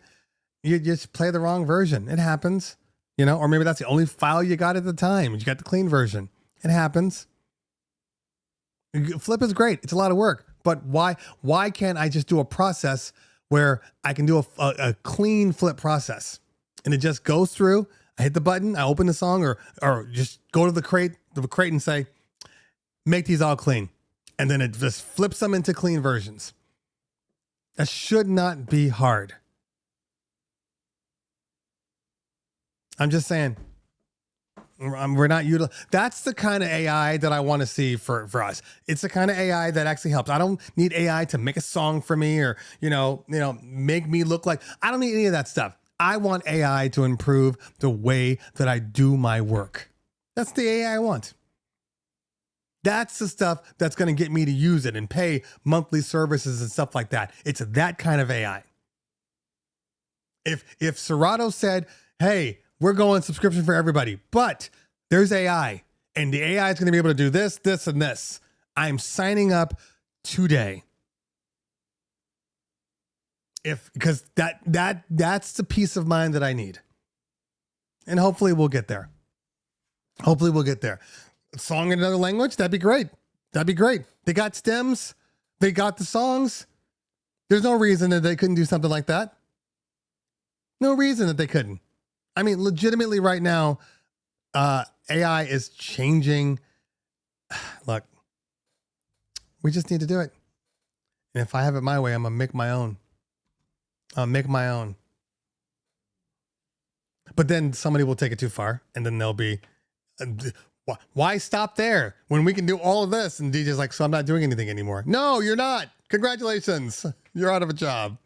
you just play the wrong version. It happens, or maybe that's the only file you got at the time. You got the clean version. It happens. Flip is great. It's a lot of work, but why can't I just do a process where I can do a clean flip process and it just goes through? I hit the button, I open the song, or just go to the crate and say, make these all clean. And then it just flips them into clean versions. That should not be hard. I'm just saying, we're not that's the kind of AI that I want to see for us. It's the kind of AI that actually helps. I don't need AI to make a song for me or, make me look like, I don't need any of that stuff. I want AI to improve the way that I do my work. That's the AI I want. That's the stuff that's going to get me to use it and pay monthly services and stuff like that. It's that kind of AI. If Sorado said, hey, we're going subscription for everybody, but there's AI and the AI is going to be able to do this, this, and this, I'm signing up today. Because that's the peace of mind that I need. And hopefully we'll get there. Song in another language, that'd be great. They got stems, they got the songs. There's no reason that they couldn't do something like that. No reason that they couldn't. I mean, legitimately right now, AI is changing. Look, we just need to do it. And if I have it my way, I'm going to make my own. But then somebody will take it too far and then they'll be, why stop there when we can do all of this? And DJ's like, so I'm not doing anything anymore. No, you're not. Congratulations. You're out of a job.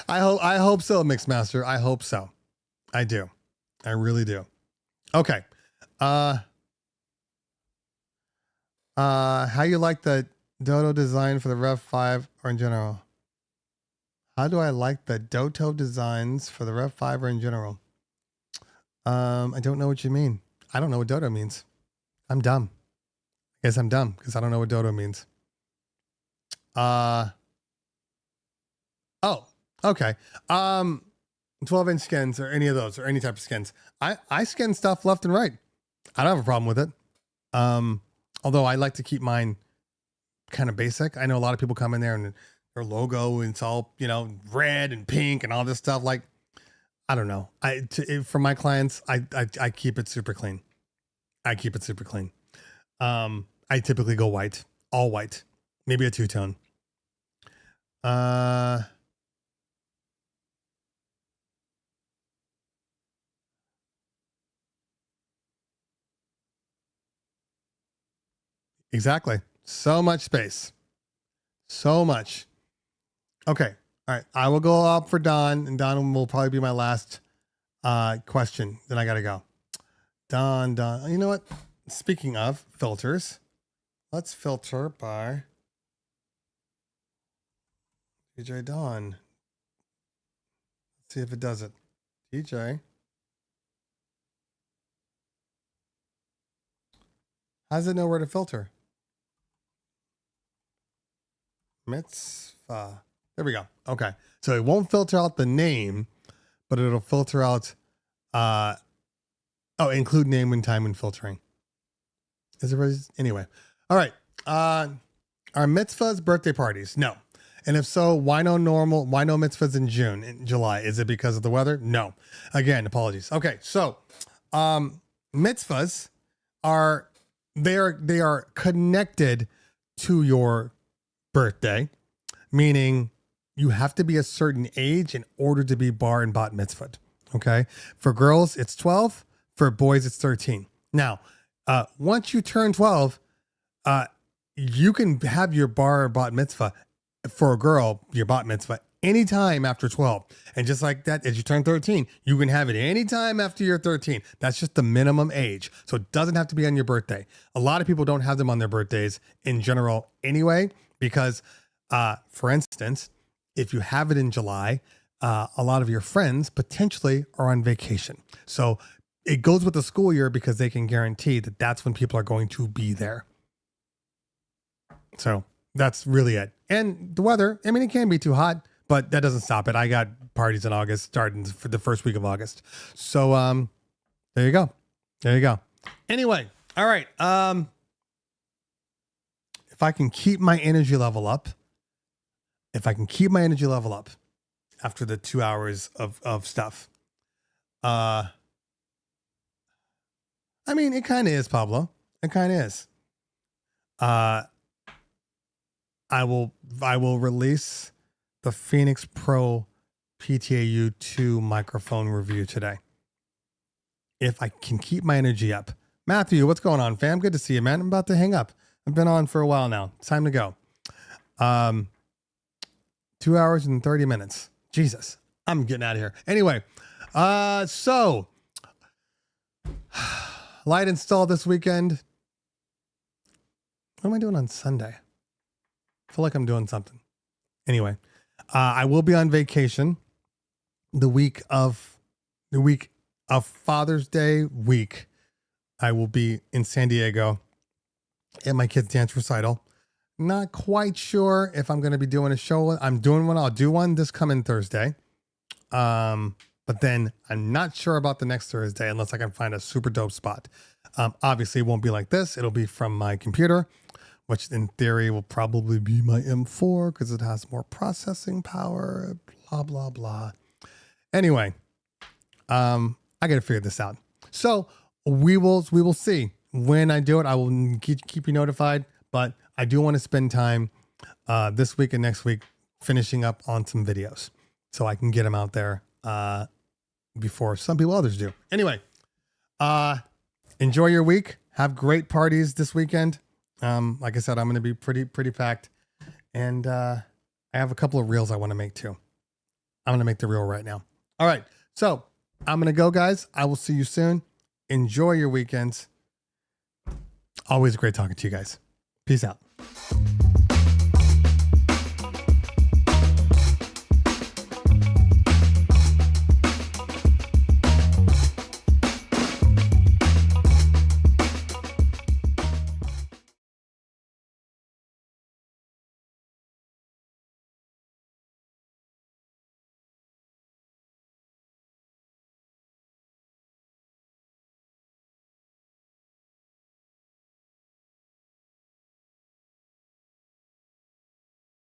I hope so, Mixmaster. I hope so. I do. I really do. Okay. How you like the Dodo design for the Rev 5 or in general? How do I like the Dodo designs for the Rev 5 or in general? I don't know what you mean. I don't know what Dodo means. I'm dumb. I guess I'm dumb because I don't know what Dodo means. Oh, okay. 12-inch skins or any of those or any type of skins. I skin stuff left and right. I don't have a problem with it. Although I like to keep mine kind of basic. I know a lot of people come in there and their logo and it's all, red and pink and all this stuff. Like, I don't know. For my clients, I keep it super clean. I keep it super clean. I typically go white, all white, maybe a two-tone. Exactly. So much space. So much. Okay. All right. I will go up for Don, and Don will probably be my last question. Then I got to go. Don. You know what? Speaking of filters, let's filter by DJ Don. Let's see if it does it. DJ. How does it know where to filter? Mitzvah. There we go. Okay. So it won't filter out the name, but it'll filter out, include name and time when filtering. Is it ready? Anyway. All right. Are mitzvahs birthday parties? No. And if so, why no mitzvahs in June, in July? Is it because of the weather? No. Again, apologies. Okay. So, mitzvahs they are connected to your birthday, meaning you have to be a certain age in order to be bar and bat mitzvahed. Okay. For girls, it's 12. For boys, it's 13. Now, once you turn 12, you can have your bar or bat mitzvah. For a girl, your bat mitzvah anytime after 12. And just like that, as you turn 13, you can have it anytime after you're 13. That's just the minimum age. So it doesn't have to be on your birthday. A lot of people don't have them on their birthdays in general anyway, because, for instance, if you have it in July, a lot of your friends potentially are on vacation. So it goes with the school year because they can guarantee that that's when people are going to be there. So that's really it. And the weather, I mean, it can be too hot, but that doesn't stop it. I got parties in August starting for the first week of August. So there you go. There you go. Anyway, all right. If I can keep my energy level up, after the 2 hours of stuff, I mean, it kind of is, Pablo. It kind of is. I will release the Phoenix Pro PTAU 2 microphone review today. If I can keep my energy up. Matthew, what's going on, fam? Good to see you, man. I'm about to hang up. I've been on for a while now. It's time to go. 2 hours and 30 minutes. Jesus, I'm getting out of here. Anyway, so light install this weekend. What am I doing on Sunday? I feel like I'm doing something. Anyway, I will be on vacation the week of Father's Day week. I will be in San Diego at my kids' dance recital. Not quite sure if I'm going to be doing a show. I'm doing one. I'll do one this coming Thursday. But then I'm not sure about the next Thursday unless I can find a super dope spot. Obviously it won't be like this. It'll be from my computer, which in theory will probably be my M4 because it has more processing power, blah, blah, blah. Anyway, I got to figure this out. So we will see when I do it. I will keep you notified, but I do want to spend time this week and next week finishing up on some videos so I can get them out there before some others do. Anyway, enjoy your week. Have great parties this weekend. Like I said, I'm going to be pretty packed, and I have a couple of reels I want to make too. I'm going to make the reel right now. All right. So I'm going to go, guys. I will see you soon. Enjoy your weekends. Always great talking to you guys. Peace out.